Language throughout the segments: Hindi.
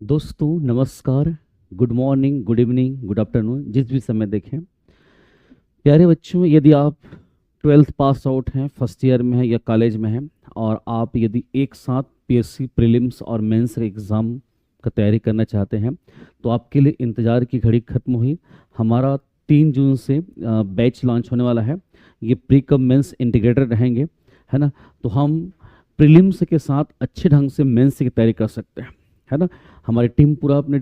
दोस्तों नमस्कार। Good morning, good evening, good afternoon, जिस भी समय देखें। प्यारे बच्चों, यदि आप ट्वेल्थ पास आउट हैं, फर्स्ट ईयर में हैं या कॉलेज में हैं और आप यदि एक साथ पीएससी प्रीलिम्स और मेंस एग्ज़ाम का तैयारी करना चाहते हैं तो आपके लिए इंतज़ार की घड़ी खत्म हुई। हमारा 3 जून से बैच लॉन्च होने वाला है। ये प्री कम मेंस इंटीग्रेटेड रहेंगे, है ना। तो हम प्रीलिम्स के साथ अच्छे ढंग से मेंस की तैयारी कर सकते हैं, है ना। हमारी टीम पूरा अपने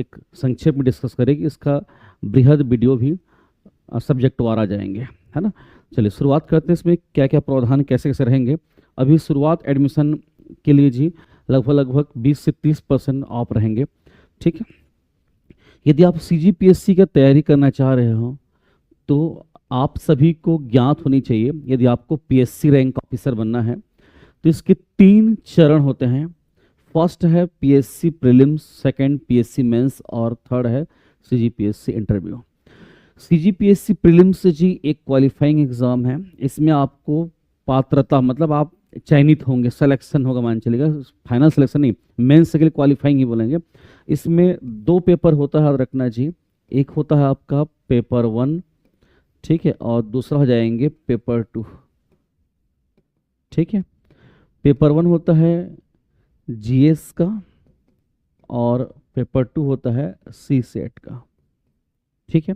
एक संक्षेप में डिस्कस करेगी। इसका बृहद वीडियो भी सब्जेक्ट वार आ जाएंगे, है ना। चलिए शुरुआत करते हैं। इसमें क्या क्या प्रावधान कैसे कैसे रहेंगे। अभी शुरुआत एडमिशन के लिए जी लगभग लगभग 20 से 30% ऑफ रहेंगे, ठीक है। यदि आप सीजीपीएससी का तैयारी करना चाह रहे हो तो आप सभी को ज्ञात होनी चाहिए, यदि आपको पीएससी रैंक ऑफिसर बनना है तो इसके 3 चरण होते हैं। फर्स्ट है PSC prelims, second PSC mains और थर्ड है सीजीपीएससी इंटरव्यू। सीजीपीएससी प्रीलिम्स जी एक क्वालिफाइंग एग्जाम है। इसमें आपको पात्रता मतलब आप चयनित होंगे, सिलेक्शन होगा, मान चलेगा, फाइनल सिलेक्शन नहीं, मेंस के लिए क्वालिफाइंग ही बोलेंगे। इसमें 2 पेपर होता है, याद रखना जी। एक होता है आपका पेपर 1, ठीक है, और दूसरा हो जाएंगे पेपर 2, ठीक है। पेपर 1 होता है जीएस का और पेपर 2 होता है सी सेट का, ठीक है।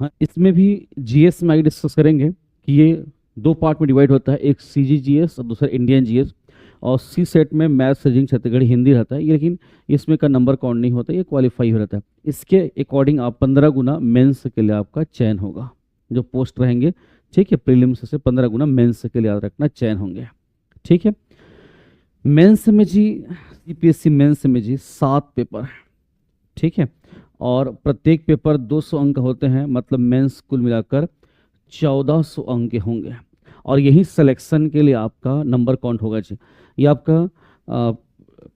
हाँ, इसमें भी जीएस में आगे डिस्कस करेंगे कि ये 2 पार्ट में डिवाइड होता है, एक सीजीजीएस और दूसरा इंडियन जीएस। और सी सेट में मैथ्स, रीजनिंग, छत्तीसगढ़ी, हिंदी रहता है ये, लेकिन इसमें का नंबर काउंट नहीं होता, ये क्वालिफाई हो रहता है। इसके अकॉर्डिंग आप 15 गुना मेंस के लिए आपका चयन होगा, जो पोस्ट रहेंगे, ठीक है। प्रीलिम्स से 15 गुना मेंस के लिए याद रखना चयन होंगे, ठीक है। मेंस में जी सीपीएससी मेंस में जी 7 पेपर है, ठीक है। और प्रत्येक पेपर 200 अंक होते हैं, मतलब मेंस कुल मिलाकर 1400 अंक के होंगे। और यही सिलेक्शन के लिए आपका नंबर काउंट होगा जी। ये आपका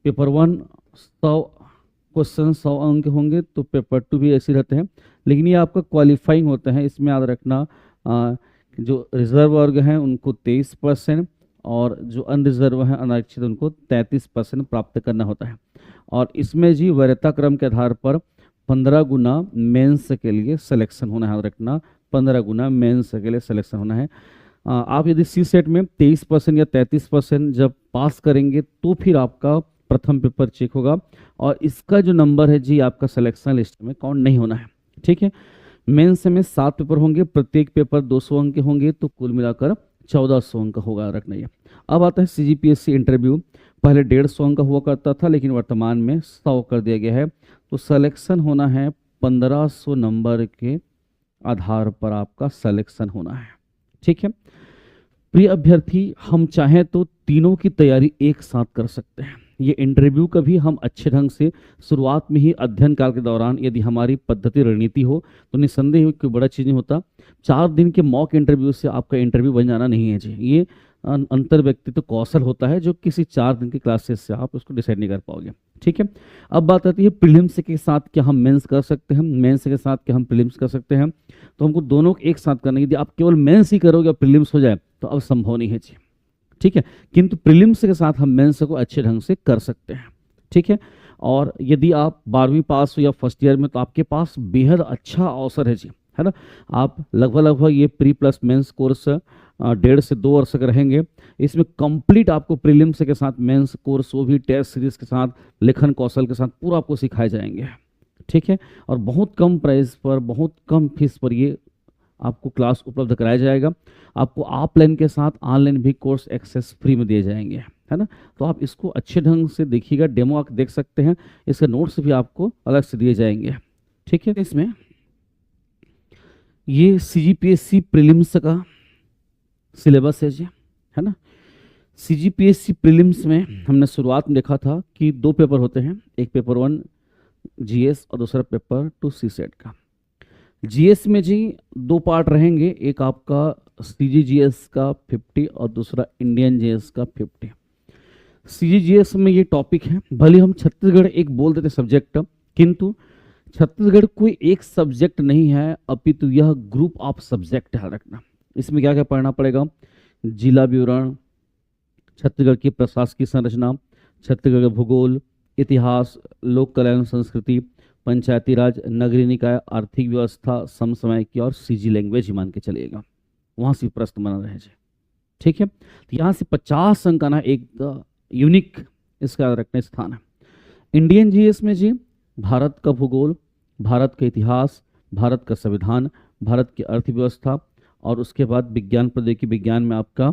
पेपर 1 100 क्वेश्चन 100 अंक के होंगे, तो पेपर 2 भी ऐसे रहते हैं, लेकिन ये आपका क्वालिफाइंग होते हैं। इसमें याद रखना जो रिजर्व वर्ग हैं उनको 23% और जो अनरिजर्व हैं अनारक्षित उनको 33% प्राप्त करना होता है। और इसमें जी वरीयता क्रम के आधार पर 15 गुना मेंस के लिए सिलेक्शन होना है, याद रखना 15 गुना मेंस के लिए सिलेक्शन होना है। आप यदि सी सेट में 23% या 33% जब पास करेंगे तो फिर आपका प्रथम पेपर चेक होगा, और इसका जो नंबर है जी आपका सिलेक्शन लिस्ट में काउंट नहीं होना है, ठीक है। मेंस में 7 पेपर होंगे, प्रत्येक पेपर 200 अंक के होंगे, तो कुल मिलाकर 1400 अंक होगा, रखना ये। अब आता है सीजीपीएससी इंटरव्यू। पहले 150 अंक हुआ करता था, लेकिन वर्तमान में 100 कर दिया गया है। तो सिलेक्शन होना है 1500 नंबर के आधार पर, आपका सिलेक्शन होना है, ठीक है। प्रिय अभ्यर्थी, हम चाहें तो तीनों की तैयारी एक साथ कर सकते हैं। ये इंटरव्यू का भी हम अच्छे ढंग से शुरुआत में ही अध्ययन काल के दौरान यदि हमारी पद्धति रणनीति हो तो निस्संदेह कोई बड़ा चीज़ नहीं होता। 4 दिन के मॉक इंटरव्यू से आपका इंटरव्यू बन जाना नहीं है जी। ये अंतर व्यक्तित्व कौशल होता है जो किसी 4 दिन की क्लासेस से आप उसको डिसाइड नहीं कर पाओगे, ठीक है। अब बात आती है प्रीलिम्स के साथ क्या हम मेंस कर सकते हैं, मेंस के साथ क्या हम प्रीलिम्स कर सकते हैं। तो हमको दोनों को एक साथ करना है। यदि आप केवल मेंस ही करोगे और प्रीलिम्स हो जाए तो अब संभव नहीं है जी, ठीक है। किंतु प्रीलिम्स के साथ हम मेंस को अच्छे ढंग से कर सकते हैं, ठीक है। और यदि आप 12वीं पास हो या फर्स्ट ईयर में तो आपके पास बेहद अच्छा अवसर है जी, है ना। आप लगभग लगभग ये प्री प्लस मेंस कोर्स 1.5 से 2 वर्ष का रहेंगे। इसमें कंप्लीट आपको प्रीलिम्स के साथ मेंस कोर्स, वो भी टेस्ट सीरीज के साथ, लेखन कौशल के साथ पूरा आपको सिखाए जाएंगे, ठीक है। और बहुत कम प्राइस पर, बहुत कम फीस पर ये आपको क्लास उपलब्ध कराया जाएगा। आपको ऑफलाइन के साथ ऑनलाइन भी कोर्स एक्सेस फ्री में दिए जाएंगे, है ना। तो आप इसको अच्छे ढंग से देखिएगा, डेमो आप देख सकते हैं, इसके नोट्स भी आपको अलग से दिए जाएंगे, ठीक है। इसमें ये सीजीपीएससी प्रीलिम्स का सिलेबस है जी, है ना। सीजीपीएससी प्रीलिम्स में हमने शुरुआत में देखा था कि 2 पेपर होते हैं, एक पेपर 1 जीएस और दूसरा पेपर 2 सी सेट का। जीएस में जी 2 पार्ट रहेंगे, एक आपका सीजीजीएस का 50 और दूसरा इंडियन जीएस का 50। सीजीजीएस में ये टॉपिक है, भले हम छत्तीसगढ़ एक बोल देते सब्जेक्ट, किंतु छत्तीसगढ़ कोई एक सब्जेक्ट नहीं है, अपितु यह ग्रुप ऑफ सब्जेक्ट है, रखना। इसमें क्या क्या पढ़ना पड़ेगा, जिला विवरण, छत्तीसगढ़ की प्रशासकीय संरचना, छत्तीसगढ़ का भूगोल, इतिहास, लोक कल्याण संस्कृति, पंचायती राज, नगरीय निकाय, आर्थिक व्यवस्था, समसामयिकी और सीजी लैंग्वेज ही मान के चलिएगा, वहां से प्रश्न बना रहे जी। ठीक है, तो यहाँ से 50 अंक आना एक यूनिक इसका याद रखने स्थान है। इंडियन जीएस में जी भारत का भूगोल, भारत का इतिहास, भारत का संविधान, भारत की अर्थव्यवस्था, और उसके बाद विज्ञान प्रौद्योगिकी विज्ञान में आपका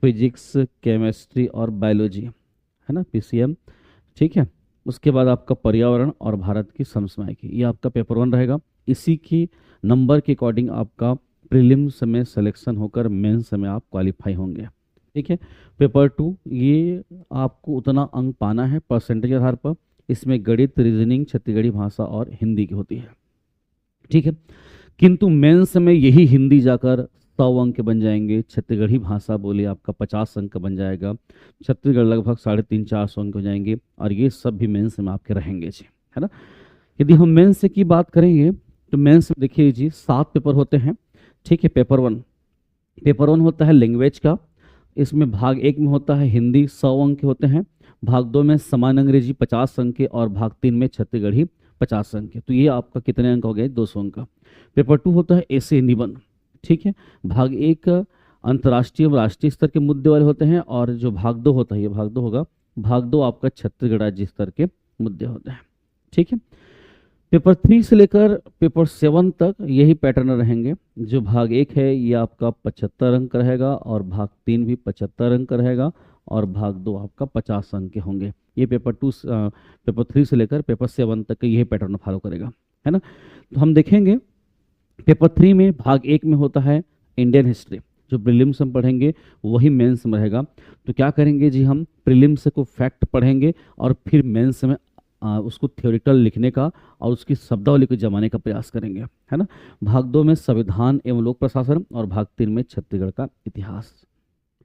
फिजिक्स, केमिस्ट्री और बायोलॉजी है ना, पीसीएम। ठीक है, उसके बाद आपका पर्यावरण और भारत की समसामयिकी, ये आपका पेपर 1 रहेगा। इसी की नंबर के अकॉर्डिंग आपका प्रीलिम्स में सिलेक्शन होकर मेंस में आप क्वालिफाई होंगे। ठीक है, पेपर 2 ये आपको उतना अंक पाना है परसेंटेज आधार पर। इसमें गणित, रीजनिंग, छत्तीसगढ़ी भाषा और हिंदी की होती है। ठीक है, किंतु मेंस में यही हिंदी जाकर 100 अंक बन जाएंगे, छत्तीसगढ़ी भाषा बोले आपका 50 अंक बन जाएगा, छत्तीसगढ़ लगभग 350-400 अंक हो जाएंगे, और ये सब भी मेंस में आपके रहेंगे जी, है ना। यदि हम मेंस की बात करेंगे तो मेंस में देखिए जी 7 पेपर होते हैं। ठीक है, पेपर 1 होता है लैंग्वेज का, इसमें भाग 1 में होता है हिंदी 100 अंक के होते हैं, भाग 2 में समान अंग्रेजी 50 अंक के, और भाग 3 में छत्तीसगढ़ी 50 अंक के। तो ये आपका कितने अंक हो गए, 200 अंक का। पेपर 2 होता है ऐसे निबंध। ठीक है, भाग 1 अंतर्राष्ट्रीय और राष्ट्रीय स्तर के मुद्दे वाले होते हैं, और जो भाग 2 होता है, ये भाग 2 होगा, भाग 2 आपका छत्तीसगढ़ राज्य स्तर के मुद्दे होते हैं। ठीक है, पेपर 3 से लेकर पेपर 7 तक यही पैटर्न रहेंगे। जो भाग 1 है ये आपका 75 अंक रहेगा, और भाग 3 भी 75 अंक रहेगा, और भाग 2 आपका 50 अंक के होंगे। ये पेपर 3 से लेकर पेपर 7 तक यही पैटर्न फॉलो करेगा, है ना। तो हम देखेंगे पेपर 3 में भाग 1 में होता है इंडियन हिस्ट्री, जो प्रीलिम्स हम पढ़ेंगे वही मेंस में रहेगा। तो क्या करेंगे जी, हम प्रीलिम्स को फैक्ट पढ़ेंगे और फिर मेंस में उसको थ्योरिटिकल लिखने का और उसकी शब्दावली को जमाने का प्रयास करेंगे, है ना। भाग 2 में संविधान एवं लोक प्रशासन, और भाग 3 में छत्तीसगढ़ का इतिहास।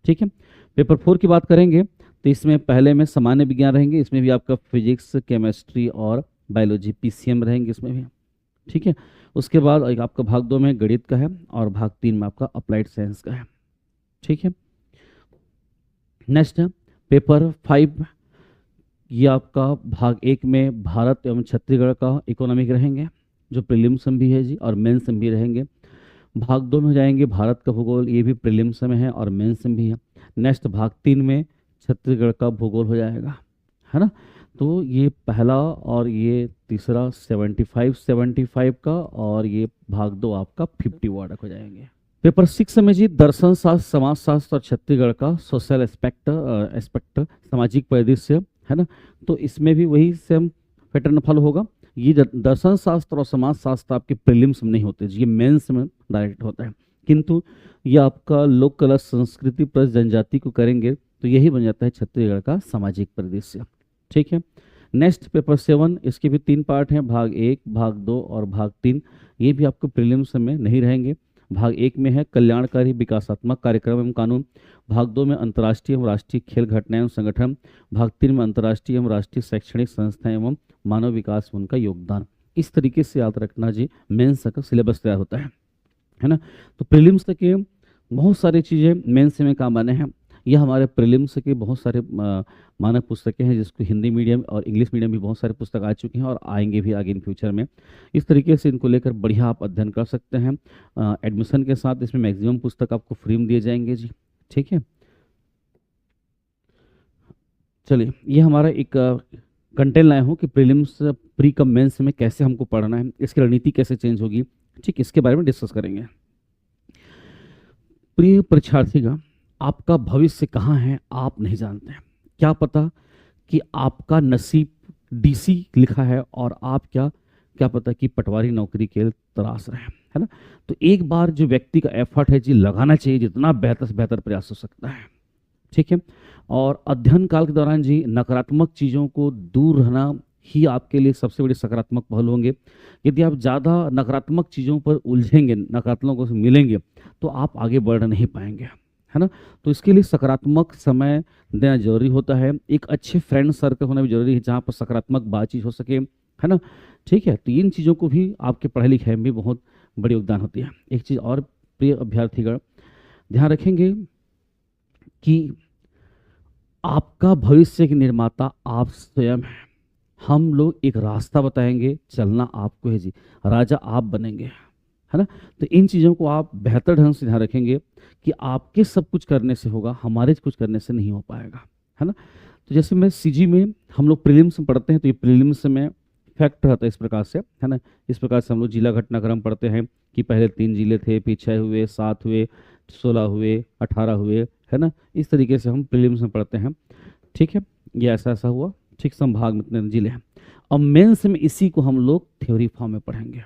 ठीक है, पेपर 4 की बात करेंगे तो इसमें पहले में सामान्य विज्ञान रहेंगे, इसमें भी आपका फिजिक्स, केमिस्ट्री और बायोलॉजी पीसीएम रहेंगे इसमें भी। ठीक है, उसके बाद एक आपका भाग 2 में गणित का है, और भाग 3 में आपका अप्लाइड साइंस का है। ठीक है, नेक्स्ट है पेपर 5, ये आपका भाग 1 में भारत एवं छत्तीसगढ़ का इकोनॉमिक रहेंगे, जो प्रीलिम्स में भी है जी और मेंस में भी रहेंगे। भाग 2 में हो जाएंगे भारत का भूगोल, ये भी प्रीलिम्स में है और मेंस में भी है। नेक्स्ट भाग 3 में छत्तीसगढ़ का भूगोल हो जाएगा, है ना। तो ये पहला और ये तीसरा 75 का, और ये भाग 2 आपका 50 वार्ड हो जाएंगे। पेपर 6 में जी दर्शन शास्त्र, समाज शास्त्र और छत्तीसगढ़ का सोशल एस्पेक्ट सामाजिक परिदृश्य, है ना। तो इसमें भी वही सेम पैटर्न फॉलो होगा। ये दर्शन शास्त्र और समाज शास्त्र आपके प्रीलिम्स में नहीं होते जी, ये मेंस में डायरेक्ट होता है। किंतु ये आपका लोक कला संस्कृति प्लस जनजाति को करेंगे तो यही बन जाता है छत्तीसगढ़ का सामाजिक परिदृश्य। ठीक है, नेक्स्ट पेपर 7, इसके भी 3 पार्ट हैं, भाग 1, भाग 2 और भाग 3। ये भी आपको प्रीलिम्स में नहीं रहेंगे। भाग 1 में है कल्याणकारी विकासात्मक कार्यक्रम एवं कानून, भाग 2 में अंतर्राष्ट्रीय एवं राष्ट्रीय खेल घटनाएं एवं संगठन, भाग 3 में अंतर्राष्ट्रीय एवं राष्ट्रीय शैक्षणिक संस्थाएं एवं मानव विकास में उनका योगदान। इस तरीके से याद रखना जी मेंस का सिलेबस तैयार होता है ना। तो प्रीलिम्स के बहुत सारी चीज़ें मेंस में काम आने हैं। यह हमारे प्रीलिम्स के बहुत सारे मानक पुस्तकें हैं, जिसको हिंदी मीडियम और इंग्लिश मीडियम भी बहुत सारे पुस्तक आ चुके हैं और आएंगे भी आगे इन फ्यूचर में। इस तरीके से इनको लेकर बढ़िया आप अध्ययन कर सकते हैं। एडमिशन के साथ इसमें मैक्सिमम पुस्तक आपको फ्री में दिए जाएंगे जी। ठीक है, चलिए ये हमारा एक कंटेंट लाया हूँ कि प्रीलिम्स प्री कम मेंस में कैसे हमको पढ़ना है, इसकी रणनीति कैसे चेंज होगी, ठीक इसके बारे में डिस्कस करेंगे। प्रिय परीक्षार्थीगण, आपका भविष्य कहाँ है आप नहीं जानते हैं। क्या पता कि आपका नसीब डीसी लिखा है और आप क्या पता कि पटवारी नौकरी के तलाश रहे हैं, है ना। तो एक बार जो व्यक्ति का एफर्ट है जी लगाना चाहिए, जितना बेहतर से बेहतर प्रयास हो सकता है। ठीक है, और अध्ययन काल के दौरान जी नकारात्मक चीज़ों को दूर रहना ही आपके लिए सबसे बड़ी सकारात्मक पहल होंगे। यदि आप ज़्यादा नकारात्मक चीज़ों पर उलझेंगे, नकारात्मकों से मिलेंगे, तो आप आगे बढ़ नहीं पाएंगे, है ना। तो इसके लिए सकारात्मक समय देना जरूरी होता है। एक अच्छे फ्रेंड सर्कल होना भी जरूरी है, जहाँ पर सकारात्मक बातचीत हो सके, है ना। ठीक है, तो इन चीज़ों को भी आपके पढ़ाई लिखाई में भी बहुत बड़ी योगदान होती है। एक चीज़ और प्रिय अभ्यर्थीगण ध्यान रखेंगे कि आपका भविष्य के निर्माता आप स्वयं हैं। हम लोग एक रास्ता बताएंगे, चलना आपको है जी, राजा आप बनेंगे, है ना। तो इन चीज़ों को आप बेहतर ढंग से ध्यान रखेंगे कि आपके सब कुछ करने से होगा, हमारे कुछ करने से नहीं हो पाएगा, है ना। तो जैसे मैं सीजी में हम लोग प्रीलिम्स में पढ़ते हैं, तो ये प्रीलिम्स में फैक्ट रहता है इस प्रकार से, है ना। इस प्रकार से हम लोग जिला घटनाक्रम पढ़ते हैं कि पहले 3 जिले थे, फिर 6 हुए, 7 हुए, 16 हुए, 18 हुए, है ना। इस तरीके से हम प्रीलिम्स में पढ़ते हैं, ठीक है। ये ऐसा ऐसा हुआ, ठीक, संभाग में इतने जिले हैं। अब मेंस में इसी को हम लोग थ्योरी फॉर्म में पढ़ेंगे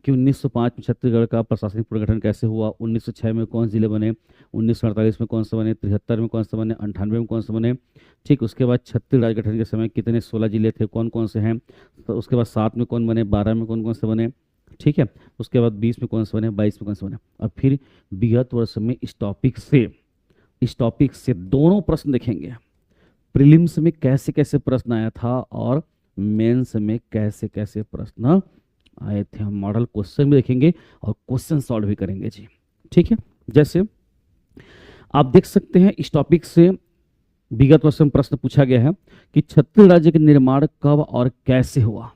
कि 1905 में छत्तीसगढ़ का प्रशासनिक पुनर्गठन कैसे हुआ, 1906 में कौन जिले बने, 1948 में कौन से बने, 73 में कौन से बने, 98 में कौन से बने, ठीक। उसके बाद छत्तीसगढ़ राज्य गठन के समय कितने 16 जिले थे, कौन कौन से हैं, तो उसके बाद 7 में कौन बने, 12 में कौन कौन से बने, ठीक है। उसके बाद 20 में कौन से बने, 22 में कौन से बने। अब फिर विगत वर्ष में इस टॉपिक से दोनों प्रश्न देखेंगे, प्रीलिम्स में कैसे कैसे प्रश्न आया था और मेंस में कैसे कैसे प्रश्न आए थे। हम मॉडल क्वेश्चन भी देखेंगे और क्वेश्चन सॉल्व भी करेंगे जी, ठीक है। जैसे आप देख सकते हैं इस टॉपिक से विगत वर्ष में प्रश्न पूछा गया है कि छत्तीसगढ़ राज्य का निर्माण कब और कैसे हुआ,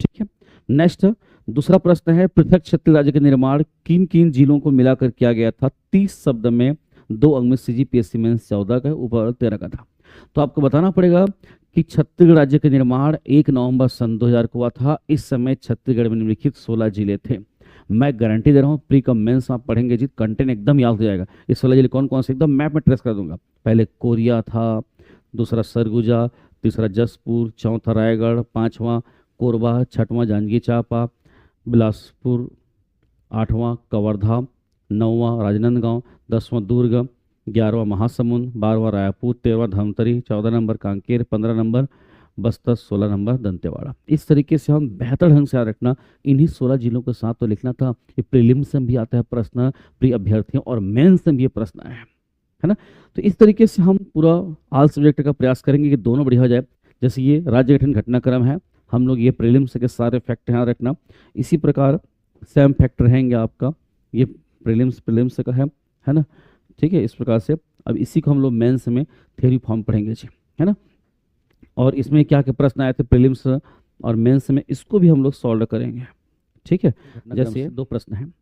ठीक है। नेक्स्ट दूसरा प्रश्न है, पृथक छत्तीसगढ़ राज्य का निर्माण किन किन जिलों को मिलाकर किया गया था। 30 शब्द में 2 अंक में सीजीपीएससी मेंस 14 का, ऊपर 13 का था। तो आपको बताना पड़ेगा कि छत्तीसगढ़ राज्य का निर्माण 1 नवंबर सन 2000 को हुआ था। इस समय छत्तीसगढ़ में निम्नलिखित 16 जिले थे। मैं गारंटी दे रहा हूँ प्री कम मेंस आप पढ़ेंगे जी, कंटेंट एकदम याद हो जाएगा। ये 16 जिले कौन कौन से एकदम मैप में ट्रेस कर दूंगा। पहले कोरिया था, दूसरा सरगुजा, तीसरा जसपुर, चौथा रायगढ़, पांचवां कोरबा, छठवां जांजगीर चांपा, बिलासपुर, 8वां कवर्धा, 9वां राजनांदगांव, 10वां दुर्ग, 11वां महासमुंद, 12वां रायपुर, 13वां Dhamtari, 14 number Kanker, 15 number Bastar, 16 number Dantewada. इस तरीके से हम बेहतर ढंग से याद रखना, इन्हीं 16 जिलों के साथ तो लिखना था। ये प्रीलिम्स में भी आता है प्रश्न, प्री अभ्यर्थियों और मेंस में भी ये प्रश्न आए हैं, है ना। तो इस तरीके से हम पूरा ऑल सब्जेक्ट का प्रयास करेंगे कि दोनों बढ़िया हो जाए। जैसे ये राज्य गठन घटनाक्रम है, हम लोग ये प्रीलिम्स के सारे फैक्ट यहाँ रखना। इसी प्रकार सेम फैक्ट रहेंगे आपका, ये प्रीलिम्स का है ना, ठीक है। इस प्रकार से अब इसी को हम लोग मेंस में थ्योरी फॉर्म पढ़ेंगे जी, है ना। और इसमें क्या क्या प्रश्न आए थे प्रीलिम्स और मेंस में, इसको भी हम लोग सॉल्व करेंगे, ठीक है। जैसे 2 प्रश्न हैं।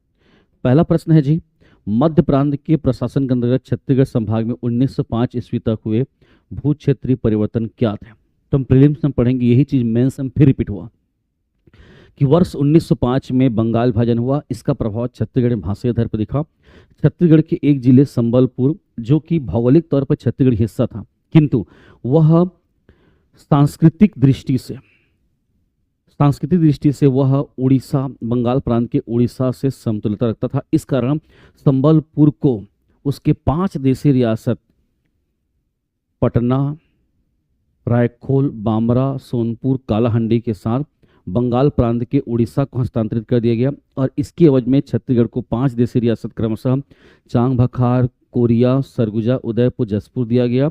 पहला प्रश्न है जी, मध्य प्रांत के प्रशासन के अंतर्गत छत्तीसगढ़ संभाग में 1905 ईस्वी तक हुए भू क्षेत्रीय परिवर्तन क्या थे। तो हम प्रीलिम्स में पढ़ेंगे यही चीज मेंस में फिर रिपीट हुआ कि वर्ष 1905 में बंगाल विभाजन हुआ, इसका प्रभाव छत्तीसगढ़ में भाषाई आधार पर दिखा। छत्तीसगढ़ के एक जिले संबलपुर, जो कि भौगोलिक तौर पर छत्तीसगढ़ हिस्सा था, किंतु वह सांस्कृतिक दृष्टि से वह उड़ीसा, बंगाल प्रांत के उड़ीसा से समतुल्यता रखता था। इस कारण संबलपुर को उसके 5 देशीय रियासत पटना, रायखोल, बामरा, सोनपुर, कालाहंडी के साथ बंगाल प्रांत के उड़ीसा को हस्तांतरित कर दिया गया और इसकी एवज में छत्तीसगढ़ को 5 देशीय रियासत क्रमशः चांग बखार, कोरिया, सरगुजा, उदयपुर, जसपुर दिया गया।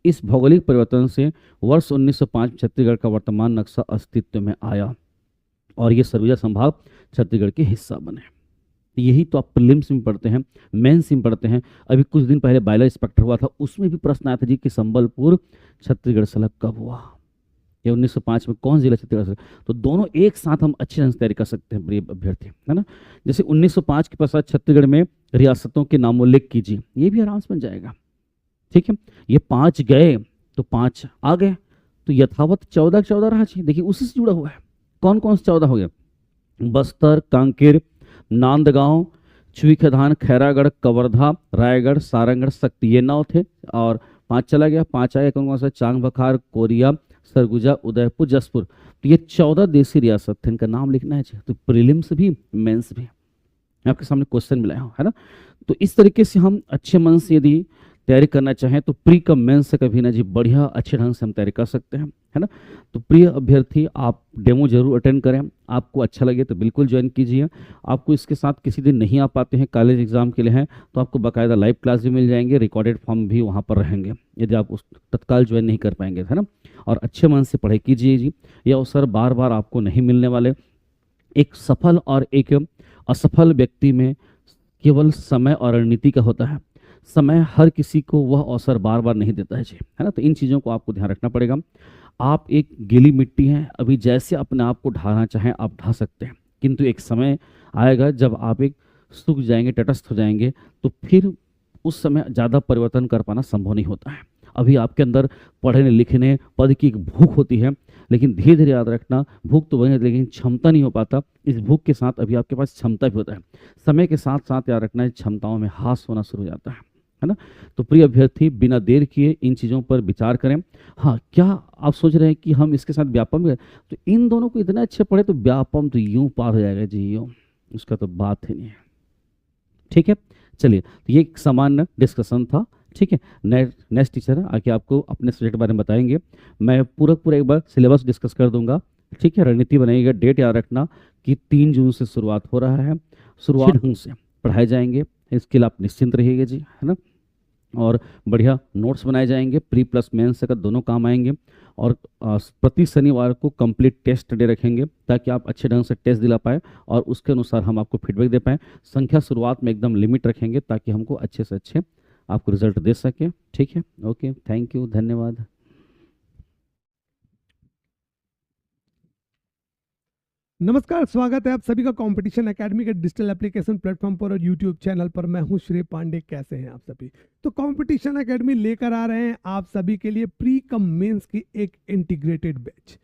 इस भौगोलिक परिवर्तन से वर्ष 1905 छत्तीसगढ़ का वर्तमान नक्शा अस्तित्व में आया और ये सरगुजा संभाग छत्तीसगढ़ के हिस्सा बने। यही तो आप प्रीलिम्स में पढ़ते हैं, मेंस में पढ़ते हैं। अभी कुछ दिन पहले बायलर इंस्पेक्टर हुआ था, उसमें भी प्रश्न आया था जी कि संबलपुर छत्तीसगढ़ से अलग कब हुआ, ये 1905 में कौन जिला छत्तीसगढ़ से। तो दोनों एक साथ हम अच्छी ढंग से तैयारी कर सकते हैं प्रिय अभ्यर्थी, है ना। जैसे 1905 के पश्चात छत्तीसगढ़ में रियासतों के नामोल्लेख कीजिए, ये भी आराम से बन जाएगा, ठीक है। ये 5 गए तो 5 आ गए, तो यथावत 14 रहा चाहिए। देखिए उसी से जुड़ा हुआ है, कौन कौन से 14 हो गए, बस्तर, कांकेर, नांदगांव, चुईखदान, खैरागढ़, कवर्धा, रायगढ़, सारंगढ़, शक्ति, ये 9 थे और 5 चला गया। 5 आया कौन कौन सा, चांग बखार, कोरिया, सरगुजा, उदयपुर, जसपुर। तो ये 14 देशी रियासत थे, इनका नाम लिखना है। तो प्रीलिम्स भी मेंस भी आपके सामने क्वेश्चन मिलाया हूँ, है ना। तो इस तरीके से हम अच्छे मन से यदि तैयारी करना चाहें तो प्री कम मेंस से कभी ना जी बढ़िया अच्छे ढंग से हम तैयारी कर सकते हैं, है ना। तो प्रिय अभ्यर्थी आप डेमो जरूर अटेंड करें, आपको अच्छा लगे तो बिल्कुल ज्वाइन कीजिए। आपको इसके साथ किसी दिन नहीं आ पाते हैं, कॉलेज एग्जाम के लिए हैं, तो आपको बाकायदा लाइव क्लास भी मिल जाएंगे, रिकॉर्डेड फॉर्म भी वहाँ पर रहेंगे यदि आप उस तत्काल ज्वाइन नहीं कर पाएंगे, है ना। और अच्छे मन से पढ़ाई कीजिए जी, ये अवसर बार बार आपको नहीं मिलने वाले। एक सफल और एक असफल व्यक्ति में केवल समय और रणनीति का होता है, समय हर किसी को वह अवसर बार बार नहीं देता है जी, है ना। तो इन चीज़ों को आपको ध्यान रखना पड़ेगा। आप एक गीली मिट्टी हैं, अभी जैसे अपने आप को ढाना चाहें आप ढा सकते हैं, किंतु एक समय आएगा जब आप एक सूख जाएंगे, तटस्थ हो जाएंगे, तो फिर उस समय ज़्यादा परिवर्तन कर पाना संभव नहीं होता है। अभी आपके अंदर पढ़ने लिखने पद की एक भूख होती है, लेकिन धीरे धीरे याद रखना, भूख तो बनी लेकिन क्षमता नहीं हो पाता। इस भूख के साथ अभी आपके पास क्षमता भी होता है। समय के साथ साथ याद रखना, क्षमताओं में ह्रास होना शुरू हो जाता है ना। तो प्रिय अभ्यर्थी, बिना देर किए इन चीज़ों पर विचार करें। हाँ, क्या आप सोच रहे हैं कि हम इसके साथ व्यापम भी, तो इन दोनों को इतने अच्छे पढ़े तो व्यापम तो यूं पार हो जाएगा जी, यूं, उसका तो बात ही नहीं है। ठीक है, चलिए, तो ये एक सामान्य डिस्कशन था। ठीक है, नेक्स्ट टीचर आके आपको अपने सब्जेक्ट के बारे में बताएंगे। मैं पूरा एक बार सिलेबस डिस्कस कर दूंगा। ठीक है, रणनीति बनाइएगा। डेट याद रखना कि 3 जून से शुरुआत हो रहा है। शुरुआत ढंग से पढ़ाए जाएंगे, इसके लिए आप निश्चिंत रहिएगा जी, है ना। और बढ़िया नोट्स बनाए जाएंगे, प्री प्लस मेंस का दोनों काम आएंगे। और प्रति शनिवार को कंप्लीट टेस्ट डे रखेंगे ताकि आप अच्छे ढंग से टेस्ट दिला पाए और उसके अनुसार हम आपको फीडबैक दे पाएँ। संख्या शुरुआत में एकदम लिमिट रखेंगे ताकि हमको अच्छे से अच्छे आपको रिजल्ट दे सके। ठीक है, ओके, थैंक यू, धन्यवाद। नमस्कार, स्वागत है आप सभी का कंपटीशन एकेडमी के डिजिटल एप्लीकेशन प्लेटफॉर्म पर और यूट्यूब चैनल पर। मैं हूं श्री पांडे। कैसे हैं आप सभी? तो कंपटीशन एकेडमी लेकर आ रहे हैं आप सभी के लिए प्री कम मेंस की एक इंटीग्रेटेड बैच।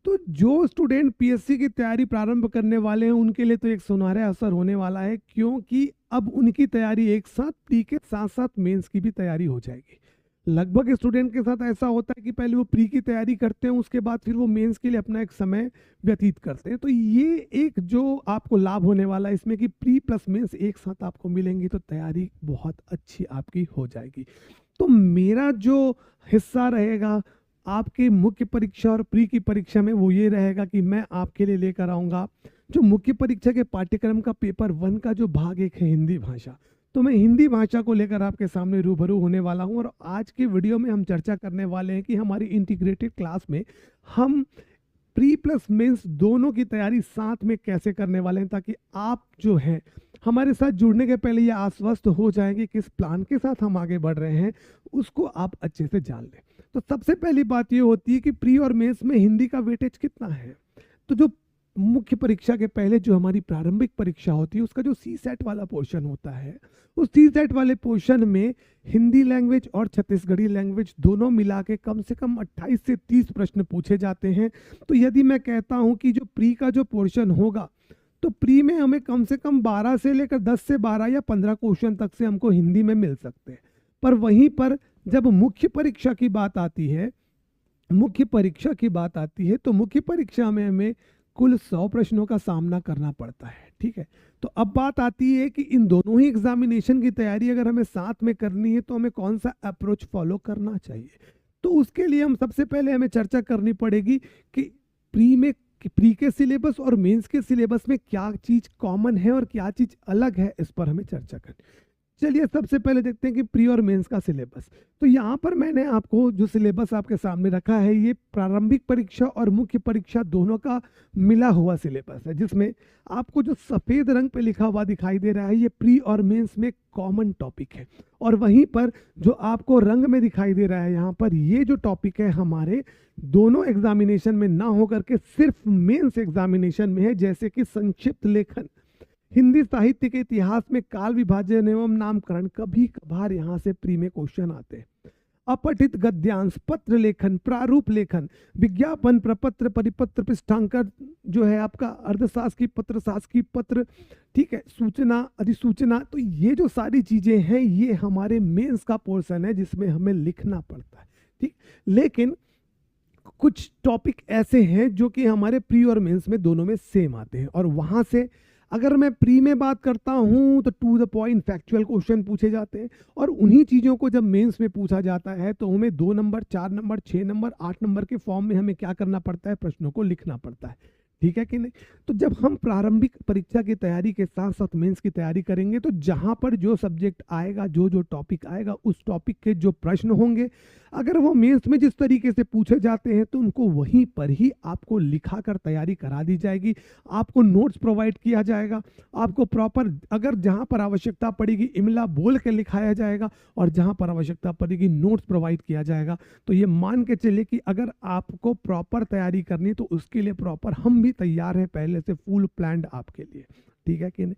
तो जो स्टूडेंट पीएससी की तैयारी प्रारंभ करने वाले हैं उनके लिए तो एक सुनहरा अवसर होने वाला है, क्योंकि अब उनकी तैयारी एक साथ प्री के साथ साथ मेंस की भी तैयारी हो जाएगी। लगभग स्टूडेंट के साथ ऐसा होता है कि पहले वो प्री की तैयारी करते हैं, उसके बाद फिर वो मेंस के लिए अपना एक समय व्यतीत करते हैं। तो ये एक जो आपको लाभ होने वाला है इसमें कि प्री प्लस मेंस एक साथ आपको मिलेंगी, तो तैयारी बहुत अच्छी आपकी हो जाएगी। तो मेरा जो हिस्सा रहेगा आपके मुख्य परीक्षा और प्री की परीक्षा में वो ये रहेगा कि मैं आपके लिए लेकर आऊँगा जो मुख्य परीक्षा के पाठ्यक्रम का पेपर 1 का जो भाग 1 है हिंदी भाषा। तो मैं हिंदी भाषा को लेकर आपके सामने रूबरू होने वाला हूं और आज के वीडियो में हम चर्चा करने वाले हैं कि हमारी इंटीग्रेटेड क्लास में हम प्री प्लस मेंस दोनों की तैयारी साथ में कैसे करने वाले हैं, ताकि आप जो है हमारे साथ जुड़ने के पहले ये आश्वस्त हो जाएंगे किस प्लान के साथ हम आगे बढ़ रहे हैं, उसको आप अच्छे से जान लें। तो सबसे पहली बात ये होती है कि प्री और मेंस में हिंदी का वेटेज कितना है। तो जो मुख्य परीक्षा के पहले जो हमारी प्रारंभिक परीक्षा होती है उसका जो सी सेट वाला पोर्शन होता है, उस सी सेट वाले पोर्शन में हिंदी लैंग्वेज और छत्तीसगढ़ी लैंग्वेज दोनों मिला के कम से कम 28 से 30 प्रश्न पूछे जाते हैं। तो यदि मैं कहता हूं कि जो प्री का जो पोर्शन होगा, तो प्री में हमें कम से कम 12 से लेकर 10 से 12 या 15 क्वेश्चन तक से हमको हिंदी में मिल सकते हैं। पर वहीं पर जब मुख्य परीक्षा की बात आती है, तो मुख्य परीक्षा में हमें कुल 100 प्रश्नों का सामना करना पड़ता है। ठीक है, तो अब बात आती है कि इन दोनों ही एग्जामिनेशन की तैयारी अगर हमें साथ में करनी है तो हमें कौन सा अप्रोच फॉलो करना चाहिए। तो उसके लिए हम सबसे पहले हमें चर्चा करनी पड़ेगी कि प्री के सिलेबस और मेंस के सिलेबस में क्या चीज़ कॉमन है और क्या चीज़ अलग है, इस पर हमें चर्चा करनी। चलिए सबसे पहले देखते हैं कि प्री और मेंस का सिलेबस। तो यहाँ पर मैंने आपको जो सिलेबस आपके सामने रखा है ये प्रारंभिक परीक्षा और मुख्य परीक्षा दोनों का मिला हुआ सिलेबस है, जिसमें आपको जो सफ़ेद रंग पे लिखा हुआ दिखाई दे रहा है ये प्री और मेंस में कॉमन टॉपिक है, और वहीं पर जो आपको रंग में दिखाई दे रहा है यहाँ पर ये जो टॉपिक है हमारे दोनों एग्जामिनेशन में ना होकर के सिर्फ मेंस एग्जामिनेशन में है, जैसे कि संक्षिप्त लेखन, हिंदी साहित्य के इतिहास में काल विभाजन एवं नामकरण, कभी कभार यहाँ से प्री में क्वेश्चन आते हैं। अपठित गद्यांश, पत्र लेखन, प्रारूप लेखन, विज्ञापन, प्रपत्र, परिपत्र, पृष्ठांकन जो है आपका अर्धशासकीय पत्र, शासकीय पत्र, ठीक है, सूचना, अधिसूचना। तो ये जो सारी चीजें हैं ये हमारे मेंस का पोर्शन है जिसमें हमें लिखना पड़ता है। ठीक, लेकिन कुछ टॉपिक ऐसे हैं जो कि हमारे प्री और मेंस में दोनों में सेम आते हैं, और वहां से अगर मैं प्री में बात करता हूं तो to the point factual question पूछे जाते हैं, और उन्हीं चीज़ों को जब मेंस में पूछा जाता है तो हमें 2 नंबर, 4 नंबर, 6 नंबर, 8 नंबर के फॉर्म में हमें क्या करना पड़ता है, प्रश्नों को लिखना पड़ता है। ठीक है कि नहीं। तो जब हम प्रारंभिक परीक्षा की तैयारी के साथ साथ मेंस की तैयारी करेंगे तो जहां पर जो सब्जेक्ट आएगा, जो जो टॉपिक आएगा, उस टॉपिक के जो प्रश्न होंगे, अगर वो मेंस में जिस तरीके से पूछे जाते हैं तो उनको वहीं पर ही आपको लिखा कर तैयारी करा दी जाएगी। आपको नोट्स प्रोवाइड किया जाएगा, आपको प्रॉपर, अगर जहां पर आवश्यकता पड़ेगी इमला बोल के लिखाया जाएगा और जहां पर आवश्यकता पड़ेगी नोट्स प्रोवाइड किया जाएगा। तो ये मान के चलिए कि अगर आपको प्रॉपर तैयारी करनी है तो उसके लिए प्रॉपर हम भी तैयार हैं पहले से, फुल प्लान्ड आपके लिए, ठीक है कि नहीं।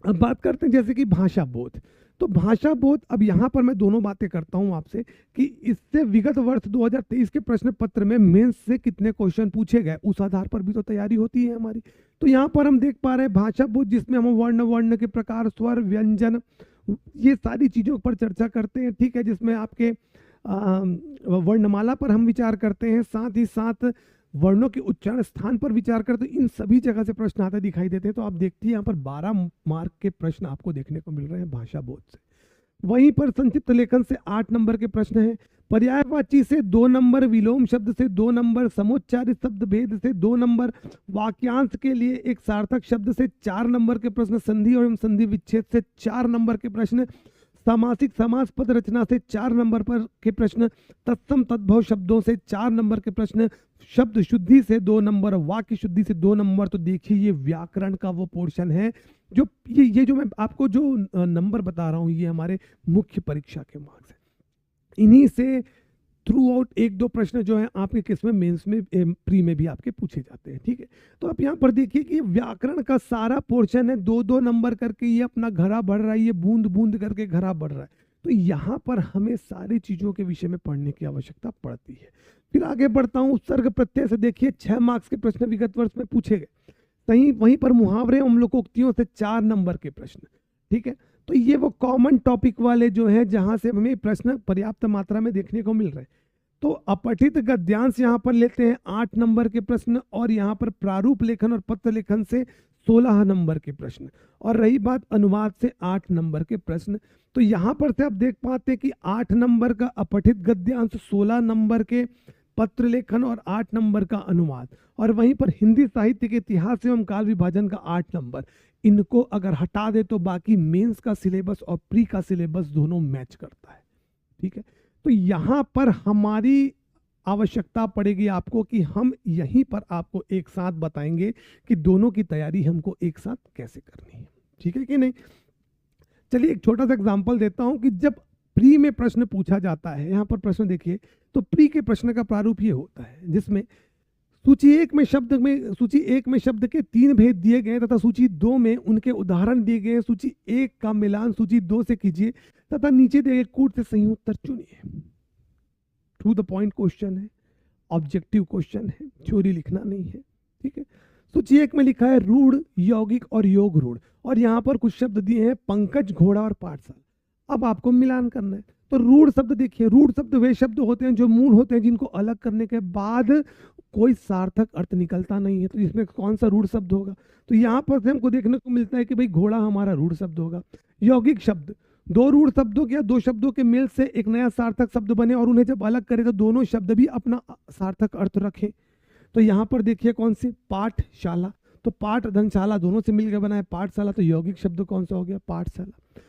अब बात करते हैं जैसे कि भाषा बोध। तो भाषा बोध, अब यहाँ पर मैं दोनों बातें करता हूँ आपसे कि इससे विगत वर्ष 2023 के प्रश्न पत्र में मेंस से कितने क्वेश्चन पूछे गए, उस आधार पर भी तो तैयारी होती है हमारी। तो यहाँ पर हम देख पा रहे हैं भाषा बोध, जिसमें हम वर्ण, वर्ण के प्रकार, स्वर, व्यंजन, ये सारी चीज़ों पर चर्चा करते हैं, ठीक है। जिसमें आपके वर्णमाला पर हम विचार करते हैं, साथ ही साथ वर्णों के उच्चारण स्थान पर विचार करते हैं। इन सभी जगह से प्रश्न आते दिखाई देते हैं। तो आप देखते हैं यहाँ पर 12 मार्क के प्रश्न आपको देखने को मिल रहे हैं भाषा बोध से। वहीं पर संक्षिप्त लेखन से 8 नंबर के प्रश्न हैं, पर्यायवाची से 2 नंबर, विलोम शब्द से 2 नंबर, समोच्चारित शब्द भेद से 2 नंबर, वाक्यांश के लिए एक सार्थक शब्द से 4 नंबर के प्रश्न, संधि और संधि विच्छेद से 4 नंबर के प्रश्न, सामासिक समास पद रचना से 4 नंबर पर के प्रश्न, तत्सम तद्भव शब्दों से 4 नंबर के प्रश्न, शब्द शुद्धि से 2 नंबर, वाक्य शुद्धि से 2 नंबर। तो देखिए ये व्याकरण का वो पोर्शन है जो ये जो मैं आपको जो नंबर बता रहा हूँ ये हमारे मुख्य परीक्षा के मार्क्स हैं। इन्हीं से थ्रू आउट 1-2 प्रश्न जो है आपके किस्में मेंस में, प्री में भी आपके पूछे जाते हैं, ठीक है। तो आप यहाँ पर देखिए कि व्याकरण का सारा पोर्शन है 2-2 नंबर करके, ये अपना घड़ा बढ़ रहा है, ये बूंद बूंद करके घड़ा बढ़ रहा है। तो यहाँ पर हमें सारी चीज़ों के विषय में पढ़ने की आवश्यकता पड़ती है। फिर आगे बढ़ता हूँ, उत्सर्ग प्रत्यय से देखिए 6 मार्क्स के प्रश्न विगत वर्ष में पूछे गए। वहीं पर मुहावरे एवं लोकोक्तियों से 4 नंबर के प्रश्न, ठीक है। तो ये वो कॉमन टॉपिक वाले जो हैं जहां से हमें प्रश्न पर्याप्त मात्रा में देखने को मिल रहे हैं। तो अपठित गद्यांश यहाँ पर लेते हैं 8 नंबर के प्रश्न, और यहाँ पर प्रारूप लेखन और पत्र लेखन से 16 नंबर के प्रश्न, और रही बात अनुवाद से 8 नंबर के प्रश्न। तो यहाँ पर से आप देख पाते हैं कि 8 नंबर का अपठित गद्यांश, 16 नंबर के पत्र लेखन और 8 नंबर का अनुवाद, और वहीं पर हिंदी साहित्य के इतिहास एवं काल विभाजन का 8 नंबर। इनको अगर हटा दे तो बाकी मेंस का सिलेबस और प्री का सिलेबस दोनों मैच करता है, ठीक है। तो यहाँ पर हमारी आवश्यकता पड़ेगी आपको कि हम यहीं पर आपको एक साथ बताएंगे कि दोनों की तैयारी हमको एक साथ कैसे करनी है, ठीक है कि नहीं। चलिए एक छोटा सा एग्जांपल देता हूं कि जब प्री में प्रश्न पूछा जाता है, यहाँ पर प्रश्न देखिए, तो प्री के प्रश्न का प्रारूप ये होता है जिसमें सूची एक में शब्द के 3 भेद दिए गए तथा सूची 2 में उनके उदाहरण दिए गए। सूची 1 का मिलान सूची 2 से कीजिए तथा नीचे दिए गए कूट से सही उत्तर चुनिए। टू द पॉइंट क्वेश्चन है, ऑब्जेक्टिव क्वेश्चन है, थ्योरी लिखना नहीं है, ठीक है। सूची 1 में लिखा है रूढ़, यौगिक और योग रूढ़, और यहाँ पर कुछ शब्द दिए हैं पंकज, घोड़ा और पाठशाला। अब आपको मिलान करना है। तो रूढ़ शब्द देखिए, रूढ़ शब्द वे शब्द होते हैं जो मूल होते हैं, जिनको अलग करने के बाद कोई सार्थक अर्थ निकलता नहीं है। तो इसमें कौन सा रूढ़ शब्द होगा? तो यहाँ पर से हमको देखने को मिलता है कि भाई घोड़ा हमारा रूढ़ शब्द होगा। यौगिक शब्द, 2 रूढ़ शब्दों के या 2 शब्दों के मेल से एक नया सार्थक शब्द बने और उन्हें जब अलग करें तो दोनों शब्द भी अपना सार्थक अर्थ रखें। तो यहाँ पर देखिए कौन सी, पाठशाला, तो पाठ धनशाला दोनों से मिलकर बना है पाठशाला। तो यौगिक शब्द कौन सा हो गया? पाठशाला।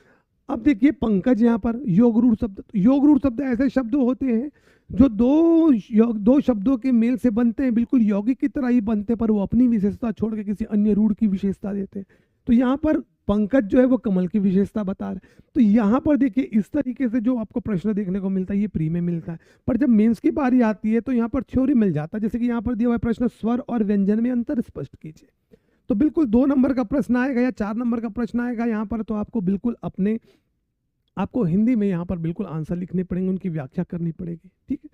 अब देखिए पंकज, यहाँ पर योग रूढ़ शब्द। योग रूढ़ शब्द ऐसे शब्द होते हैं जो दो शब्दों के मेल से बनते हैं, बिल्कुल यौगिक की तरह ही बनते हैं, पर वो अपनी विशेषता छोड़ के किसी अन्य रूढ़ की विशेषता देते हैं। तो यहाँ पर पंकज जो है वो कमल की विशेषता बता रहे हैं। तो यहाँ पर देखिए इस तरीके से जो आपको प्रश्न देखने को मिलता है ये प्री में मिलता है, पर जब मेंस की बारी आती है तो यहाँ पर थ्योरी मिल जाता है। जैसे कि यहाँ पर दिया हुआ प्रश्न, स्वर और व्यंजन में अंतर स्पष्ट कीजिए। तो बिल्कुल 2 नंबर का प्रश्न आएगा या 4 नंबर का प्रश्न आएगा यहाँ पर, तो आपको बिल्कुल आपको हिंदी में यहाँ पर बिल्कुल आंसर लिखने पड़ेंगे, उनकी व्याख्या करनी पड़ेगी, ठीक है।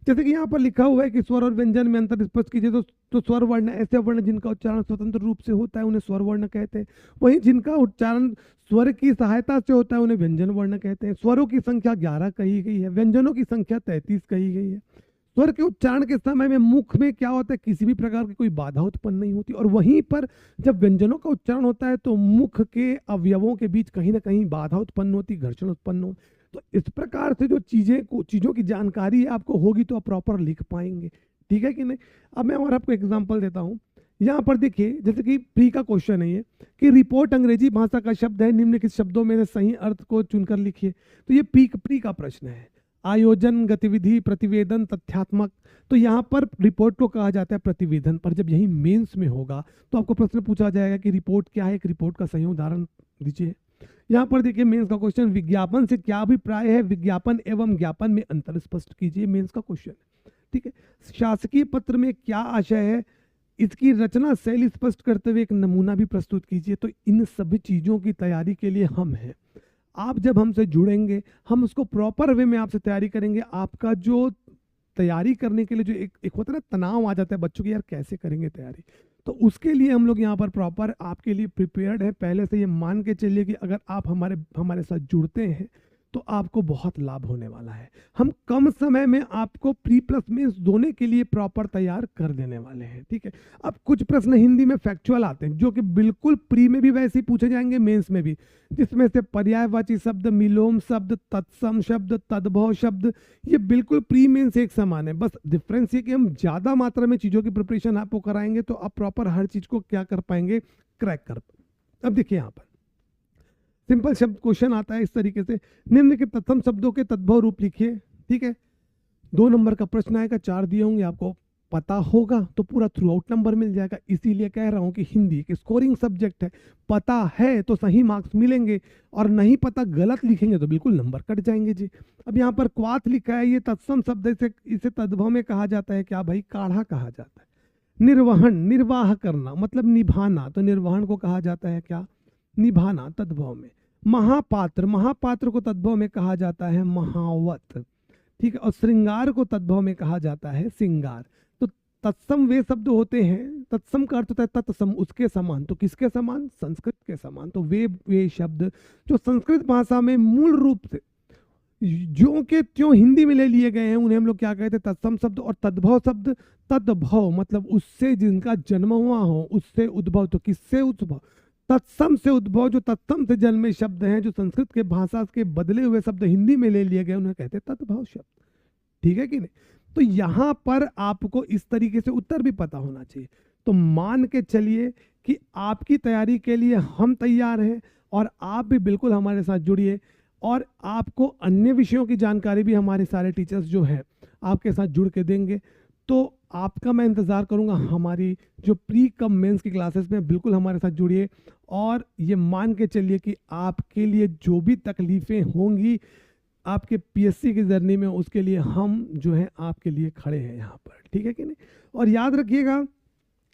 जैसे कि यहाँ पर लिखा हुआ है कि स्वर और व्यंजन में अंतर स्पष्ट कीजिए। तो स्वर वर्ण ऐसे वर्ण जिनका उच्चारण स्वतंत्र रूप से होता है उन्हें स्वर वर्ण कहते हैं। वहीं जिनका उच्चारण स्वर की सहायता से होता है उन्हें व्यंजन वर्ण कहते हैं। स्वरों की संख्या 11 कही गई है, व्यंजनों की संख्या 33 कही गई है। स्वर के उच्चारण के समय में मुख में क्या होता है, किसी भी प्रकार की कोई बाधा उत्पन्न नहीं होती, और वहीं पर जब व्यंजनों का उच्चारण होता है तो मुख के अवयवों के बीच कहीं ना कहीं बाधा उत्पन्न होती, घर्षण उत्पन्न होती। तो इस प्रकार से जो चीज़ों की जानकारी आपको होगी तो आप प्रॉपर लिख पाएंगे, ठीक है कि नहीं। अब मैं और आपको एग्जांपल देता हूँ यहाँ पर देखिए जैसे कि प्री का क्वेश्चन है ये कि रिपोर्ट अंग्रेजी भाषा का शब्द है, निम्नलिखित शब्दों में से सही अर्थ को चुनकर लिखिए। तो ये प्री का प्रश्न है। आयोजन, गतिविधि, प्रतिवेदन, तथ्यात्मक। तो यहाँ पर रिपोर्ट को कहा जाता है प्रतिवेदन, पर जब यही मेंस में होगा तो आपको प्रश्न पूछा जाएगा कि रिपोर्ट क्या है, एक रिपोर्ट का सही उदाहरण दीजिए। यहाँ पर देखिए मेंस का क्वेश्चन, विज्ञापन से क्या अभिप्राय है, विज्ञापन एवं ज्ञापन में अंतर स्पष्ट कीजिए, मेंस का क्वेश्चन। ठीक है। शासकीय पत्र में क्या आशय है, इसकी रचना शैली स्पष्ट करते हुए एक नमूना भी प्रस्तुत कीजिए। तो इन सभी चीज़ों की तैयारी के लिए हम हैं। आप जब हमसे जुड़ेंगे, हम उसको प्रॉपर वे में आपसे तैयारी करेंगे। आपका जो तैयारी करने के लिए जो एक होता है ना तनाव आ जाता है बच्चों की, यार कैसे करेंगे तैयारी, तो उसके लिए हम लोग यहाँ पर प्रॉपर आपके लिए प्रिपेयर्ड है। पहले से ये मान के चलिए कि अगर आप हमारे साथ जुड़ते हैं तो आपको बहुत लाभ होने वाला है। हम कम समय में आपको प्री प्लस मेंस दोनों के लिए प्रॉपर तैयार कर देने वाले हैं। ठीक है। अब कुछ प्रश्न हिंदी में फैक्चुअल आते हैं जो कि बिल्कुल प्री में भी वैसे ही पूछे जाएंगे, मेंस में भी, जिसमें से पर्यायवाची शब्द, मिलोम शब्द, तत्सम शब्द, तद्भव शब्द, ये बिल्कुल प्री मेंस एक समान है। बस डिफरेंस ये कि हम ज़्यादा मात्रा में चीज़ों की प्रिपरेशन आपको कराएंगे तो आप प्रॉपर हर चीज़ को क्या कर पाएंगे, क्रैक कर। अब देखिए यहाँ पर सिंपल शब्द क्वेश्चन आता है इस तरीके से, निम्न के तत्सम शब्दों के तद्भव रूप लिखिए। ठीक है। 2 नंबर का प्रश्न आएगा, 4 दिए होंगे, आपको पता होगा तो पूरा थ्रू आउट नंबर मिल जाएगा। इसीलिए कह रहा हूं कि हिंदी एक स्कोरिंग सब्जेक्ट है। पता है तो सही मार्क्स मिलेंगे, और नहीं पता गलत लिखेंगे तो बिल्कुल नंबर कट जाएंगे जी। अब यहाँ पर क्वाथ लिखा है, ये तत्सम शब्द, इसे तद्भव में कहा जाता है क्या भाई, काढ़ा कहा जाता है। निर्वहन, निर्वाह करना मतलब निभाना, तो निर्वहन को कहा जाता है क्या, निभाना, तद्भव में। महापात्र, महापात्र को तद्भव में कहा जाता है महावत। ठीक है। और श्रृंगार को तद्भव में कहा जाता है श्रृंगार। तो तत्सम वे शब्द होते हैं, तत्सम का अर्थ होता है तत्सम, उसके समान। तो किसके समान, संस्कृत के समान। तो वे शब्द जो संस्कृत भाषा में मूल रूप से जो के त्यों हिंदी में ले लिए गए हैं, उन्हें हम लोग क्या कहते हैं, तत्सम शब्द। और तद्भव शब्द, तद्भव मतलब उससे जिनका जन्म हुआ हो, उससे उद्भव। तो किससे उद्भव, तत्सम से उद्भव। जो तत्सम से जन्मे शब्द हैं, जो संस्कृत के भाषा के बदले हुए शब्द हिंदी में ले लिए गए, उन्हें कहते हैं तद्भव शब्द। ठीक है कि नहीं। तो यहाँ पर आपको इस तरीके से उत्तर भी पता होना चाहिए। तो मान के चलिए कि आपकी तैयारी के लिए हम तैयार हैं, और आप भी बिल्कुल हमारे साथ जुड़िए। और आपको अन्य विषयों की जानकारी भी हमारे सारे टीचर्स जो हैं आपके साथ जुड़ के देंगे। तो आपका मैं इंतज़ार करूंगा हमारी जो प्री कम मेंस की क्लासेस में, बिल्कुल हमारे साथ जुड़िए। और ये मान के चलिए कि आपके लिए जो भी तकलीफ़ें होंगी आपके पीएससी की जर्नी में, उसके लिए हम जो है आपके लिए खड़े हैं यहाँ पर। ठीक है कि नहीं। और याद रखिएगा,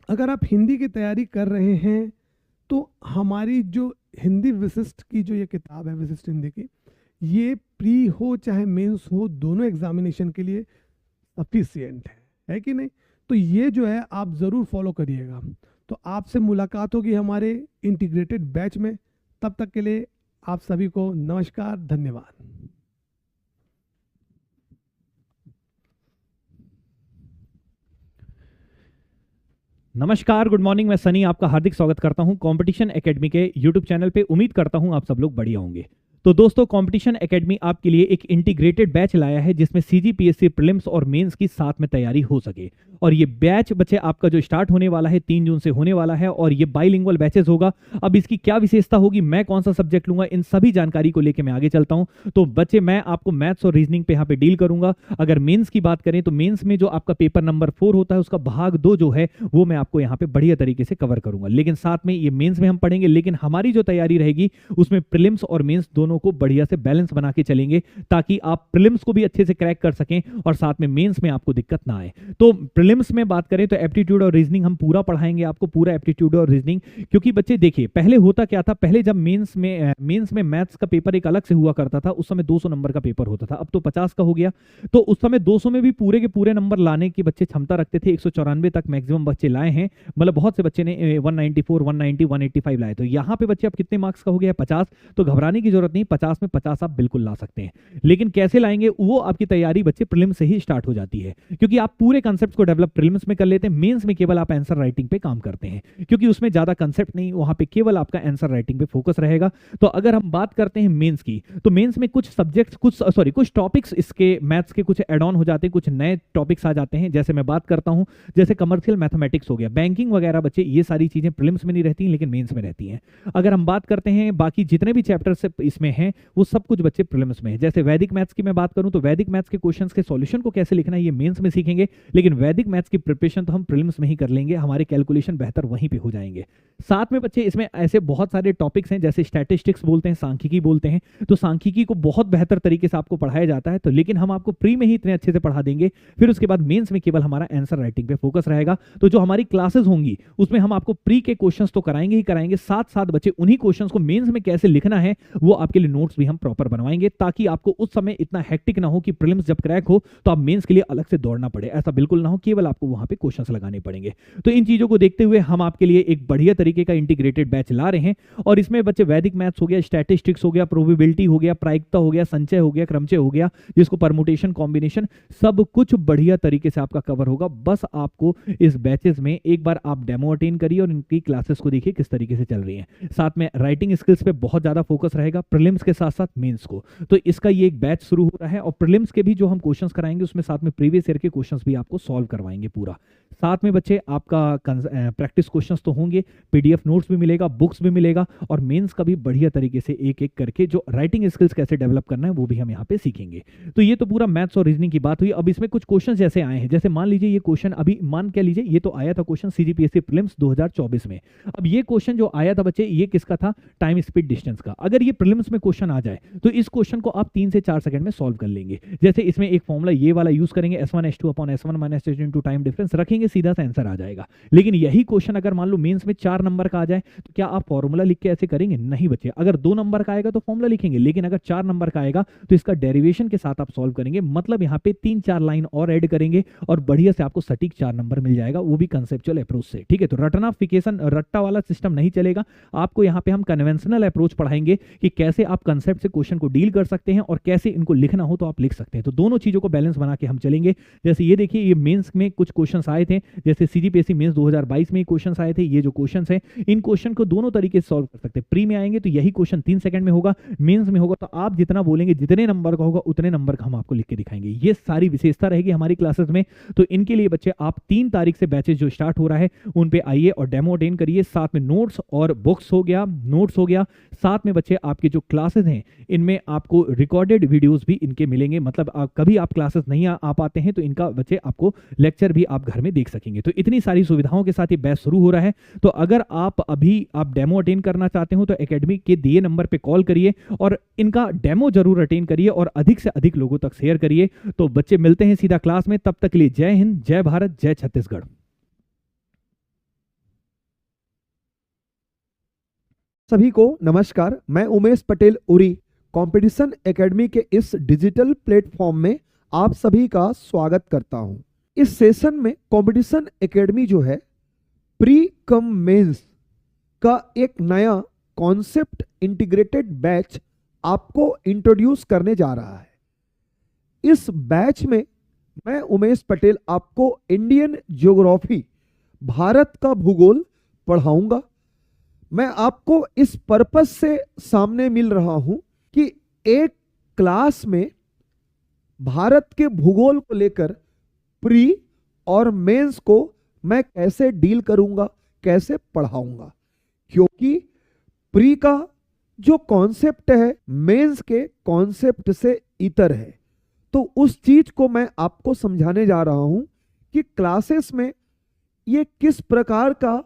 अगर आप हिंदी की तैयारी कर रहे हैं तो हमारी जो हिंदी विशिष्ट की जो ये किताब है, विशिष्ट हिंदी की, ये प्री हो चाहे मेंस हो, दोनों एग्जामिनेशन के लिए सफिशिएंट है कि नहीं। तो ये जो है आप ज़रूर फॉलो करिएगा। तो आपसे मुलाकात होगी हमारे इंटीग्रेटेड बैच में। तब तक के लिए आप सभी को नमस्कार, धन्यवाद। नमस्कार, गुड मॉर्निंग। मैं सनी आपका हार्दिक स्वागत करता हूं कंपटीशन एकेडमी के यूट्यूब चैनल पे। उम्मीद करता हूं आप सब लोग बढ़िया होंगे। तो दोस्तों, कंपटीशन एकेडमी आपके लिए एक इंटीग्रेटेड बैच लाया है जिसमें सीजीपीएससी प्रीलिम्स और मेंस की साथ में तैयारी हो सके। और ये बैच बच्चे आपका जो स्टार्ट होने वाला है 3 जून से होने वाला है, और ये बाइलिंगुअल बैचेस होगा। अब इसकी क्या विशेषता होगी, मैं कौन सा सब्जेक्ट लूंगा, इन सभी जानकारी को लेकर मैं आगे चलता हूं। तो बच्चे, मैं आपको मैथ्स और रीजनिंग पे यहाँ पे डील करूंगा। अगर मेंस की बात करें तो मेंस में जो आपका पेपर नंबर 4 होता है, उसका भाग 2 जो है वो मैं आपको यहाँ पे बढ़िया तरीके से कवर करूंगा। लेकिन साथ में ये मेंस में हम पढ़ेंगे, लेकिन हमारी जो तैयारी रहेगी उसमें प्रीलिम्स और मेंस दोनों को बढ़िया से बैलेंस बना के चलेंगे, ताकि आप प्रीलिम्स को भी अच्छे से क्रैक कर सकें और साथ में मेंस में आपको दिक्कत ना आए। तो प्रीलिम्स में बात करें तो एप्टीट्यूड और रीजनिंग हम पूरा पढ़ाएंगे आपको, पूरा एप्टीट्यूड और रीजनिंग। क्योंकि बच्चे देखिए, पहले होता क्या था, पहले जब मेंस में मैथ्स का पेपर एक अलग से हुआ करता था, उस समय 200 नंबर का पेपर होता था। अब तो 50 का हो गया। तो उस समय 200 में भी पूरे के पूरे नंबर लाने की बच्चे क्षमता रखते थे। 194 तक मैक्सिमम बच्चे लाए हैं, मतलब बहुत से बच्चे ने 194, 190, 185 लाए। तो यहाँ पे बच्चे अब कितने मार्क्स का हो गया है, 50। तो घबराने की जरूरत नहीं। नहीं, 50 में 50 आप बिल्कुल ला सकते हैं। लेकिन कैसे लाएंगे, वो आपकी तैयारी बच्चे प्रीलिम्स से ही स्टार्ट हो जाती है, क्योंकि आप पूरे कंसेप्ट को डेवलप प्रीलिम्स में कर लेते हैं। मेंस में केवल आप आंसर राइटिंग पे काम करते हैं, क्योंकि उसमें ज्यादा कंसेप्ट नहीं, वहां पे केवल आपका आंसर राइटिंग पे फोकस रहेगा। तो अगर हम बात करते हैं मेंस की, तो मेंस में कुछ सब्जेक्ट्स, कुछ टॉपिक्स इसके मैथ्स के कुछ एड ऑन हो जाते हैं, कुछ नए टॉपिक्स आ जाते हैं। जैसे मैं बात करता हूं, जैसे कमर्शियल मैथमेटिक्स हो गया, बैंकिंग वगैरह बच्चे, ये सारी चीजें प्रीलिम्स में नहीं रहती लेकिन मेंस में रहती हैं। अगर हम बात करते हैं बाकी जितने भी चैप्टर्स इसमें हैं, वो सब कुछ बच्चे प्रीलिम्स में है। जैसे वैदिक मैथ्स की मैं बात करूं, तो वैदिक मैथ्स के क्वेश्चंस के सॉल्यूशन को कैसे लिखना है ये मेंस में सीखेंगे, लेकिन वैदिक मैथ्स की प्रिपरेशन तो हम प्रीलिम्स में ही कर लेंगे, हमारे कैलकुलेशन बेहतर वहीं पे हो जाएंगे। साथ में बच्चे इसमें ऐसे बहुत सारे टॉपिक्स हैं, जैसे स्टैटिस्टिक्स बोलते हैं, सांख्यिकी बोलते हैं, तो सांख्यिकी को बहुत बेहतर तरीके से आपको पढ़ाया जाता है, तो लेकिन हम आपको प्री में ही इतने अच्छे से पढ़ा देंगे, फिर उसके बाद मेंस में केवल हमारा आंसर राइटिंग पे फोकस रहेगा। तो जो हमारी क्लासेस होंगी उसमें हम आपको प्री के क्वेश्चंस तो कराएंगे ही कराएंगे, साथ साथ बच्चे उन्हीं क्वेश्चंस को मेंस में कैसे लिखना है वो आपके लिए नोट्स भी हम प्रॉपर बनवाएंगे, ताकि आपको उस समय इतना हेक्टिक ना हो कि प्रीलिम्स जब क्रैक हो तो आप मेंस के लिए अलग से दौड़ना पड़े, ऐसा बिल्कुल ना हो, केवल आपको वहां पे क्वेश्चंस लगाने पड़ेंगे। तो इन चीजों को देखते हुए हम आपके लिए एक बढ़िया तरीके का इंटीग्रेटेड बैच ला रहे हैं, और इसमें बच्चे वैदिक मैथ्स हो गया, स्टैटिस्टिक्स हो गया, प्रोबेबिलिटी हो गया, प्रायिकता हो गया, संचय हो गया, क्रमचय हो गया, जिसको परमुटेशन, कॉम्बिनेशन, सब कुछ बढ़िया तरीके से आपका कवर होगा। बस आपको इस बैचेस में एक बार आप डेमो अटेंड करिए और इनकी क्लासेस को देखिए किस तरीके से चल रही हैं। साथ में राइटिंग स्किल्स पे बहुत ज्यादा फोकस रहेगा, प्रीलिम्स के साथ साथ मेंस को। तो इसका ये एक बैच शुरू हो रहा है, और प्रीलिम्स के भी जो हम क्वेश्चंस कराएंगे उसमें साथ में प्रीवियस ईयर के क्वेश्चंस भी आपको सॉल्व करवाएंगे पूरा। साथ में बच्चे आपका प्रैक्टिस क्वेश्चंस तो होंगे, पीडीएफ नोट्स भी मिलेगा, बुक्स भी मिलेगा, और मेंस का भी बढ़िया तरीके से एक एक करके जो राइटिंग स्किल्स कैसे डेवलप करना है वो भी हम यहाँ पे सीखेंगे। तो ये तो पूरा मैथ्स और रीजनिंग की बात हुई। अब इसमें कुछ क्वेश्चन जैसे आए हैं, जैसे मान लीजिए ये क्वेश्चन अभी मान क्या लीजिए, ये तो आया था क्वेश्चन सीजीपीएससी प्रीलिम्स 2024 में। अब ये क्वेश्चन जो आया था बच्चे, ये किसका था, टाइम स्पीड डिस्टेंस का। अगर ये प्रीलिम्स में क्वेश्चन आ जाए तो इस क्वेश्चन को आप 3 से 4 सेकंड में सॉल्व कर लेंगे। जैसे इसमें एक फॉर्मूला ये वाला यूज करेंगे, S1 S2 upon S1 minus S2 into time difference रखेंगे, सीधा सा आंसर आ जाएगा। लेकिन यही क्वेश्चन अगर मान लो मेंस में 4 नंबर का आ जाए तो क्या आप फॉर्मूला लिख के ऐसे करेंगे? नहीं बच्चे, अगर 2 नंबर का आएगा तो फॉर्मूला लिखेंगे, लेकिन अगर 4 नंबर का आएगा तो इसका डेरिवेशन के साथ आप सॉल्व करेंगे, मतलब यहाँ पे 3-4 लाइन और ऐड करेंगे और बढ़िया से आपको सटीक 4 नंबर मिल जाएगा, वो भी कंसेप्चुअल अप्रोच से। ठीक है, तो रटनाफिकेशन, रट्टा वाला सिस्टम नहीं चलेगा। आपको यहाँ पे हम कन्वेंशनल अप्रोच पढ़ाएंगे कि कैसे आप कंसेप्ट से क्वेश्चन को डील कर सकते हैं और कैसे इनको लिखना हो तो आप लिख सकते हैं। तो दोनों चीजों को बैलेंस बना के हम चलेंगे। जैसे ये देखिए, ये मेंस में कुछ क्वेश्चंस आए थे, जैसे सीजीपीएससी मेंस 2022 में क्वेश्चंस आए थे। ये जो क्वेश्चंस हैं, इन क्वेश्चन को दोनों तरीके से सॉल्व कर सकते हैं। प्री में आएंगे तो यही क्वेश्चन 3 सेकंड में होगा, मेंस में होगा तो आप जितना बोलेंगे, जितने नंबर का होगा उतने नंबर का हम आपको लिख के दिखाएंगे। ये सारी विशेषता रहेगी हमारी क्लासेस में। तो इनके लिए बच्चे आप 3 तारीख से बैचेस जो स्टार्ट हो रहा है उन पे आइए और डेमो अटेंड करिए। साथ में नोट्स और बुक्स हो गया, नोट्स हो गया, साथ में बच्चे आपके जो क्लासेस हैं इनमें आपको रिकॉर्डेड वीडियोस भी इनके मिलेंगे। मतलब कभी आप क्लासेस नहीं आ पाते हैं तो इनका बच्चे आपको लेक्चर भी आप घर में देख सकेंगे। तो इतनी सारी सुविधाओं के साथ ये बैच शुरू हो रहा है। तो अगर आप डेमो अटेंड करना चाहते हो तो एकेडमी के दिए नंबर पे कॉल करिए और इनका डेमो जरूर अटेंड करिए और अधिक से अधिक लोगों तक शेयर करिए। तो बच्चे मिलते हैं सीधा क्लास में, तब तक के लिए जय हिंद, जय भारत, जय छत्तीसगढ़। सभी को नमस्कार, मैं उमेश पटेल उरी कंपटीशन एकेडमी के इस डिजिटल प्लेटफॉर्म में आप सभी का स्वागत करता हूं। इस सेशन में कंपटीशन एकेडमी जो है प्री कम मेंस का एक नया कॉन्सेप्ट इंटीग्रेटेड बैच आपको इंट्रोड्यूस करने जा रहा है। इस बैच में मैं उमेश पटेल आपको इंडियन ज्योग्राफी, भारत का भूगोल पढ़ाऊंगा। मैं आपको इस पर्पस से सामने मिल रहा हूं कि एक क्लास में भारत के भूगोल को लेकर प्री और मेंस को मैं कैसे डील करूंगा, कैसे पढ़ाऊंगा, क्योंकि प्री का जो कॉन्सेप्ट है मेंस के कॉन्सेप्ट से इतर है। तो उस चीज को मैं आपको समझाने जा रहा हूं कि क्लासेस में ये किस प्रकार का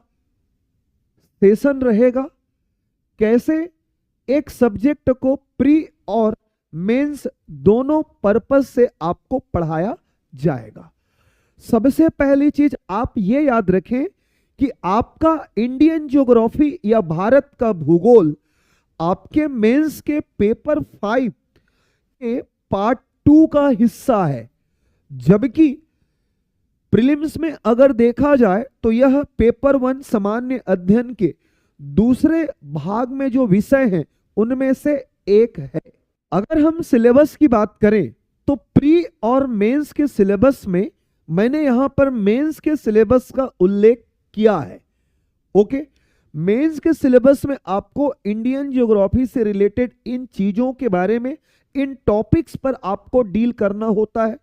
सेशन रहेगा, कैसे एक सब्जेक्ट को प्री और मेंस दोनों पर्पस से आपको पढ़ाया जाएगा। सबसे पहली चीज आप ये याद रखें कि आपका इंडियन ज्योग्राफी या भारत का भूगोल आपके मेंस के पेपर 5 के पार्ट 2 का हिस्सा है, जबकि प्रीलिम्स में अगर देखा जाए तो यह पेपर 1 सामान्य अध्ययन के दूसरे भाग में जो विषय हैं उनमें से एक है। अगर हम सिलेबस की बात करें तो प्री और मेंस के सिलेबस में मैंने यहां पर मेंस के सिलेबस का उल्लेख किया है। ओके, मेंस के सिलेबस में आपको इंडियन ज्योग्राफी से रिलेटेड इन चीजों के बारे में, इन टॉपिक्स पर आपको डील करना होता है।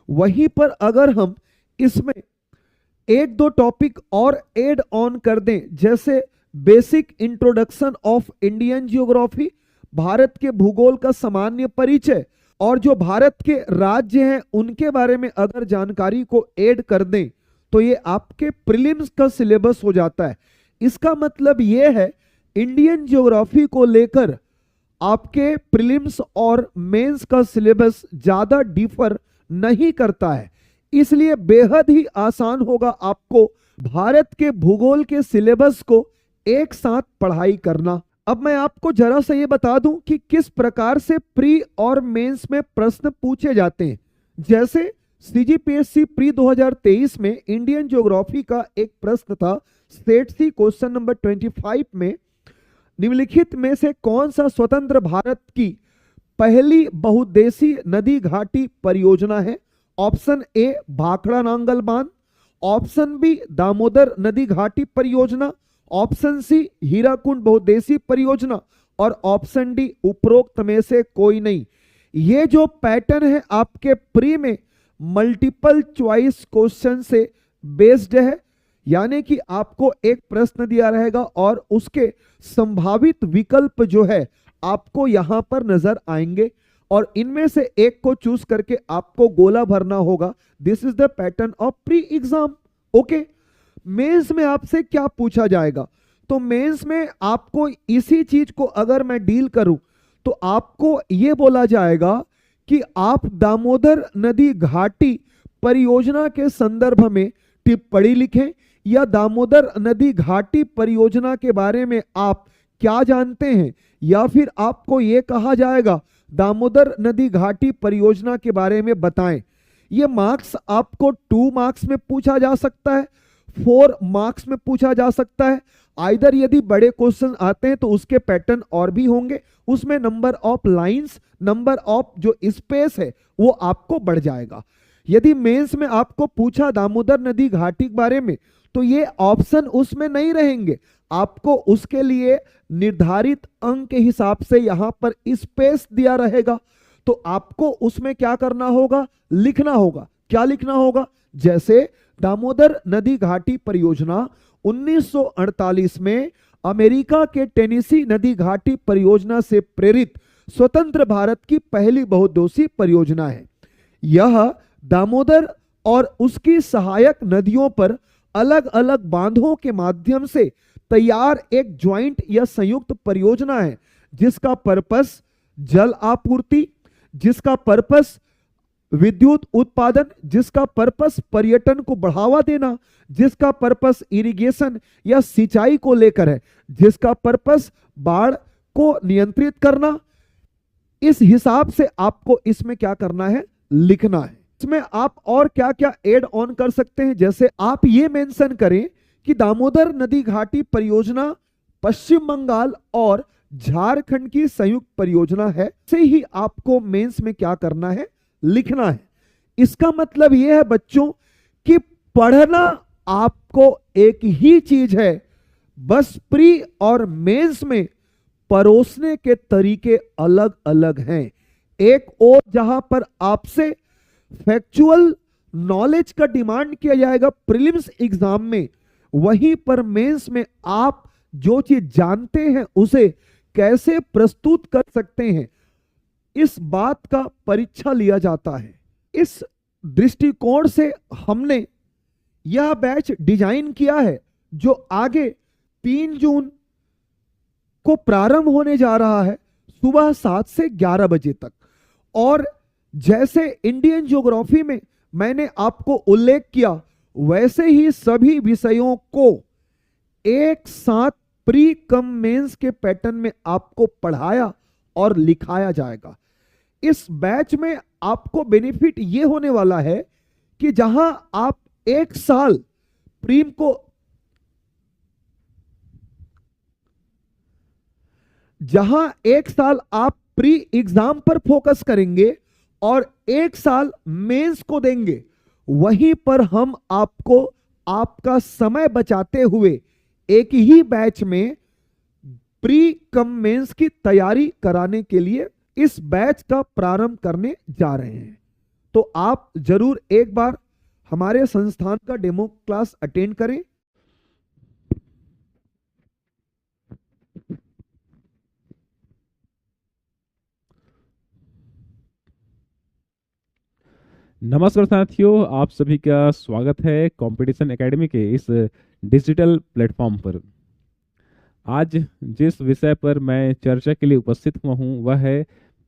वहीं पर अगर हम इसमें एक दो टॉपिक और ऐड ऑन कर दें, जैसे basic introduction of Indian geography, Bharat के भूगोल का सामान्य परिचय, और जो भारत के राज्य हैं उनके बारे में अगर जानकारी को ऐड कर दें तो ये आपके प्रीलिम्स का सिलेबस हो जाता है। इसका मतलब ये है इंडियन ज्योग्राफी को लेकर आपके प्रीलिम्स और मेंस का सिलेबस ज्यादा डिफर नहीं करता है, इसलिए बेहद ही आसान होगा आपको भारत के भूगोल के सिलेबस को एक साथ पढ़ाई करना। अब मैं आपको जरा सा ये बता दूं कि किस प्रकार से प्री और मेंस में प्रश्न पूछे जाते हैं। जैसे सीजीपीएससी प्री 2023 में इंडियन ज्योग्राफी का एक प्रश्न था, स्टेट सी क्वेश्चन नंबर 25 में, निम्नलिखित में से कौन सा स्वतंत्र भारत की पहली बहुउद्देशीय नदी घाटी परियोजना है? ऑप्शन ए भाखड़ा नांगल बांध, ऑप्शन बी दामोदर नदी घाटी परियोजना, ऑप्शन सी हीराकुंड बहुउद्देशीय परियोजना, और ऑप्शन डी उपरोक्त में से कोई नहीं। ये जो पैटर्न है आपके प्री में मल्टीपल चॉइस क्वेश्चन से बेस्ड है, यानी कि आपको एक प्रश्न दिया रहेगा और उसके संभावित विकल्प जो है आपको यहां पर नजर आएंगे और इनमें से एक को चूज करके आपको गोला भरना होगा। This is the pattern of pre exam. Okay, mains में आपसे क्या पूछा जाएगा? तो मेंस में आपको इसी चीज को अगर मैं डील करूं तो आपको यह बोला जाएगा कि आप दामोदर नदी घाटी परियोजना के संदर्भ में टिप्पणी लिखें, या दामोदर नदी घाटी परियोजना के बारे में आप क्या जानते हैं, या फिर आपको यह कहा जाएगा दामोदर नदी घाटी परियोजना के बारे में बताएं। ये मार्क्स आपको 2 मार्क्स में पूछा जा सकता है, 4 मार्क्स में पूछा जा सकता है। आइदर यदि बड़े क्वेश्चन आते हैं तो उसके पैटर्न और भी होंगे, उसमें number of lines, number of जो स्पेस है वो आपको बढ़ जाएगा। यदि मेंस में आपको पूछा दामोदर नदी घाटी के बारे में तो ये ऑप्शन उसमें नहीं रहेंगे, आपको उसके लिए निर्धारित अंक के हिसाब से यहां पर स्पेस दिया रहेगा। तो आपको उसमें क्या करना होगा? लिखना होगा। क्या लिखना होगा? जैसे दामोदर नदी घाटी परियोजना 1948 में अमेरिका के टेनेसी नदी घाटी परियोजना से प्रेरित स्वतंत्र भारत की पहली बहुउद्देशीय परियोजना है। यह दामोदर और उसकी सहायक नदियों पर अलग अलग बांधों के माध्यम से तैयार एक ज्वाइंट या संयुक्त परियोजना है, जिसका पर्पस जल आपूर्ति, जिसका पर्पस विद्युत उत्पादन, जिसका पर्पस पर्यटन को बढ़ावा देना, जिसका पर्पस इरिगेशन या सिंचाई को लेकर है, जिसका पर्पस बाढ़ को नियंत्रित करना। इस हिसाब से आपको इसमें क्या करना है? लिखना है। इसमें आप और क्या क्या ऐड ऑन कर सकते हैं? जैसे आप ये मेंशन करें कि दामोदर नदी घाटी परियोजना पश्चिम बंगाल और झारखंड की संयुक्त परियोजना है, से ही आपको मेंस में क्या करना है? लिखना है। इसका मतलब यह है बच्चों कि पढ़ना आपको एक ही चीज है, बस प्री और मेंस में परोसने के तरीके अलग अलग हैं। एक और जहां पर आपसे फैक्चुअल नॉलेज का डिमांड किया जाएगा प्रीलिम्स एग्जाम में, वहीं पर मेंस में आप जो चीज जानते हैं उसे कैसे प्रस्तुत कर सकते हैं, इस बात का परीक्षा लिया जाता है। इस दृष्टिकोण से हमने यह बैच डिजाइन किया है जो आगे 3 जून को प्रारंभ होने जा रहा है सुबह 7 से 11 बजे तक। और जैसे इंडियन ज्योग्राफी में मैंने आपको उल्लेख किया, वैसे ही सभी विषयों को एक साथ प्री कम मेंस के पैटर्न में आपको पढ़ाया और लिखाया जाएगा। इस बैच में आपको बेनिफिट यह होने वाला है कि जहां आप एक साल प्रीम को आप प्री एग्जाम पर फोकस करेंगे और 1 साल मेंस को देंगे, वहीं पर हम आपको आपका समय बचाते हुए एक ही बैच में प्री कम मेंस की तैयारी कराने के लिए इस बैच का प्रारंभ करने जा रहे हैं। तो आप जरूर एक बार हमारे संस्थान का डेमो क्लास अटेंड करें। नमस्कार साथियों, आप सभी का स्वागत है कंपटीशन एकेडमी के इस डिजिटल प्लेटफॉर्म पर। आज जिस विषय पर मैं चर्चा के लिए उपस्थित हुआ हूँ वह है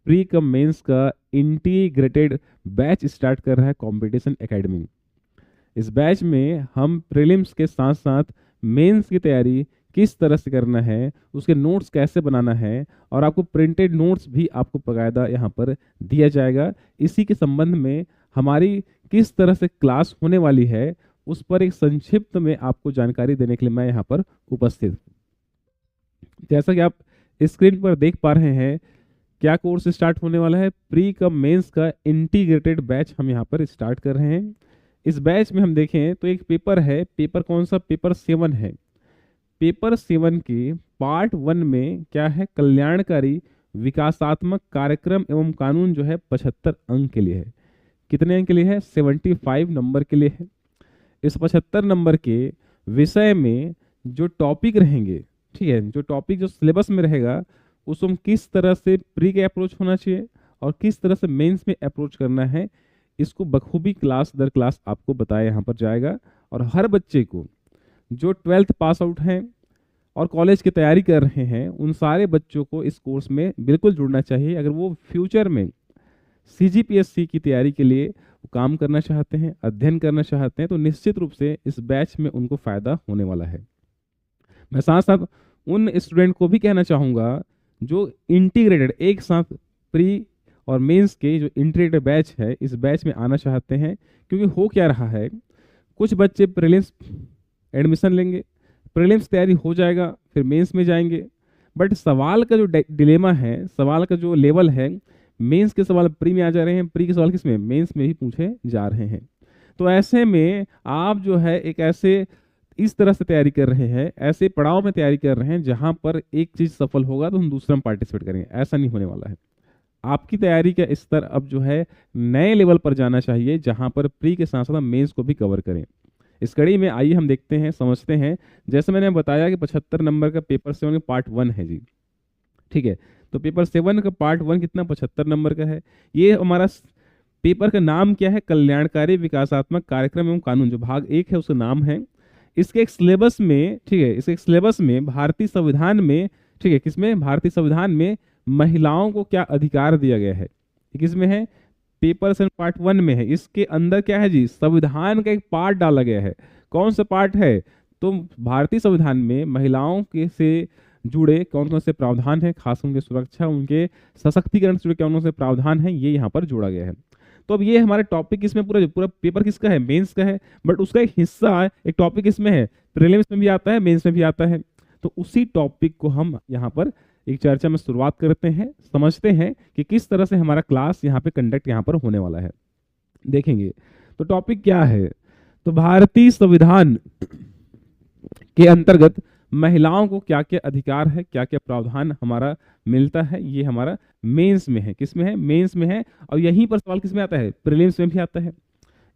प्री कम मेंस का इंटीग्रेटेड बैच स्टार्ट कर रहा है कंपटीशन एकेडमी। इस बैच में हम प्रीलिम्स के साथ साथ मेंस की तैयारी किस तरह से करना है, उसके नोट्स कैसे बनाना है और आपको प्रिंटेड नोट्स भी आपको बाकायदा यहाँ पर दिया जाएगा। इसी के संबंध में हमारी किस तरह से क्लास होने वाली है उस पर एक संक्षिप्त में आपको जानकारी देने के लिए मैं यहाँ पर उपस्थित हूँ। जैसा कि आप स्क्रीन पर देख पा रहे हैं, क्या कोर्स स्टार्ट होने वाला है, प्री कम मेंस का इंटीग्रेटेड बैच हम यहाँ पर स्टार्ट कर रहे हैं। इस बैच में हम देखें तो एक पेपर है, पेपर कौन सा, पेपर 7 है। पेपर 7 के पार्ट 1 में क्या है, कल्याणकारी विकासात्मक कार्यक्रम एवं कानून जो है 75 अंक के लिए है। कितने अंक के लिए है, 75 नंबर के लिए है। इस 75 नंबर के विषय में जो टॉपिक रहेंगे, ठीक है, जो टॉपिक जो सिलेबस में रहेगा उसको हम किस तरह से प्री के अप्रोच होना चाहिए और किस तरह से मेंस में अप्रोच करना है, इसको बखूबी क्लास दर क्लास आपको बताया यहाँ पर जाएगा। और हर बच्चे को जो 12th पास आउट हैं और कॉलेज की तैयारी कर रहे हैं उन सारे बच्चों को इस कोर्स में बिल्कुल जुड़ना चाहिए। अगर वो फ्यूचर में CGPSC की तैयारी के लिए काम करना चाहते हैं, अध्ययन करना चाहते हैं, तो निश्चित रूप से इस बैच में उनको फ़ायदा होने वाला है। मैं साथ साथ उन स्टूडेंट को भी कहना चाहूँगा जो इंटीग्रेटेड एक साथ प्री और मेंस के जो इंटीग्रेटेड बैच है इस बैच में आना चाहते हैं। क्योंकि हो क्या रहा है, कुछ बच्चे प्रीलिम्स एडमिशन लेंगे, प्रीलिम्स तैयारी हो जाएगा, फिर मेंस में जाएंगे, बट सवाल का जो डिलेमा है, सवाल का जो लेवल है, मेंस के सवाल प्री में आ जा रहे हैं, प्री के सवाल किस में, मेंस में ही पूछे जा रहे हैं। तो ऐसे में आप जो है एक ऐसे इस तरह से तैयारी कर रहे हैं, ऐसे पड़ाव में तैयारी कर रहे हैं जहां पर एक चीज सफल होगा तो हम दूसरा में पार्टिसिपेट करेंगे, ऐसा नहीं होने वाला है। आपकी तैयारी का स्तर अब जो है नए लेवल पर जाना चाहिए जहां पर प्री के साथ साथ मेंस को भी कवर करें। इस कड़ी में आइए हम देखते हैं, समझते हैं। जैसे मैंने बताया कि 75 नंबर का पेपर 7 का पार्ट 1 है जी, ठीक है। तो पेपर 7 का पार्ट 1 कितना, 75 नंबर का है। ये हमारा पेपर का नाम क्या है, कल्याणकारी विकासात्मक कार्यक्रम एवं कानून, जो भाग 1 है उसका नाम है। इसके एक सिलेबस में, ठीक है, इसके एक सिलेबस में भारतीय संविधान में, ठीक है, किसमें, भारतीय संविधान में महिलाओं को क्या अधिकार दिया गया है, किसमें है, पेपर 7 पार्ट 1 में है। इसके अंदर क्या है जी, संविधान का एक पार्ट डाला गया है। कौन सा पार्ट है, तो भारतीय संविधान में महिलाओं के से जुड़े कौन कौन से प्रावधान हैं, खास उनकी सुरक्षा, उनके सशक्तिकरण से जुड़े कौन कौन से प्रावधान हैं, ये यहाँ पर जोड़ा गया है। तो अब ये हमारे टॉपिक इसमें पूरा पेपर किसका है, मेंस का है, बट उसका एक हिस्सा, एक टॉपिक इसमें है, प्रीलिम्स में भी आता है, मेंस में भी आता है। तो उसी टॉपिक को हम यहाँ पर एक चर्चा में शुरुआत करते हैं, समझते हैं कि किस तरह से हमारा क्लास यहाँ पे कंडक्ट यहाँ पर होने वाला है। देखेंगे तो टॉपिक क्या है, तो भारतीय संविधान के अंतर्गत महिलाओं को क्या क्या अधिकार है, क्या क्या प्रावधान हमारा मिलता है, ये हमारा मेंस में है। किस में है, मेंस में है। और यहीं पर सवाल किस में आता है, प्रीलिम्स में भी आता है।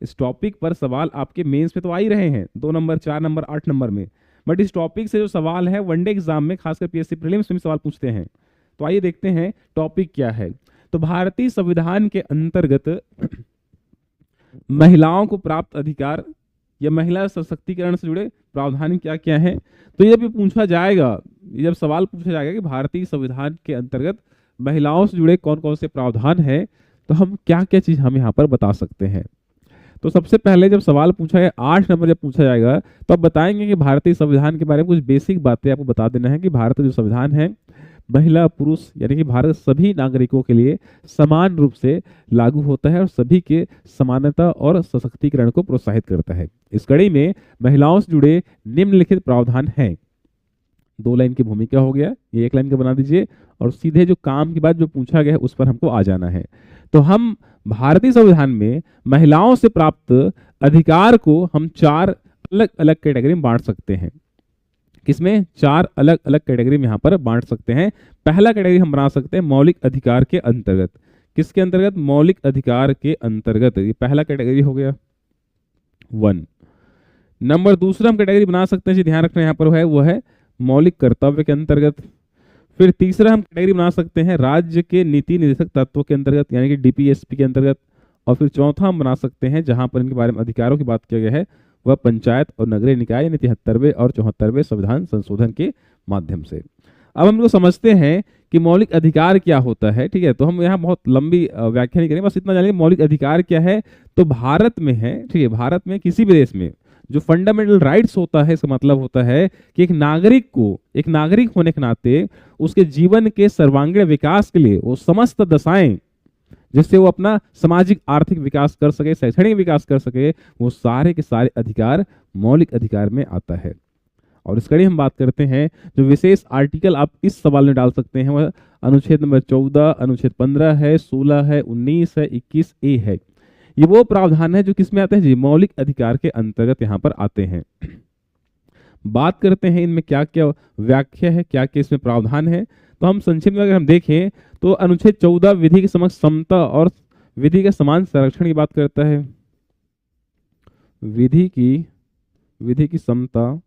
इस टॉपिक पर सवाल आपके मेंस में तो आ ही रहे हैं, 2 नंबर, 4 नंबर, 8 नंबर में, बट इस टॉपिक से जो सवाल है वनडे एग्जाम में, खासकर PSC प्रीलिम्स में सवाल पूछते हैं। तो आइए देखते हैं टॉपिक क्या है। तो भारतीय संविधान के अंतर्गत महिलाओं को प्राप्त अधिकार या महिला सशक्तिकरण से जुड़े प्रावधान क्या क्या है। तो ये भी पूछा जाएगा, जब सवाल पूछा जाएगा कि भारतीय संविधान के अंतर्गत महिलाओं से जुड़े कौन कौन से प्रावधान है, तो हम क्या क्या चीज हम यहाँ पर बता सकते हैं। तो सबसे पहले जब सवाल पूछा है, 8 नंबर जब पूछा जाएगा, तो आप बताएंगे कि भारतीय संविधान के बारे में कुछ बेसिक बातें आपको बता देना है कि भारत का जो संविधान है महिला पुरुष यानी कि भारत सभी नागरिकों के लिए समान रूप से लागू होता है और सभी के समानता और सशक्तिकरण को प्रोत्साहित करता है। इस कड़ी में महिलाओं से जुड़े निम्नलिखित प्रावधान हैं। 2 लाइन की भूमिका हो गया, ये 1 लाइन का बना दीजिए और सीधे जो काम की बात जो पूछा गया है उस पर हमको आ जाना है। तो हम भारतीय संविधान में महिलाओं से प्राप्त अधिकार को हम 4 अलग अलग कैटेगरी में बांट सकते हैं। किसमें? 4 अलग अलग कैटेगरी में यहाँ पर बांट सकते हैं। पहला कैटेगरी हम बना सकते हैं मौलिक अधिकार के अंतर्गत। किसके अंतर्गत? मौलिक अधिकार के अंतर्गत। ये पहला कैटेगरी हो गया 1 नंबर। दूसरा हम कैटेगरी बना सकते हैं जी, ध्यान रखना यहाँ पर है वो है मौलिक कर्तव्य के अंतर्गत। फिर तीसरा हम कैटेगरी बना सकते हैं राज्य के नीति निर्देशक तत्वों के अंतर्गत, यानी कि डीपीएसपी के अंतर्गत। और फिर चौथा हम बना सकते हैं जहां पर इनके बारे में अधिकारों की बात किया गया है वह पंचायत और नगरीय निकाय यानी 73वें और 74वें संविधान संशोधन के माध्यम से। अब हम लोग समझते हैं कि मौलिक अधिकार क्या होता है। ठीक है, तो हम यहाँ बहुत लंबी व्याख्या नहीं करेंगे, बस इतना जानिए मौलिक अधिकार क्या है। तो भारत में है, ठीक है, भारत में किसी भी देश में जो फंडामेंटल राइट्स होता है, इसका मतलब होता है कि एक नागरिक को, एक नागरिक होने के नाते उसके जीवन के सर्वांगीण विकास के लिए वो समस्त दशाएं, जिससे वो अपना सामाजिक आर्थिक विकास कर सके, शैक्षणिक विकास कर सके, वो सारे के सारे अधिकार मौलिक अधिकार में आता है। और इस कड़ी हम बात करते हैं जो विशेष आर्टिकल आप इस सवाल में डाल सकते हैं वह अनुच्छेद नंबर 14, अनुच्छेद 15 है, 16 है, 19 है, 21A है। ये वो प्रावधान है जो किसमें आते हैं जी? मौलिक अधिकार के अंतर्गत यहाँ पर आते हैं। बात करते हैं इनमें क्या क्या व्याख्या है, क्या क्या इसमें प्रावधान है। तो हम संक्षिप्त में अगर हम देखें तो अनुच्छेद 14 विधि के समक्ष समता और विधि के समान संरक्षण की बात करता है। विधि की समता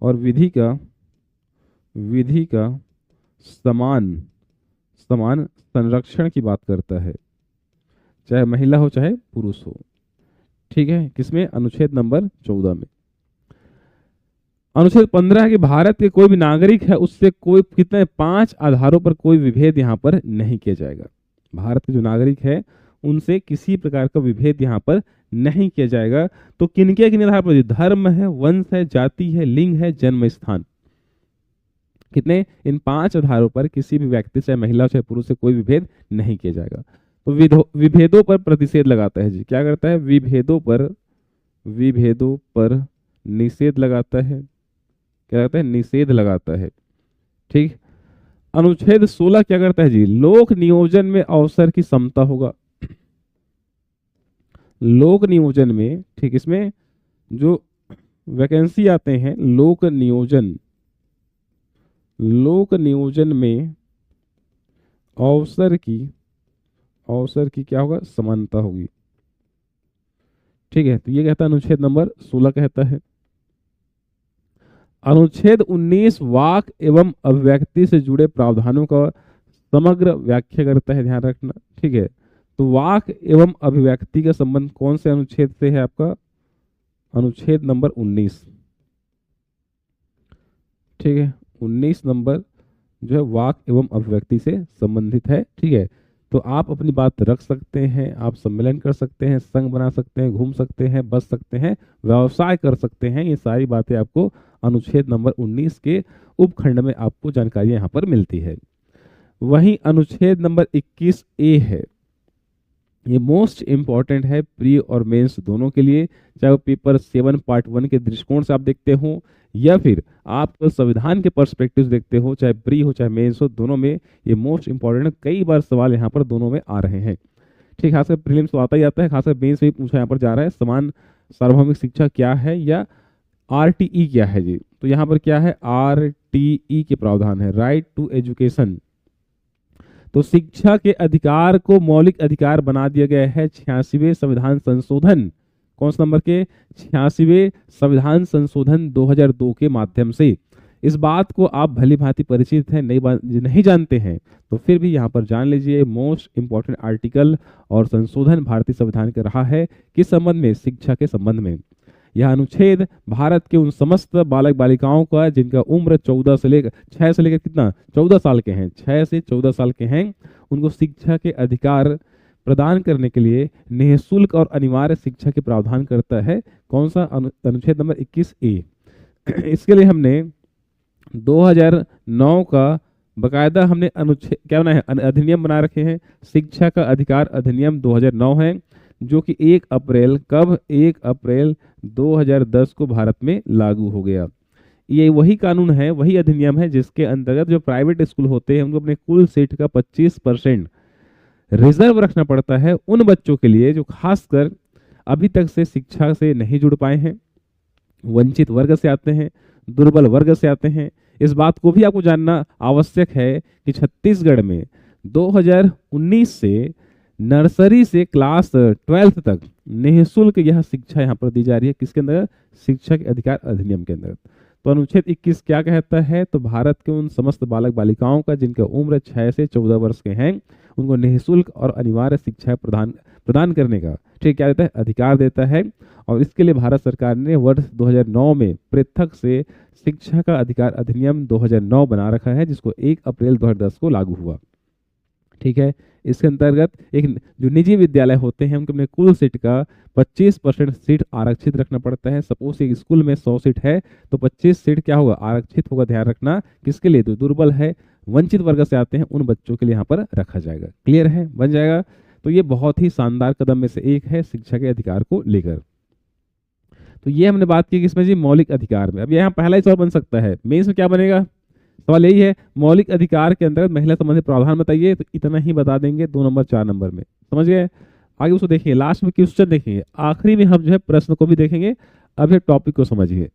और विधि का समान संरक्षण की बात करता है, चाहे महिला हो चाहे पुरुष हो। ठीक है, किसमें? अनुच्छेद नंबर 14 में। अनुच्छेद 15 है कि भारत के कोई भी नागरिक है उससे कोई कितने 5 आधारों पर कोई विभेद यहाँ पर नहीं किया जाएगा। भारत के जो नागरिक है उनसे किसी प्रकार का विभेद यहाँ पर नहीं किया जाएगा। तो किनके किन आधार पर? धर्म है, वंश है, जाति है, लिंग है, जन्म स्थान। कितने? इन 5 आधारों पर किसी भी व्यक्ति चाहे महिला चाहे पुरुष से कोई विभेद नहीं किया जाएगा। तो विभेदों पर प्रतिषेध लगाता है जी। क्या करता है? विभेदों पर निषेध लगाता है। क्या करता है? निषेध लगाता है। ठीक। अनुच्छेद 16 क्या करता है जी? लोक नियोजन में अवसर की समता होगा। लोक नियोजन में, ठीक, इसमें जो वैकेंसी आते हैं लोक नियोजन में अवसर की क्या होगा? समानता होगी। ठीक है, तो ये कहता है अनुच्छेद नंबर 16 कहता है। अनुच्छेद 19 वाक एवं अभिव्यक्ति से जुड़े प्रावधानों का समग्र व्याख्या करता है, ध्यान रखना। ठीक है, तो वाक एवं अभिव्यक्ति का संबंध कौन से अनुच्छेद से है? आपका अनुच्छेद नंबर 19। ठीक है, 19 नंबर जो है वाक एवं अभिव्यक्ति से संबंधित है। ठीक है, तो आप अपनी बात रख सकते हैं, आप सम्मेलन कर सकते हैं, संघ बना सकते हैं, घूम सकते हैं, बस सकते हैं, व्यवसाय कर सकते हैं। ये सारी बातें आपको अनुच्छेद नंबर 19 के उपखंड में आपको जानकारी यहाँ पर मिलती है। वहीं अनुच्छेद नंबर 21A है, ये मोस्ट इंपॉर्टेंट है प्री और मेंस दोनों के लिए, चाहे वो पेपर 7 पार्ट 1 के दृष्टिकोण से आप देखते हो या फिर आप संविधान के पर्सपेक्टिव देखते हो, चाहे प्री हो चाहे मेंस हो, दोनों में ये मोस्ट इंपॉर्टेंट है। कई बार सवाल यहाँ पर दोनों में आ रहे हैं। ठीक, खासकर प्रीलिम्स तो आता ही आता है, खासकर मेंस में पूछा यहाँ पर जा रहा है समान सार्वभौमिक शिक्षा क्या है या RTE क्या है जी। तो यहाँ पर क्या है? RTE के प्रावधान है, राइट टू एजुकेशन। तो शिक्षा के अधिकार को मौलिक अधिकार बना दिया गया है 86वें संविधान संशोधन, कौन सा नंबर के? 86वें संविधान संशोधन 2002 के माध्यम से। इस बात को आप भली भांति परिचित हैं, नहीं जानते हैं तो फिर भी यहाँ पर जान लीजिए। मोस्ट इंपॉर्टेंट आर्टिकल और संशोधन भारतीय संविधान का रहा है किस संबंध में? शिक्षा के संबंध में। यह अनुच्छेद भारत के उन समस्त बालक बालिकाओं का जिनका उम्र 6 से लेकर कितना? 14 साल के हैं, 6 से 14 साल के हैं, उनको शिक्षा के अधिकार प्रदान करने के लिए निःशुल्क और अनिवार्य शिक्षा के प्रावधान करता है। कौन सा? अनुच्छेद नंबर 21A। इसके लिए हमने 2009 का बकायदा हमने अनुच्छेद क्या बना है? अधिनियम बना रखे हैं। शिक्षा का अधिकार अधिनियम 2009 है, जो कि 1 अप्रैल 2010 को भारत में लागू हो गया। ये वही कानून है, वही अधिनियम है जिसके अंतर्गत जो प्राइवेट स्कूल होते हैं उनको अपने कुल सीट का 25% रिजर्व रखना पड़ता है उन बच्चों के लिए जो खासकर अभी तक से शिक्षा से नहीं जुड़ पाए हैं, वंचित वर्ग से आते हैं, दुर्बल वर्ग से आते हैं। इस बात को भी आपको जानना आवश्यक है कि छत्तीसगढ़ में 2019 से नर्सरी से क्लास 12th तक निःशुल्क यह शिक्षा यहाँ पर दी जा रही है। किसके अंदर? शिक्षा के अधिकार अधिनियम के अंदर। तो अनुच्छेद 21 क्या कहता है? तो भारत के उन समस्त बालक बालिकाओं का जिनका उम्र 6 से 14 वर्ष के हैं उनको निःशुल्क और अनिवार्य शिक्षा प्रदान करने का ठीक क्या देता है? अधिकार देता है। और इसके लिए भारत सरकार ने वर्ष 2009 में पृथक से शिक्षा का अधिकार अधिनियम 2009 बना रखा है, जिसको 1 अप्रैल 2010 को लागू हुआ। ठीक है, इसके अंतर्गत एक जो निजी विद्यालय होते हैं उनके अपने कुल सीट का 25% सीट आरक्षित रखना पड़ता है। सपोज एक स्कूल में 100 सीट है तो 25 सीट क्या होगा? आरक्षित होगा। ध्यान रखना, किसके लिए? तो दुर्बल है, वंचित वर्ग से आते हैं, उन बच्चों के लिए यहाँ पर रखा जाएगा। क्लियर है? बन जाएगा। तो ये बहुत ही शानदार कदम में से एक है शिक्षा के अधिकार को लेकर। तो ये हमने बात की किसमें जी? मौलिक अधिकार में। अब यहाँ पहला ही सवाल बन सकता है, मेंस में क्या बनेगा? सवाल यही है, मौलिक अधिकार के अंतर्गत महिला संबंधी प्रावधान बताइए। तो इतना ही बता देंगे 2 नंबर 4 नंबर में, समझ गए? आगे उसको देखिए, लास्ट में क्वेश्चन देखेंगे, आखिरी में हम जो है प्रश्न को भी देखेंगे। अब ये टॉपिक को समझिए।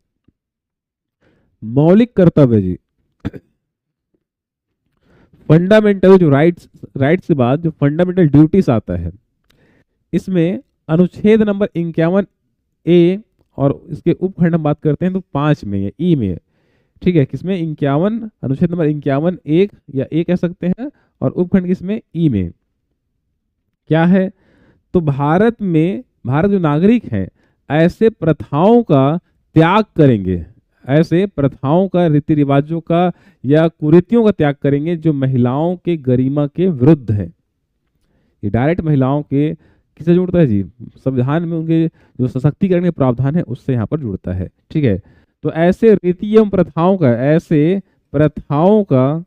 मौलिक कर्तव्य जी, फंडामेंटल जो राइट्स के बाद जो फंडामेंटल ड्यूटीज आता है, इसमें अनुच्छेद नंबर 51A और इसके उपखंड हम बात करते हैं तो 5 में या ई में। ठीक है, किसमें? 51, अनुच्छेद नंबर 51 1 या ए कह सकते हैं, और उपखंड किसमें? ई में। क्या है? तो भारत जो नागरिक हैं ऐसे प्रथाओं का त्याग करेंगे, ऐसे प्रथाओं का, रीति रिवाजों का या कुरीतियों का त्याग करेंगे जो महिलाओं के गरिमा के विरुद्ध है। ये डायरेक्ट महिलाओं के किससे जुड़ता है जी? संविधान में उनके जो सशक्तिकरण के प्रावधान है उससे यहाँ पर जुड़ता है। ठीक है, तो ऐसे रीति एवं प्रथाओं का, ऐसे प्रथाओं का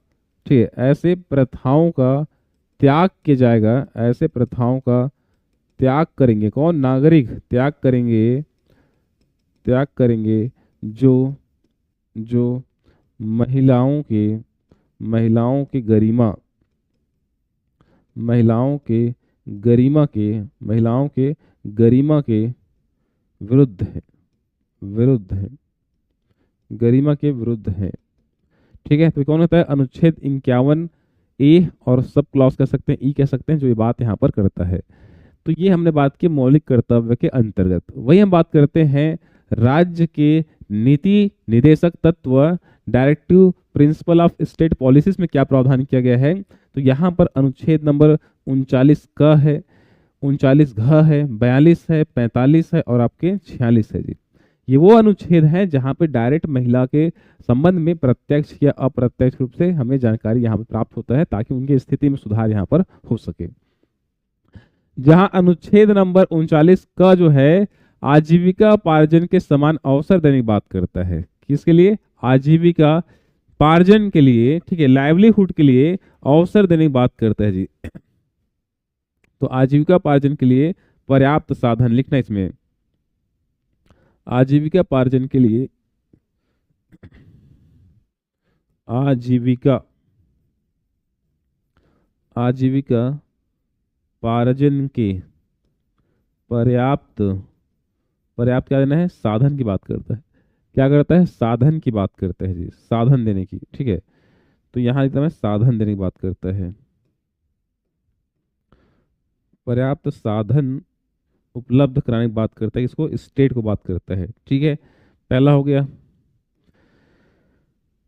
त्याग किया जाएगा। ऐसे प्रथाओं का त्याग करेंगे कौन? नागरिक त्याग करेंगे जो महिलाओं के गरिमा के विरुद्ध है, गरिमा के विरुद्ध है। ठीक है, तो कौन होता है? अनुच्छेद 51A और सब क्लॉज कह सकते हैं, ई कह सकते हैं, जो ये बात यहाँ पर करता है। तो ये हमने बात की मौलिक कर्तव्य के अंतर्गत। वही हम बात करते हैं राज्य के नीति निर्देशक तत्व, directive principle of state policies में क्या प्रावधान किया गया है। तो यहाँ पर अनुच्छेद नंबर 39 क है, 39 घ है, 42 है, 45 है और आपके 46 है जी। ये वो अनुच्छेद हैं जहाँ पे डायरेक्ट महिला के संबंध में प्रत्यक्ष या अप्रत्यक्ष रूप से हमें जानकारी यहाँ पर प्राप्त होता है, ताकि उनकी स्थिति में सुधार यहाँ पर हो सके। जहां अनुच्छेद नंबर 39 का जो है आजीविका पार्जन के समान अवसर देने की बात करता है। किसके लिए? आजीविका पार्जन के लिए, ठीक है, लाइवलीहुड के लिए अवसर देने की बात करता है जी। तो आजीविका पार्जन के लिए पर्याप्त साधन लिखना इसमें। आजीविका पार्जन के लिए आजीविका पार्जन के पर्याप्त क्या देना है? साधन की बात करता है। क्या करता है? साधन की बात करता है जी, साधन देने की। ठीक है, तो यहां लिखता है साधन देने की बात करता है, पर्याप्त साधन उपलब्ध कराने की बात करता है, इसको स्टेट को बात करता है। ठीक है, पहला हो गया।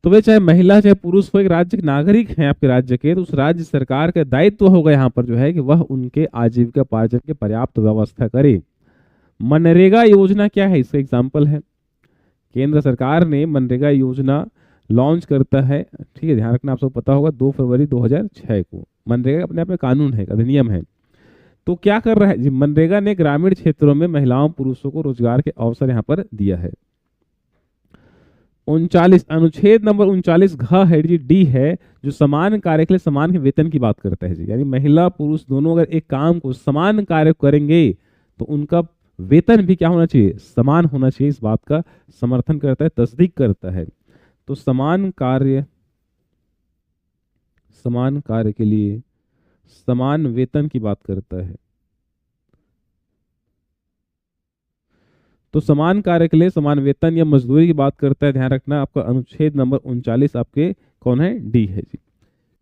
तो वे चाहे महिला चाहे पुरुष हो, एक राज्य के नागरिक हैं आपके राज्य के, तो उस राज्य सरकार का दायित्व होगा यहाँ पर जो है कि वह उनके आजीविका पार्जन के पर्याप्त व्यवस्था करे। मनरेगा योजना क्या है? इसका एग्जाम्पल है, केंद्र सरकार ने मनरेगा योजना लॉन्च करता है। ठीक है, ध्यान रखना, आप सबको पता होगा 2 फरवरी 2006 को मनरेगा अपने आप में कानून है, अधिनियम है। तो क्या कर रहा है जी? मनरेगा ने ग्रामीण क्षेत्रों में महिलाओं पुरुषों को रोजगार के अवसर यहाँ पर दिया है। 39 अनुच्छेद नंबर 39 घ है जी, डी है, जो समान कार्य के लिए समान वेतन की बात करता है जी। यानी महिला पुरुष दोनों अगर एक काम को समान कार्य करेंगे तो उनका वेतन भी क्या होना चाहिए? समान होना चाहिए। इस बात का समर्थन करता है, तस्दीक करता है। तो समान कार्य के लिए समान वेतन की बात करता है। तो समान कार्य के लिए समान वेतन या मजदूरी की बात करता है। ध्यान रखना आपका अनुच्छेद नंबर 39 आपके कौन है, डी है जी।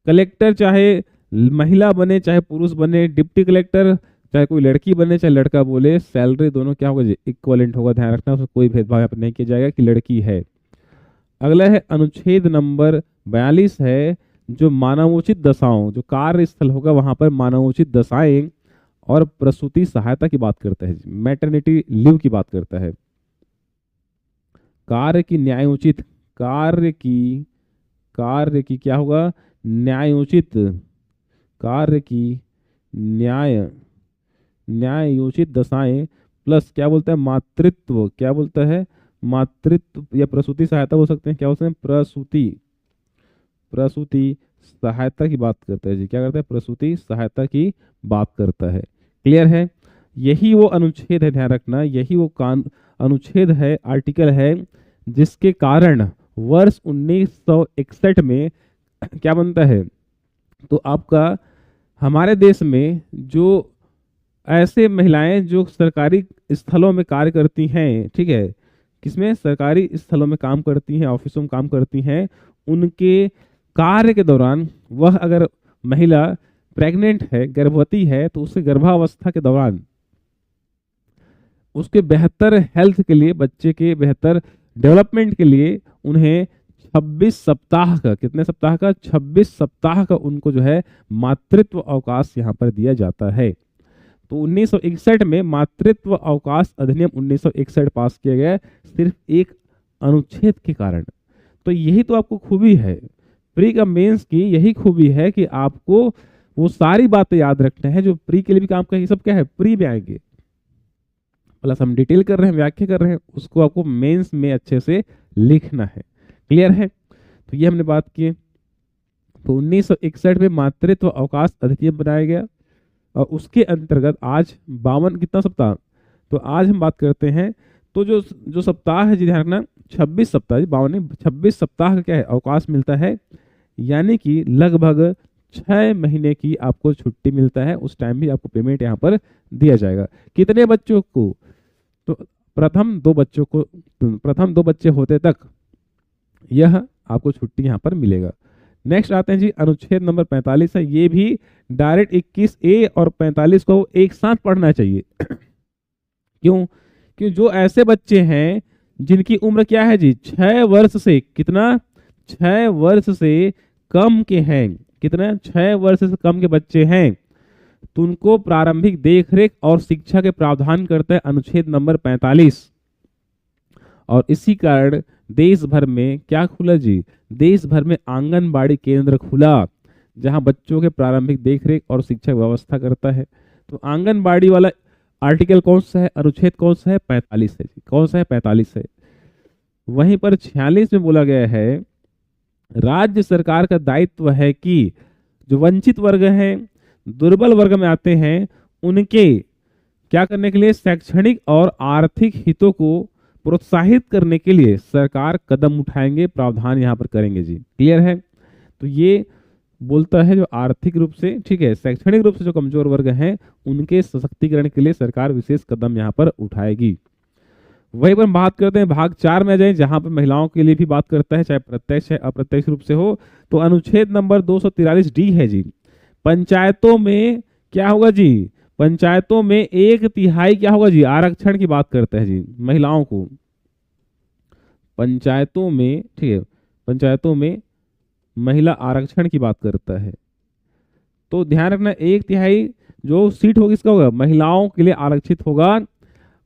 कलेक्टर चाहे महिला बने चाहे पुरुष बने, डिप्टी कलेक्टर चाहे कोई लड़की बने चाहे लड़का बोले, सैलरी दोनों क्या होगा जी, इक्वलेंट होगा। ध्यान रखना उसमें कोई भेदभाव यहाँ पर नहीं किया जाएगा कि लड़की है। अगला है अनुच्छेद नंबर 42 है, जो मानवोचित दशाओं, जो कार्य स्थल होगा वहां पर मानवोचित दशाएं और प्रसूति सहायता की बात करता है, मैटरनिटी लीव की बात करता है। कार्य की न्यायोचित, कार्य की क्या होगा, न्यायोचित, कार्य की न्यायोचित दशाएं प्लस क्या बोलता है, मातृत्व, क्या बोलता है, मातृत्व या प्रसूति सहायता बोल सकते हैं, क्या बोलते हैं, प्रसूति सहायता की बात करता है जी। क्या करता है, प्रसूति सहायता की बात करता है। क्लियर है, यही वो अनुच्छेद है, ध्यान रखना यही वो अनुच्छेद है, आर्टिकल है, जिसके कारण वर्ष 1961 में क्या बनता है, तो आपका हमारे देश में जो ऐसे महिलाएं जो सरकारी स्थलों में कार्य करती हैं, ठीक है, किसमें, सरकारी स्थलों में काम करती हैं, ऑफिसों में काम करती हैं, उनके कार्य के दौरान वह अगर महिला प्रेग्नेंट है, गर्भवती है, तो उसके गर्भावस्था के दौरान उसके बेहतर हेल्थ के लिए, बच्चे के बेहतर डेवलपमेंट के लिए उन्हें 26 सप्ताह का, कितने सप्ताह का, 26 सप्ताह का उनको जो है मातृत्व अवकाश यहाँ पर दिया जाता है। तो 1961 में मातृत्व अवकाश अधिनियम 1961 पास किया गया सिर्फ एक अनुच्छेद के कारण। तो यही तो आपको खूबी है प्री का मेंस की, यही खूबी है कि आपको वो सारी बातें याद रखना है जो प्री के लिए भी काम का, ये सब क्या है, प्री में आएंगे, प्लस हम डिटेल कर रहे हैं, व्याख्या कर रहे हैं, उसको आपको मेंस में अच्छे से लिखना है। क्लियर है, तो ये हमने बात की। तो 1961 में मातृत्व अवकाश अधिनियम बनाया गया और उसके अंतर्गत आज 52 कितना सप्ताह, तो आज हम बात करते हैं, तो जो सप्ताह है जी, ध्यान रखना 26 सप्ताह, 52 26 सप्ताह का क्या है, अवकाश मिलता है, यानी कि लगभग 6 महीने की आपको छुट्टी मिलता है। उस टाइम भी आपको पेमेंट यहाँ पर दिया जाएगा। कितने बच्चों को, तो प्रथम दो बच्चे होते तक यह आपको छुट्टी यहाँ पर मिलेगा। नेक्स्ट आते हैं जी, अनुच्छेद नंबर 45 है, ये भी डायरेक्ट 21A और 45 को एक साथ पढ़ना चाहिए। क्यों, कि जो ऐसे बच्चे हैं जिनकी उम्र क्या है जी, 6 वर्ष से, कितना, 6 वर्ष से कम के हैं, कितना, 6 वर्ष से कम के बच्चे हैं, तो उनको प्रारंभिक देखरेख और शिक्षा के प्रावधान करता है अनुच्छेद नंबर 45। और इसी कारण देश भर में क्या खुला जी, देश भर में आंगनबाड़ी केंद्र खुला, जहां बच्चों के प्रारंभिक देखरेख और शिक्षा व्यवस्था करता है। तो आंगनबाड़ी वाला आर्टिकल कौन सा है, अनुच्छेद कौन सा है, 45 है जी। कौन सा है, 45 है। वहीं पर 46 में बोला गया है, राज्य सरकार का दायित्व है कि जो वंचित वर्ग हैं, दुर्बल वर्ग में आते हैं, उनके क्या करने के लिए, शैक्षणिक और आर्थिक हितों को प्रोत्साहित करने के लिए सरकार कदम उठाएंगे, प्रावधान यहाँ पर करेंगे जी। क्लियर है, तो ये बोलता है जो आर्थिक रूप से, ठीक है, शैक्षणिक रूप से जो कमजोर वर्ग हैं, उनके सशक्तिकरण के लिए सरकार विशेष कदम यहाँ पर उठाएगी। वहीं पर बात करते हैं भाग 4 में जाए, जहां पर महिलाओं के लिए भी बात करता है, चाहे प्रत्यक्ष या अप्रत्यक्ष रूप से हो। तो अनुच्छेद नंबर 243D है जी, पंचायतों में क्या होगा जी, पंचायतों में 1/3 क्या होगा जी, आरक्षण की बात करता है जी, महिलाओं को पंचायतों में, ठीक है, पंचायतों में महिला आरक्षण की बात करता है। तो ध्यान रखना 1/3 जो सीट होगी इसका होगा महिलाओं के लिए आरक्षित होगा,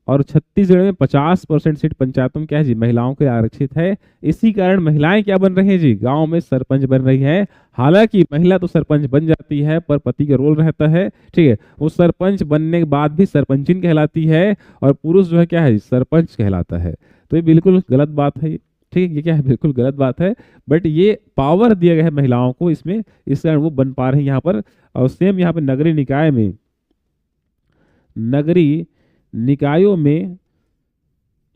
और छत्तीसगढ़ में 50% सीट पंचायतों में क्या है जी, महिलाओं के लिए आरक्षित है। इसी कारण महिलाएं क्या बन रही हैं जी, गांव में सरपंच बन रही है। हालांकि महिला तो सरपंच बन जाती है, पर पति का रोल रहता है, ठीक है, वो सरपंच बनने के बाद भी सरपंचिन कहलाती है, और पुरुष जो है क्या है, सरपंच कहलाता है। तो ये बिल्कुल गलत बात है, ठीक है, ये क्या है, बिल्कुल गलत बात है, बट ये पावर दिया गया है महिलाओं को इसमें, इस कारण वो बन पा रहे हैं यहाँ पर। और सेम यहाँ पर नगरीय निकाय में, नगरीय निकायों में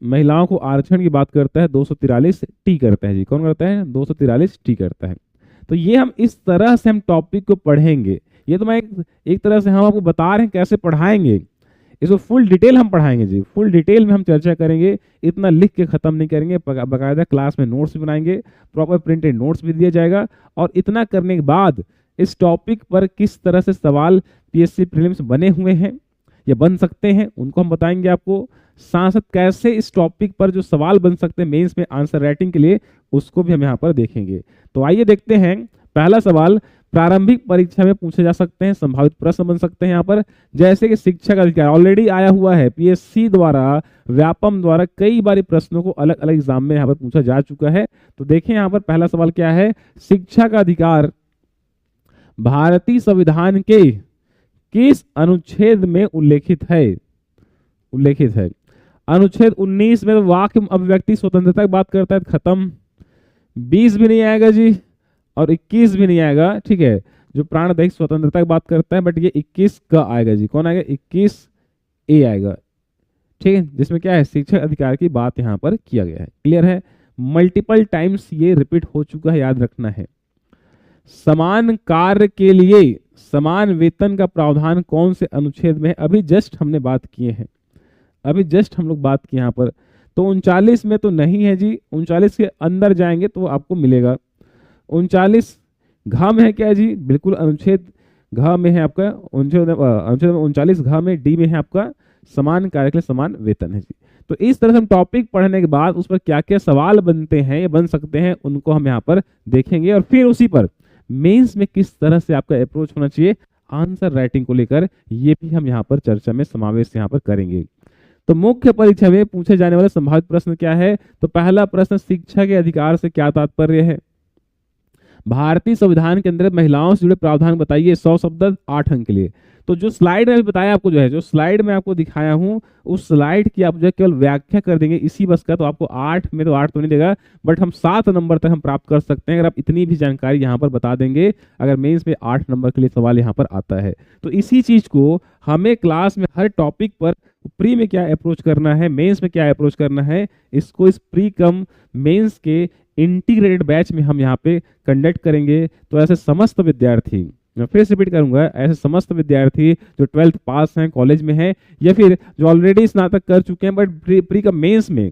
महिलाओं को आरक्षण की बात करता है 243 टी करता है जी। कौन करता है? 243 टी करता है। तो ये हम इस तरह से हम टॉपिक को पढ़ेंगे। ये तो मैं एक तरह से हम आपको बता रहे हैं कैसे पढ़ाएंगे, इसको फुल डिटेल हम पढ़ाएंगे जी, फुल डिटेल में हम चर्चा करेंगे। इतना लिख के ख़त्म नहीं करेंगे, बाकायदा क्लास में नोट्स भी बनाएंगे, प्रॉपर प्रिंटेड नोट्स भी दिया जाएगा। और इतना करने के बाद इस टॉपिक पर किस तरह से सवाल पीएससी प्रीलिम्स बने हुए हैं या बन सकते हैं उनको हम बताएंगे आपको। साथ साथ कैसे इस टॉपिक पर जो सवाल बन सकते हैं मेंस में आंसर राइटिंग के लिए, उसको भी हम यहाँ पर देखेंगे। तो आइए देखते हैं पहला सवाल। प्रारंभिक परीक्षा में पूछे जा सकते हैं, संभावित प्रश्न बन सकते हैं यहाँ पर, जैसे कि शिक्षा का अधिकार ऑलरेडी आया हुआ है पीएससी द्वारा, व्यापम द्वारा कई बार प्रश्नों को अलग अलग एग्जाम में यहाँ पर पूछा जा चुका है। तो देखें यहाँ पर पहला सवाल क्या है। शिक्षा का अधिकार भारतीय संविधान के किस अनुच्छेद में उल्लेखित है? उल्लेखित है अनुच्छेद 19 में। वाक्य अभिव्यक्ति स्वतंत्रता की बात करता है, खत्म। 20 भी नहीं आएगा जी और 21 भी नहीं आएगा, ठीक है, जो प्राणदैहिक स्वतंत्रता की बात करता है, बट ये 21 का आएगा जी। कौन आएगा? 21 ए आएगा, ठीक है, जिसमें क्या है शिक्षक अधिकार की बात यहाँ पर किया गया है। क्लियर है? मल्टीपल टाइम्स ये रिपीट हो चुका है, याद रखना है। समान कार्य के लिए समान वेतन का प्रावधान कौन से अनुच्छेद में है? अभी जस्ट हमने बात किए हैं, अभी जस्ट हम लोग बात किए यहाँ पर। तो 39 में तो नहीं है जी, 39 के अंदर जाएंगे तो आपको मिलेगा। 39 घ में है क्या जी? बिल्कुल अनुच्छेद घ में है आपका, अनुच्छेद 39 घ में डी में है आपका समान कार्य के लिए समान वेतन है जी। तो इस तरह से हम टॉपिक पढ़ने के बाद उस पर क्या क्या सवाल बनते हैं या बन सकते हैं उनको हम यहाँ पर देखेंगे, और फिर उसी पर मेंस में किस तरह से आपका अप्रोच होना चाहिए आंसर राइटिंग को लेकर, ये भी हम यहाँ पर चर्चा में समावेश यहाँ पर करेंगे। तो मुख्य परीक्षा में पूछे जाने वाले संभावित प्रश्न क्या है? तो पहला प्रश्न, शिक्षा के अधिकार से क्या तात्पर्य है? भारतीय संविधान के अंदर महिलाओं से जुड़े प्रावधान बताइए। 100 शब्द 8 अंक के लिए। तो जो स्लाइड में अभी बताया आपको, जो है जो स्लाइड में आपको दिखाया हूं, उस स्लाइड की आप जो है केवल व्याख्या कर देंगे इसी बस का, तो आपको 8 में तो 8 तो नहीं देगा, बट हम 7 नंबर तक हम प्राप्त कर सकते हैं अगर आप इतनी भी जानकारी यहाँ पर बता देंगे, अगर मेंस में 8 नंबर के लिए सवाल यहाँ पर आता है। तो इसी चीज को हमें क्लास में हर टॉपिक पर प्री में क्या अप्रोच करना है, मेंस में क्या अप्रोच करना है, इसको इस प्री कम मेंस के इंटीग्रेटेड बैच में हम यहाँ पे कंडक्ट करेंगे। तो ऐसे समस्त विद्यार्थी, मैं फिर से रिपीट करूंगा, ऐसे समस्त विद्यार्थी जो 12th पास हैं, कॉलेज में हैं, या फिर जो ऑलरेडी स्नातक कर चुके हैं बट प्री का मेंस में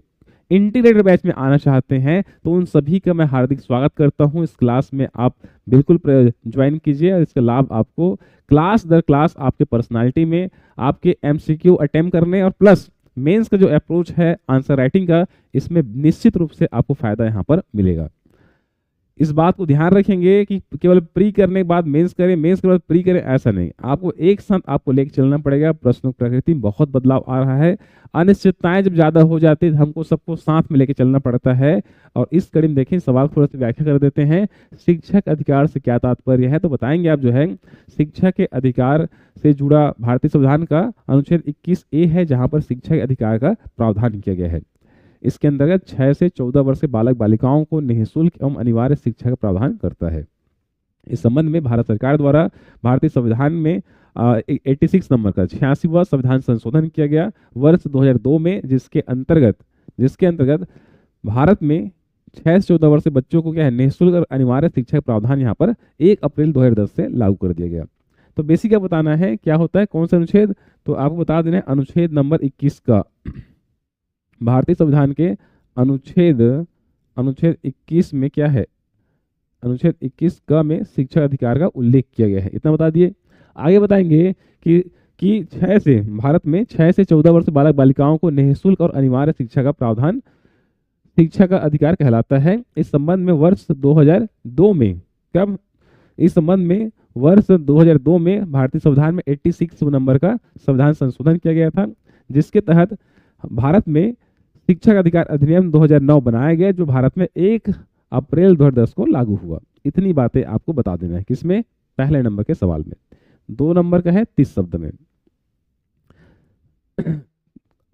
इंटीग्रेटेड बैच में आना चाहते हैं, तो उन सभी का मैं हार्दिक स्वागत करता हूं। इस क्लास में आप बिल्कुल ज्वाइन कीजिए और इसका लाभ आपको क्लास दर क्लास आपके पर्सनालिटी में, आपके एमसीक्यू अटेम्प्ट करने और प्लस मेंस का जो अप्रोच है आंसर राइटिंग का, इसमें निश्चित रूप से आपको फायदा यहाँ पर मिलेगा। इस बात को ध्यान रखेंगे कि केवल प्री करने के बाद मेंस करें, मेंस के बाद प्री करें, ऐसा नहीं, आपको एक साथ आपको लेकर चलना पड़ेगा। प्रश्नों की प्रकृति में बहुत बदलाव आ रहा है, अनिश्चितताएं जब ज्यादा हो जाती है हमको सबको साथ में लेकर चलना पड़ता है। और इस कड़ी में देखें सवाल थोड़ा सा व्याख्या कर देते हैं। शिक्षक अधिकार से क्या तात्पर्य है? तो बताएंगे आप जो है शिक्षा के अधिकार से जुड़ा भारतीय संविधान का अनुच्छेद 21A है, जहां पर शिक्षा के अधिकार का प्रावधान किया गया है। इसके अंतर्गत 6 से 14 वर्ष के बालक बालिकाओं को निःशुल्क एवं अनिवार्य शिक्षा का प्रावधान करता है। इस संबंध में भारत सरकार द्वारा भारतीय संविधान में 86 नंबर का 86वां संविधान संशोधन किया गया वर्ष 2002 में, जिसके अंतर्गत भारत में 6 से 14 वर्ष के बच्चों को क्या है निःशुल्क और अनिवार्य शिक्षा का प्रावधान यहाँ पर 1 अप्रैल 2010 से लागू कर दिया गया। तो बेसिक क्या बताना है, क्या होता है, कौन सा अनुच्छेद? तो आपको बता देना है अनुच्छेद नंबर 21 का, भारतीय संविधान के अनुच्छेद 21 में क्या है, अनुच्छेद 21 का में शिक्षा अधिकार का उल्लेख किया गया है। इतना बता दिए। आगे बताएंगे कि 6 से भारत में 6 से 14 वर्ष बालक बालिकाओं को निःशुल्क और अनिवार्य शिक्षा का प्रावधान शिक्षा का अधिकार कहलाता है। इस संबंध में वर्ष 2002 में कब इस संबंध में वर्ष 2002 में भारतीय संविधान में 86 नंबर का संविधान संशोधन किया गया था, जिसके तहत भारत में शिक्षा का अधिकार अधिनियम 2009 बनाया गया, जो भारत में 1 अप्रैल 2010 को लागू हुआ। इतनी बातें आपको बता देना है। किसमें? पहले नंबर के सवाल में। 2 नंबर का है 30 शब्द में,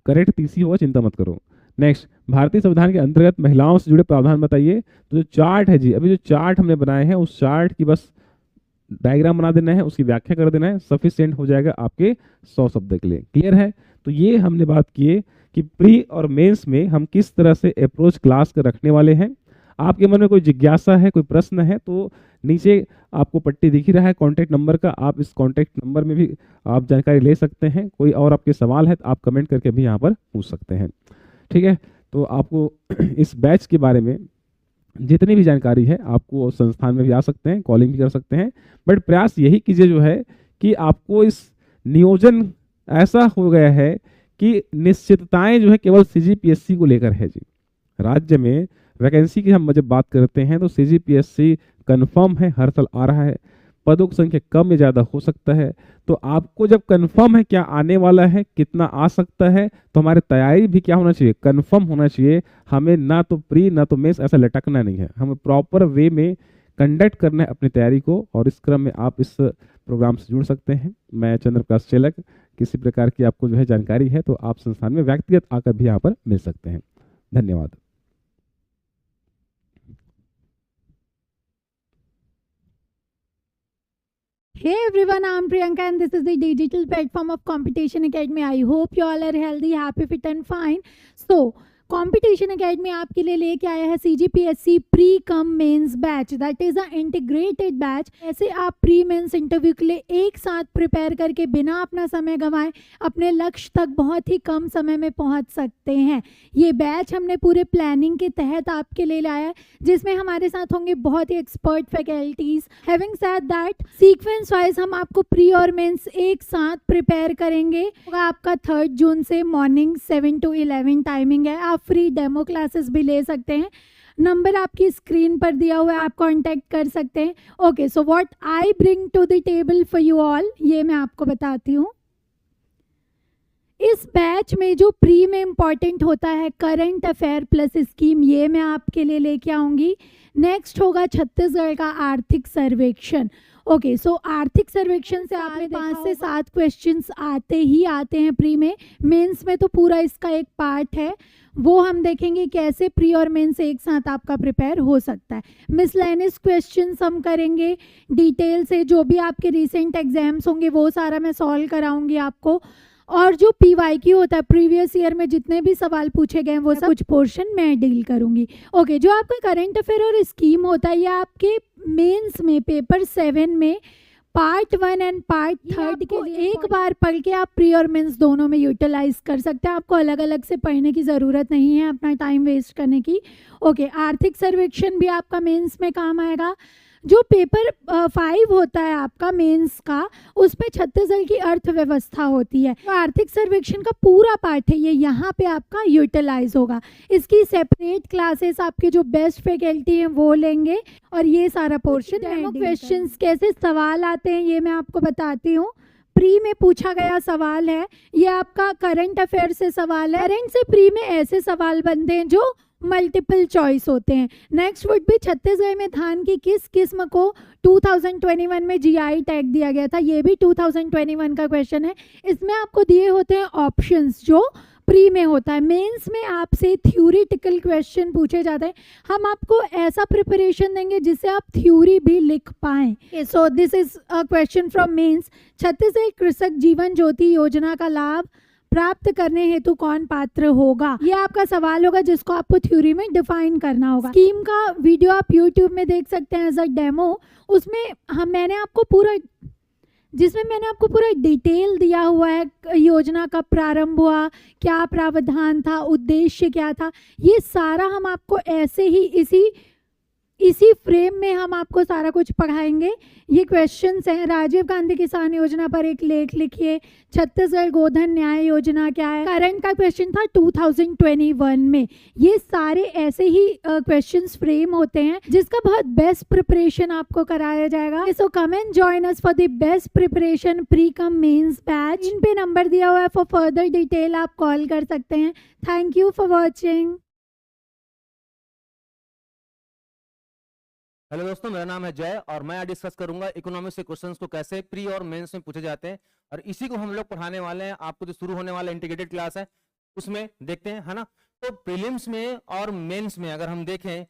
करेक्ट 30 ही होगा, चिंता मत करो। नेक्स्ट, भारतीय संविधान के अंतर्गत महिलाओं से जुड़े प्रावधान बताइए। तो जो चार्ट है जी, अभी जो चार्ट हमने बनाए हैं उस चार्ट की बस डायग्राम बना देना है, उसकी व्याख्या कर देना है, सफिशिएंट हो जाएगा आपके 100 शब्द के लिए। क्लियर है? तो ये हमने बात किए कि प्री और मेंस में हम किस तरह से अप्रोच क्लास का रखने वाले हैं। आपके मन में कोई जिज्ञासा है, कोई प्रश्न है, तो नीचे आपको पट्टी दिख ही रहा है कॉन्टैक्ट नंबर का, आप इस कॉन्टैक्ट नंबर में भी आप जानकारी ले सकते हैं। कोई और आपके सवाल है तो आप कमेंट करके भी यहाँ पर पूछ सकते हैं। ठीक है, तो आपको इस बैच के बारे में जितनी भी जानकारी है आपको संस्थान में भी आ सकते हैं, कॉलिंग भी कर सकते हैं, बट प्रयास यही कीजिए जो है कि आपको इस नियोजन ऐसा हो गया है कि निश्चितताएं जो है केवल सीजीपीएससी को लेकर है जी। राज्य में वैकेंसी की हम जब बात करते हैं तो सीजीपीएससी कंफर्म है, हर साल आ रहा है, पदों की संख्या कम या ज़्यादा हो सकता है। तो आपको जब कंफर्म है क्या आने वाला है, कितना आ सकता है, तो हमारी तैयारी भी क्या होना चाहिए, कंफर्म होना चाहिए। हमें ना तो प्री ना तो मेंस ऐसा लटकना नहीं है, हमें प्रॉपर वे में कंडक्ट करना है अपनी तैयारी को। और इस क्रम में आप इस प्रोग्राम से जुड़ सकते हैं। मैं चंद्र प्रकाश चेलक, किसी प्रकार की आपको जो है जानकारी है तो आप संस्थान में व्यक्तिगत आकर भी यहाँ पर मिल सकते हैं। धन्यवाद। Hey everyone, I'm Priyanka and this is the digital platform of Competition Academy. I hope you all are healthy, happy, fit and fine. So, competition academy आपके लिए लेके आया है CGPSC pre cum mains batch, that is a integrated batch. ऐसे आप प्री मेंस इंटरव्यू के लिए एक साथ प्रिपेयर करके बिना अपना समय गंवाए अपने लक्ष्य तक बहुत ही कम समय में पहुंच सकते हैं। ये बैच हमने पूरे प्लानिंग के तहत आपके लिए लाया है, जिसमें हमारे साथ होंगे बहुत ही expert faculties. Having said that, sequence wise हम आपको प्री और मेंस एक साथ प्रिपेयर करेंगे। आपका 3 जून से मॉर्निंग 7 to 11 टाइमिंग है। आप फ्री डेमो क्लासेस भी ले सकते हैं। नंबर आपकी स्क्रीन पर दिया हुआ है, आप कांटेक्ट कर सकते हैं। Okay, so what I bring to the table for you all, ये मैं आपको बताती हूँ। इस बैच में जो प्री में इंपॉर्टेंट होता है करंट अफेयर प्लस स्कीम, ये मैं आपके लिए लेके आऊँगी। नेक्स्ट होगा छत्तीसगढ़ का आर्थिक सर्वेक्षण। ओके, सो आर्थिक सर्वेक्षण से आपने 5 से 7 क्वेश्चंस आते ही आते हैं प्री में। मेंस में तो पूरा इसका एक पार्ट है, वो हम देखेंगे कैसे प्री और मेंस एक साथ आपका प्रिपेयर हो सकता है। मिसलेनियस क्वेश्चंस हम करेंगे डिटेल से, जो भी आपके रिसेंट एग्जाम्स होंगे वो सारा मैं सॉल्व कराऊंगी आपको। और जो पीवाईक्यू होता है, प्रीवियस ईयर में जितने भी सवाल पूछे गए हैं वो सब कुछ पोर्शन मैं डील करूंगी। ओके, जो आपका करंट अफेयर और स्कीम होता है, ये आपके मेंस में पेपर 7 में पार्ट 1 एंड पार्ट 3 के लिए एक बार पढ़ के आप प्री और मेंस दोनों में यूटिलाइज कर सकते हैं। आपको अलग अलग से पढ़ने की ज़रूरत नहीं है अपना टाइम वेस्ट करने की। ओके, आर्थिक सर्वेक्षण भी आपका मेंस में काम आएगा। जो पेपर 5 होता है आपका मेंस का, उसमें छत्तीसगढ़ की अर्थव्यवस्था होती है। तो आर्थिक सर्वेक्षण का पूरा पार्ट है, ये यहाँ पे आपका यूटिलाइज होगा। इसकी सेपरेट क्लासेस आपके जो बेस्ट फैकल्टी हैं वो लेंगे और ये सारा पोर्शन डेमो क्वेश्चंस कैसे सवाल आते हैं ये मैं आपको बताती हूँ। प्री में पूछा गया सवाल है, ये आपका करंट अफेयर से सवाल है। करंट से प्री में ऐसे सवाल बनते हैं जो मल्टीपल चॉइस होते हैं। नेक्स्ट वुड भी छत्तीसगढ़ में धान की किस किस्म को 2021 में जीआई टैग दिया गया था, ये भी 2021 का क्वेश्चन है। इसमें आपको दिए होते हैं ऑप्शंस, जो प्री में होता है। मेंस में आपसे थ्योरेटिकल क्वेश्चन पूछे जाते हैं। हम आपको ऐसा प्रिपरेशन देंगे जिससे आप थ्योरी भी लिख पाएं। So this is a question from mains. Chhattisgarh Krishak Jeevan ज्योति योजना का लाभ प्राप्त करने हेतु कौन पात्र होगा, ये आपका सवाल होगा जिसको आपको थ्योरी में डिफाइन करना होगा। स्कीम का वीडियो आप यूट्यूब में देख सकते हैं एज अ डेमो। उसमें मैंने आपको पूरा डिटेल दिया हुआ है, योजना कब प्रारंभ हुआ, क्या प्रावधान था, उद्देश्य क्या था, ये सारा हम आपको ऐसे ही इसी फ्रेम में हम आपको सारा कुछ पढ़ाएंगे। ये क्वेश्चंस हैं। राजीव गांधी किसान योजना पर एक लेख लिखिए। छत्तीसगढ़ गोधन न्याय योजना क्या है, करंट का क्वेश्चन था 2021 में। ये सारे ऐसे ही क्वेश्चंस फ्रेम होते हैं जिसका बहुत बेस्ट प्रिपरेशन आपको कराया जाएगा। So come and join us for the best preparation pre cum mains batch. इन पे नंबर दिया हुआ है, फॉर फर्दर डिटेल आप कॉल कर सकते हैं। Thank you for watching. Hello दोस्तों, मेरा नाम है जय और मैं आज डिस्कस करूंगा इकोनॉमिक्स के क्वेश्चंस को कैसे प्री और मेंस में पूछे जाते हैं, और इसी को हम लोग पढ़ाने वाले हैं। आपको जो शुरू होने वाला इंटीग्रेटेड क्लास है उसमें देखते हैं, है ना। तो प्रीलिम्स में और मेंस में अगर हम देखें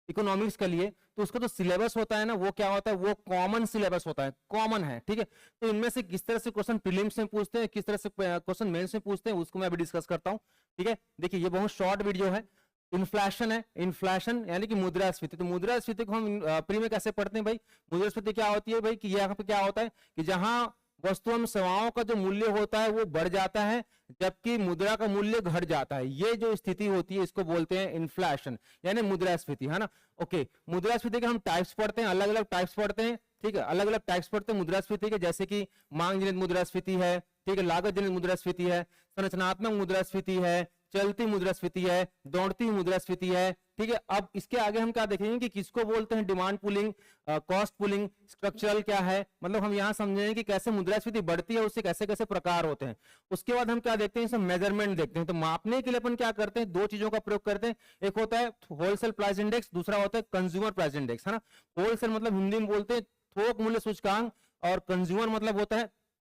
इकोनॉमिक्स के लिए, तो उसका जो सिलेबस होता है ना वो क्या होता है, वो कॉमन सिलेबस होता है, कॉमन है, ठीक है। तो इनमें से किस तरह से क्वेश्चन प्रीलिम्स में पूछते हैं, किस तरह से क्वेश्चन मेंस में पूछते हैं, उसको मैं अभी डिस्कस करता हूँ, ठीक है। देखिए ये बहुत शॉर्ट वीडियो है। इन्फ्लेशन है, इन्फ्लेशन यानी कि मुद्रास्फीति। तो मुद्रास्फीति को हम प्री में कैसे पढ़ते हैं भाई, मुद्रास्फीति क्या होती है भाई, कि यहाँ पे क्या होता है कि जहां वस्तु एवं सेवाओं का जो मूल्य होता है वो बढ़ जाता है, जबकि मुद्रा का मूल्य घट जाता है, ये जो स्थिति होती है इसको बोलते हैं इन्फ्लेशन यानी मुद्रास्फीति, है ना। ओके, मुद्रास्फीति के हम टाइप्स पढ़ते हैं, अलग अलग टाइप्स पढ़ते हैं, ठीक है, अलग अलग टाइप्स पढ़ते हैं मुद्रास्फीति के, जैसे कि मांग जनित मुद्रास्फीति है, ठीक है, लागत जनित मुद्रास्फीति है, संरचनात्मक मुद्रास्फीति है, चलती मुद्रास्फीति है, दौड़ती मुद्रास्फीति है, ठीक है। अब इसके आगे हम क्या देखेंगे कि किसको बोलते हैं demand pulling, cost pulling, structural क्या है, मतलब हम यहाँ समझेंगे कि कैसे मुद्रास्फीति बढ़ती है, उससे कैसे कैसे प्रकार होते हैं। उसके बाद हम क्या देखते हैं, इसमें मेजरमेंट देखते हैं। तो मापने के लिए अपन क्या करते हैं, दो चीजों का प्रयोग करते हैं, एक होता है होलसेल प्राइस इंडेक्स, दूसरा होता है कंज्यूमर प्राइस इंडेक्स, है ना। होलसेल मतलब हिंदी में बोलते हैं थोक मूल्य सूचकांक, और कंज्यूमर मतलब होता है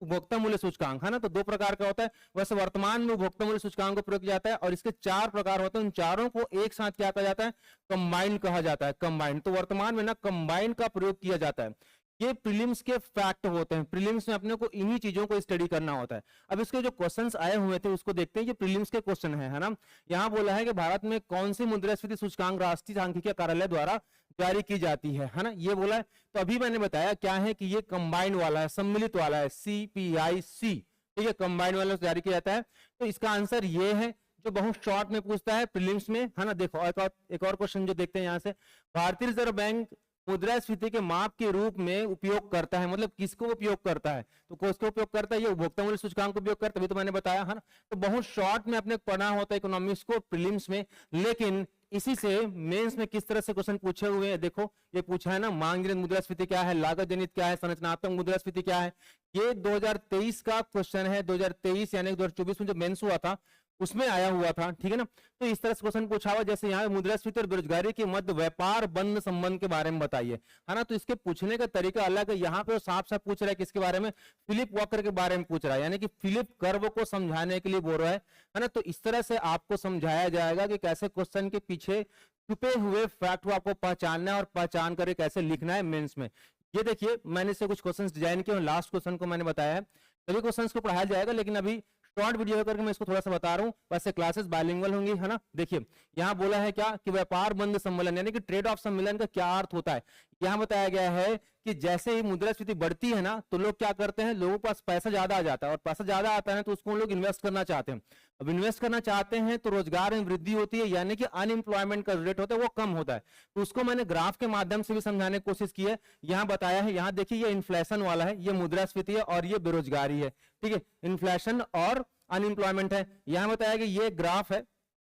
उपभोक्ता मूल्य सूचकांक, है ना। तो दो प्रकार का होता है। वैसे वर्तमान में उपभोक्ता मूल्य सूचकांक को प्रयोग किया जाता है, और इसके 4 प्रकार होते हैं, उन चारों को एक साथ क्या कहा जाता है, कंबाइंड कहा जाता है, कंबाइंड। तो वर्तमान में ना कंबाइंड का प्रयोग किया जाता है। ये प्रीलिम्स के फैक्ट होते हैं, प्रीलिम्स में अपने को इन्हीं चीजों को स्टडी करना होता है। अब इसके जो क्वेश्चंस आए हुए थे उसको देखते हैं, ये प्रीलिम्स के क्वेश्चन है ना। यहाँ बोला है कि भारत में कौन सी मुद्रास्फीति सूचकांक राष्ट्रीय सांख्यिकी कार्यालय द्वारा जारी की जाती है ना, ये बोला है। तो अभी मैंने बताया क्या है कि ये कंबाइंड वाला है, सम्मिलित वाला है, CPIC, ठीक है, कंबाइंड वाला जारी किया जाता है। तो इसका आंसर ये है जो बहुत शॉर्ट में पूछता है प्रीलिम्स में, है ना। देखो एक और क्वेश्चन जो देखते हैं यहाँ से, भारतीय रिजर्व बैंक मुद्रास्फीति के माप के रूप में उपयोग करता है, मतलब किसको उपयोग करता है, तो किसको उपयोग करता है, ये उपभोक्ता मूल्य सूचकांक को उपयोग करता है, तो मैंने बताया, है ना। तो बहुत शॉर्ट में अपने पढ़ना होता है इकोनॉमिक्स को प्रीलिम्स में, लेकिन इसी से मेंस में किस तरह से क्वेश्चन पूछे हुए हैं। देखो ये पूछा है ना, मांग जनित मुद्रास्फीति क्या है, लागत जनित क्या है, संरचनात्मक मुद्रास्फीति क्या है। ये 2023 का क्वेश्चन है, 2023 यानी 2024 में जो मेंस हुआ था उसमें आया हुआ था, ठीक है ना। तो इस तरह से क्वेश्चन पूछा हुआ, जैसे यहाँ मुद्रास्फीति और बेरोजगारी के मध्य व्यापार बंद संबंध के बारे में बताइए, है ना। तो इसके पूछने का तरीका अलग है। यहाँ पे साफ साफ पूछ रहा है किसके बारे में, फिलिप वॉकर के बारे में पूछ रहा है, यानी कि फिलिप कर्व को समझाने के लिए बोल रहा है ना। तो इस तरह से आपको समझाया जाएगा कि कैसे क्वेश्चन के पीछे छुपे हुए फैक्ट को आपको पहचानना है और पहचान कर कैसे लिखना है मेंस में। ये देखिए मैंने से कुछ क्वेश्चंस डिजाइन किए, लास्ट क्वेश्चन को मैंने बताया है, सभी क्वेश्चंस को पढ़ाया जाएगा, लेकिन अभी शॉर्ट वीडियो करके मैं इसको थोड़ा सा बता रहा हूँ। वैसे क्लासेस बाइलिंगुअल होंगी, है ना। देखिए यहाँ बोला है क्या कि व्यापार बंद सम्मेलन यानी कि ट्रेड ऑफ सम्मेलन का क्या अर्थ होता है। यहाँ बताया गया है कि जैसे ही मुद्रास्फीति बढ़ती है ना, तो लोग क्या करते हैं, लोगों के पास पैसा ज्यादा आ जाता है, और पैसा ज्यादा आता है तो उसको लोग इन्वेस्ट करना चाहते हैं। अब इन्वेस्ट करना चाहते हैं तो रोजगार में वृद्धि होती है, यानी कि अनएम्प्लॉयमेंट का रेट होता है वो कम होता है। तो उसको मैंने ग्राफ के माध्यम से भी समझाने की कोशिश की है। यहाँ बताया है, यहाँ देखिए ये इन्फ्लेशन वाला है, ये मुद्रास्फीति है, और ये बेरोजगारी है, ठीक है, इन्फ्लेशन और अनएम्प्लॉयमेंट है। यहाँ बताया कि ये ग्राफ है,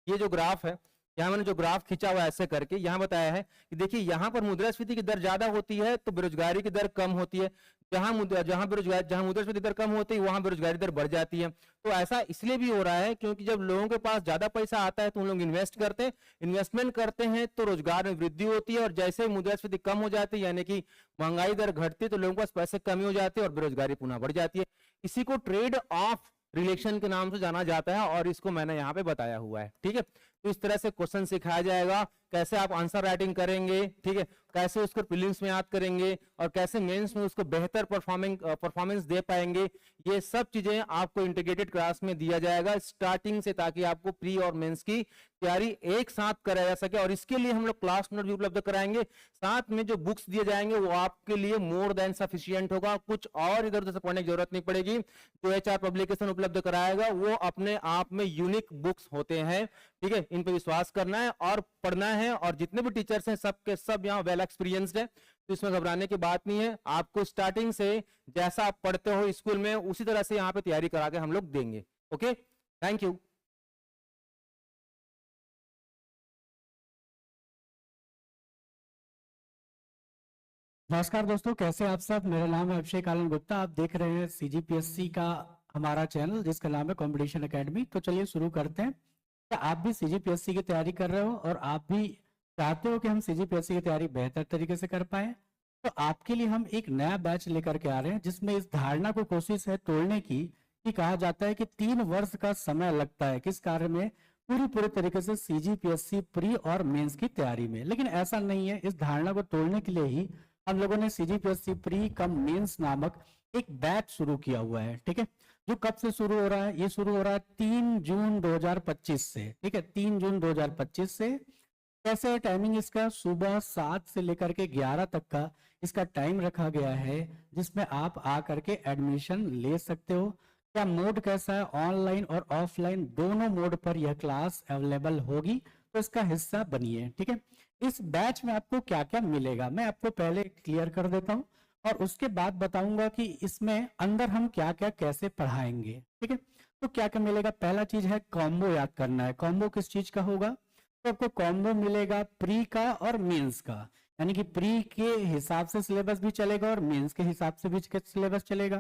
ये जो ग्राफ है, यहाँ मैंने जो ग्राफ खींचा हुआ ऐसे करके, यहाँ बताया है कि देखिए यहाँ पर मुद्रास्फीति की दर ज्यादा होती है तो बेरोजगारी की दर कम होती है, जहां मुद्रास्फीति दर कम होती है वहां बेरोजगारी दर बढ़ जाती है। तो ऐसा इसलिए भी हो रहा है क्योंकि जब लोगों के पास ज्यादा पैसा आता है तो उन लोग इन्वेस्ट करते हैं, इन्वेस्टमेंट करते हैं तो रोजगार में वृद्धि होती है, और जैसे ही मुद्रास्फीति कम हो जाती है यानी कि महंगाई दर घटती है तो लोगों के पास पैसे कमी हो जाते हैं और बेरोजगारी पुनः बढ़ जाती है। इसी को ट्रेड ऑफ रिलेशन के नाम से जाना जाता है, और इसको मैंने यहाँ पे बताया हुआ है, ठीक है। तो इस तरह से क्वेश्चन सिखाया जाएगा, कैसे आप आंसर राइटिंग करेंगे, ठीक है, कैसे उसको प्रीलिम्स में याद करेंगे, और कैसे मेंस में उसको बेहतर परफॉर्मेंस दे पाएंगे। ये सब चीजें आपको इंटीग्रेटेड क्लास में दिया जाएगा स्टार्टिंग से, ताकि आपको प्री और मेंस की तैयारी एक साथ कराया जा सके। और इसके लिए हम लोग क्लास नोट भी उपलब्ध कराएंगे, साथ में जो बुक्स दिए जाएंगे वो आपके लिए मोर देन सफिशिएंट होगा, कुछ और इधर उधर से पढ़ने की जरूरत नहीं पड़ेगी। जो HR पब्लिकेशन उपलब्ध कराएगा वो अपने आप में यूनिक बुक्स होते हैं, ठीक है, इन पे विश्वास करना है और पढ़ना है। और जितने भी टीचर्स हैं सबके सब यहाँ वेल एक्सपीरियंस्ड है, तो इसमें घबराने की बात नहीं है। आपको स्टार्टिंग से जैसा आप पढ़ते हो स्कूल में उसी तरह से यहाँ पे तैयारी करा के हम लोग देंगे। Okay, thank you. नमस्कार दोस्तों, कैसे आप सब। मेरा नाम है अभिषेक आनंद गुप्ता। आप देख रहे हैं CGPSC का हमारा चैनल जिसका नाम है कंपटीशन एकेडमी। तो चलिए शुरू करते हैं। क्या आप भी CGPSC की तैयारी कर रहे हो और आप भी चाहते हो कि हम CGPSC की तैयारी बेहतर तरीके से कर पाए, तो आपके लिए हम एक नया बैच लेकर के आ रहे हैं जिसमें इस धारणा को कोशिश है तोड़ने की कि कहा जाता है कि 3 वर्ष का समय लगता है किस कार्य में, पूरी तरीके से सीजीपीएससी प्री और मेंस की तैयारी में। लेकिन ऐसा नहीं है, इस धारणा को तोड़ने के लिए ही हम लोगों ने सीजीपीएससी प्री कम मेंस नामक एक बैच शुरू किया हुआ है। ठीक है, जो कब से शुरू हो रहा है? ये शुरू हो रहा है 3 जून 2025 से। ठीक है, 3 जून 2025 से। कैसे है टाइमिंग इसका? सुबह 7 से लेकर के 11 तक का इसका टाइम रखा गया है, जिसमें आप आकर के एडमिशन ले सकते हो। क्या मोड कैसा है? ऑनलाइन और ऑफलाइन दोनों मोड पर यह क्लास अवेलेबल होगी, तो इसका हिस्सा बनिए। ठीक है, इस बैच में आपको क्या क्या मिलेगा मैं आपको पहले क्लियर कर देता हूं, और उसके बाद बताऊंगा कि इसमें अंदर हम क्या क्या कैसे पढ़ाएंगे। ठीक है, तो क्या क्या मिलेगा? पहला चीज है कॉम्बो याद करना है। कॉम्बो किस चीज का होगा? तो आपको कॉम्बो मिलेगा प्री का और मेंस का, यानी कि प्री के हिसाब से सिलेबस भी चलेगा और मेंस के हिसाब से भी सिलेबस चलेगा।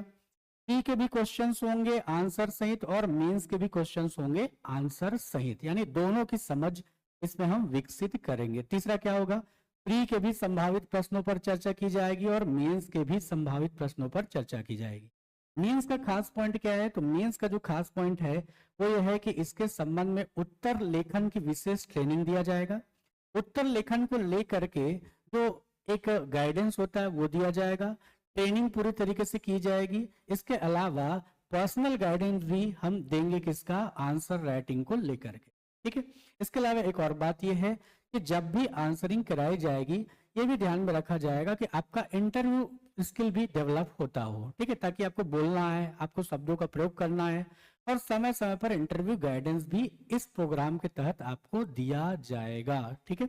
प्री के भी क्वेश्चंस होंगे आंसर सहित और मेंस के भी क्वेश्चंस होंगे आंसर सहित, यानी दोनों की समझ इसमें हम विकसित करेंगे। तीसरा क्या होगा? प्री के भी संभावित प्रश्नों पर चर्चा की जाएगी और मेंस के भी संभावित प्रश्नों पर चर्चा की जाएगी। मेंस का खास पॉइंट क्या है? तो मेंस का जो खास पॉइंट है वो यह है कि इसके संबंध में उत्तर लेखन की विशेष ट्रेनिंग दिया जाएगा। उत्तर लेखन को लेकर के जो एक गाइडेंस होता है वो दिया जाएगा, ट्रेनिंग पूरी तरीके से की जाएगी। इसके अलावा पर्सनल गाइडेंस भी हम देंगे किसका? आंसर राइटिंग को लेकर के। ठीक है, इसके अलावा एक और बात यह है कि जब भी आंसरिंग कराई जाएगी ये भी ध्यान में रखा जाएगा कि आपका इंटरव्यू स्किल भी डेवलप होता हो। ठीक है, ताकि आपको बोलना है, आपको शब्दों का प्रयोग करना है, और समय समय पर इंटरव्यू गाइडेंस भी इस प्रोग्राम के तहत आपको दिया जाएगा। ठीक है,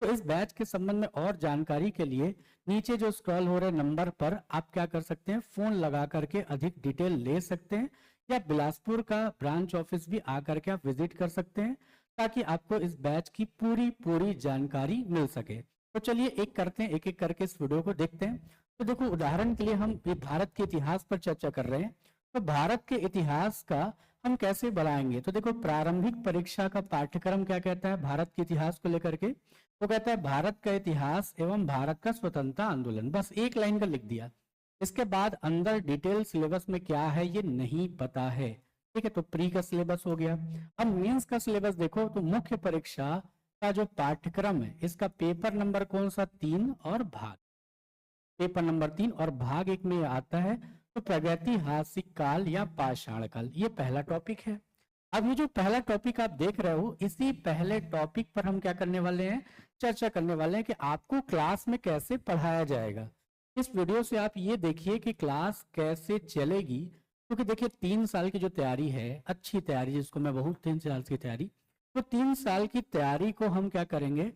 तो इस बैच के संबंध में और जानकारी के लिए नीचे जो स्क्रॉल हो रहे नंबर पर आप क्या कर सकते हैं? फोन लगा करके अधिक डिटेल ले सकते हैं, या बिलासपुर का ब्रांच ऑफिस भी आकर के आप विजिट कर सकते हैं, ताकि आपको इस बैच की पूरी जानकारी मिल सके। तो चलिए एक करते हैं, एक एक करके इस वीडियो को देखते हैं। तो देखो, उदाहरण के लिए हम भारत के इतिहास पर चर्चा कर रहे हैं, तो भारत के इतिहास का हम कैसे बढ़ाएंगे? तो देखो, प्रारंभिक परीक्षा का पाठ्यक्रम क्या कहता है भारत के इतिहास को लेकर के? वो कहता है भारत का इतिहास एवं भारत का स्वतंत्रता आंदोलन, बस एक लाइन का लिख दिया। इसके बाद अंदर डिटेल सिलेबस में क्या है ये नहीं पता है। ठीक है, तो प्री का सिलेबस हो गया। अब मेंस का सिलेबस देखो, तो मुख्य परीक्षा का जो पाठ्यक्रम है इसका पेपर नंबर कौन सा? 3 और भाग, पेपर नंबर 3 और भाग 1 में आता है तो प्रागैतिहासिक काल या पाषाण काल, ये पहला टॉपिक है। अब ये जो पहला टॉपिक आप देख रहे हो, इसी पहले टॉपिक पर हम क्या करने वाले हैं? चर्चा करने वाले हैं कि आपको क्लास में कैसे पढ़ाया जाएगा। इस वीडियो से आप ये देखिए कि क्लास कैसे चलेगी, क्योंकि देखिए 3 साल की जो तैयारी है, अच्छी तैयारी जिसको मैं बहुत 3 साल की तैयारी, तो 3 साल की तैयारी को हम क्या करेंगे?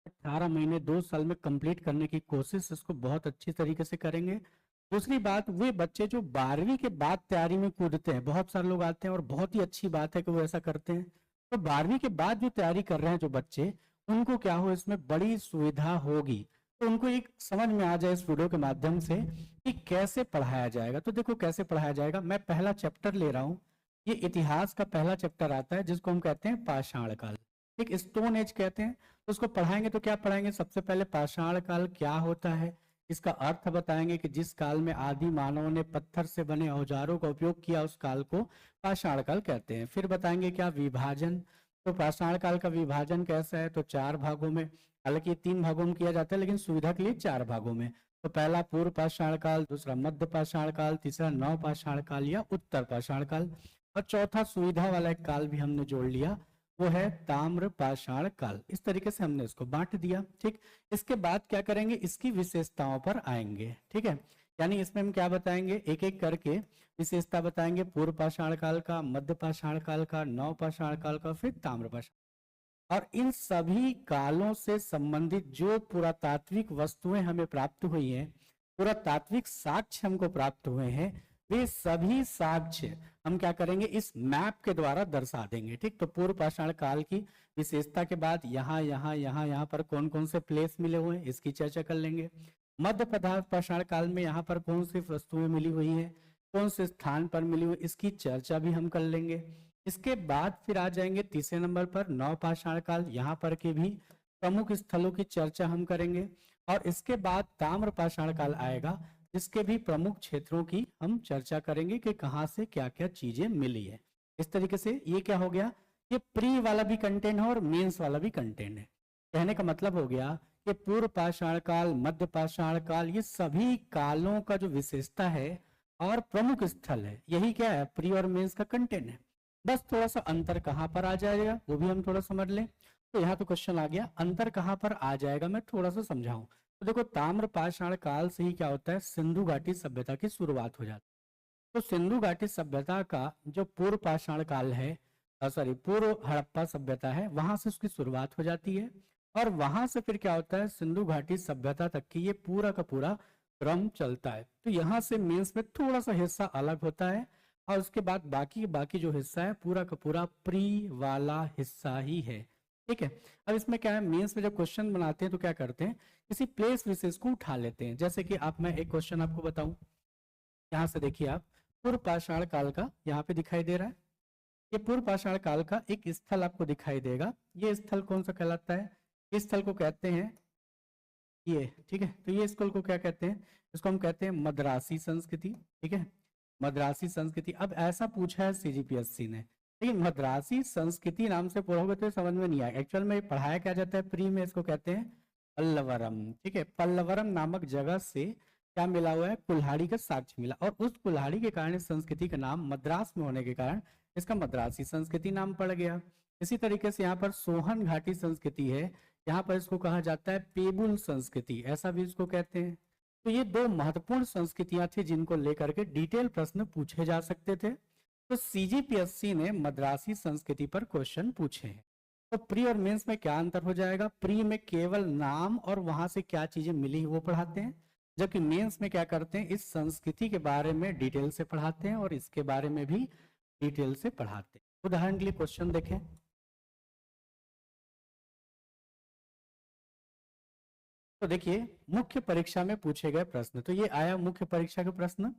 18 महीने 2 साल में कंप्लीट करने की कोशिश इसको बहुत अच्छी तरीके से करेंगे। दूसरी बात, वे बच्चे जो 12वीं के बाद तैयारी में कूदते हैं, बहुत सारे लोग आते हैं और बहुत ही अच्छी बात है कि वो ऐसा करते हैं, तो 12वीं के बाद जो तैयारी कर रहे हैं जो बच्चे, उनको क्या हो, इसमें बड़ी सुविधा होगी। तो उनको एक समझ में आ जाए इस वीडियो के माध्यम से कि कैसे पढ़ाया जाएगा। तो देखो कैसे पढ़ाया जाएगा। मैं पहला चैप्टर ले रहा हूँ, ये इतिहास का पहला चैप्टर आता है जिसको हम कहते हैं पाषाण काल, एक स्टोन एज कहते हैं। तो उसको पढ़ाएंगे तो क्या पढ़ाएंगे? सबसे पहले पाषाण काल क्या होता है, इसका अर्थ बताएंगे कि जिस काल में आदि मानव ने पत्थर से बने औजारों का उपयोग किया उस काल को पाषाण काल कहते हैं। फिर बताएंगे क्या? विभाजन। तो पाषाण काल का विभाजन कैसा है? तो 4 भागों में, हालांकि 3 भागों में किया जाता है लेकिन सुविधा के लिए 4 भागों में। तो पहला पूर्व पाषाण काल, दूसरा मध्य पाषाण काल, तीसरा नव पाषाण काल या उत्तर पाषाण काल, और चौथा सुविधा वाला एक काल भी हमने जोड़ लिया, वो है ताम्र पाषाण काल। इस तरीके से हमने इसको बांट दिया। ठीक, इसके बाद क्या करेंगे? इसकी विशेषताओं पर आएंगे। ठीक है, यानी इसमें हम क्या बताएंगे? एक एक करके विशेषता बताएंगे, पूर्व पाषाण काल का, मध्य पाषाण काल का, नव पाषाण काल का, फिर ताम्र पाषाण। और इन सभी कालों से संबंधित जो पुरातात्विक वस्तुएं हमें प्राप्त हुई हैं, पुरातात्विक साक्ष्य हमको प्राप्त हुए हैं, वे सभी साक्ष्य हम क्या करेंगे? इस मैप के द्वारा दर्शा देंगे। ठीक, तो पूर्व पाषाण काल की विशेषता के बाद यहाँ पर कौन कौन से प्लेस मिले हुए हैं इसकी चर्चा कर लेंगे। मध्य पाषाण काल में यहाँ पर कौन सी वस्तुएं मिली हुई हैं, कौन से स्थान पर मिली हुई, इसकी चर्चा भी हम कर लेंगे। इसके बाद फिर आ जाएंगे तीसरे नंबर पर नव पाषाण काल, यहाँ पर के भी प्रमुख स्थलों की चर्चा हम करेंगे। और इसके बाद ताम्र पाषाण काल आएगा, जिसके भी प्रमुख क्षेत्रों की हम चर्चा करेंगे कि कहाँ से क्या क्या चीजें मिली है। इस तरीके से ये क्या हो गया? ये प्री वाला भी कंटेंट है और मेंस वाला भी कंटेंट है। कहने का मतलब हो गया कि पूर्व पाषाण काल, मध्य पाषाण काल, ये सभी कालों का जो विशेषता है और प्रमुख स्थल है, यही क्या है, प्री और मेंस का कंटेंट है। बस थोड़ा सा अंतर कहाँ पर आ जाएगा वो भी हम थोड़ा समझ लें। तो यहाँ तो क्वेश्चन आ गया, अंतर कहाँ पर आ जाएगा मैं थोड़ा सा समझाऊं। तो देखो, ताम्र पाषाण काल से ही क्या होता है, सिंधु घाटी सभ्यता की शुरुआत हो जाती है। तो सिंधु घाटी सभ्यता का जो पूर्व पाषाण काल है, सॉरी पूर्व हड़प्पा सभ्यता है, वहां से उसकी शुरुआत हो जाती है और वहां से फिर क्या होता है, सिंधु घाटी सभ्यता तक की ये पूरा का पूरा क्रम चलता है। तो यहाँ से मेंस में थोड़ा सा हिस्सा अलग होता है और उसके बाद बाकी जो हिस्सा है पूरा का पूरा प्री वाला हिस्सा ही है। ठीक है, अब इसमें क्या है, मेंस में जब क्वेश्चन बनाते हैं तो क्या करते हैं, किसी प्लेस विशेष को उठा लेते हैं। जैसे कि आप, मैं एक क्वेश्चन आपको बताऊं, यहाँ से देखिए आप, पूर्व पाषाण काल का यहाँ पे दिखाई दे रहा है, ये पूर्व पाषाण काल का एक स्थल आपको दिखाई देगा। ये स्थल कौन सा कहलाता है, इस स्थल को कहते हैं ये, ठीक है। तो ये स्कूल को क्या कहते हैं, इसको हम कहते हैं मद्रासी संस्कृति। ठीक है, मद्रासी संस्कृति। अब ऐसा पूछा है सीजीपीएससी ने, लेकिन मद्रासी संस्कृति नाम से पढ़ोगे तो समझ में नहीं आएगा। एक्चुअल में पढ़ाया क्या जाता है प्री में, इसको कहते हैं पल्लवरम। ठीक है, पल्लवरम नामक जगह से क्या मिला हुआ है, कुल्हाड़ी का साक्ष्य मिला और उस कुल्हाड़ी के कारण इस संस्कृति का नाम मद्रास में होने के कारण इसका मद्रासी संस्कृति नाम पड़ गया। इसी तरीके से यहाँ पर सोहन घाटी संस्कृति है, यहाँ पर इसको कहा जाता है पेबुल संस्कृति, ऐसा भी इसको कहते हैं। तो ये दो महत्वपूर्ण संस्कृतियां थी जिनको लेकर के डिटेल प्रश्न पूछे जा सकते थे। तो सीजीपीएससी ने मद्रासी संस्कृति पर क्वेश्चन पूछे हैं। तो प्री और मेंस में क्या अंतर हो जाएगा, प्री में केवल नाम और वहां से क्या चीजें मिली वो पढ़ाते हैं, जबकि मेंस में क्या करते हैं, इस संस्कृति के बारे में डिटेल से पढ़ाते हैं और इसके बारे में भी डिटेल से पढ़ाते हैं। उदाहरण के लिए क्वेश्चन देखें, तो देखिए मुख्य परीक्षा में पूछे गए प्रश्न, तो ये आया मुख्य परीक्षा का प्रश्न।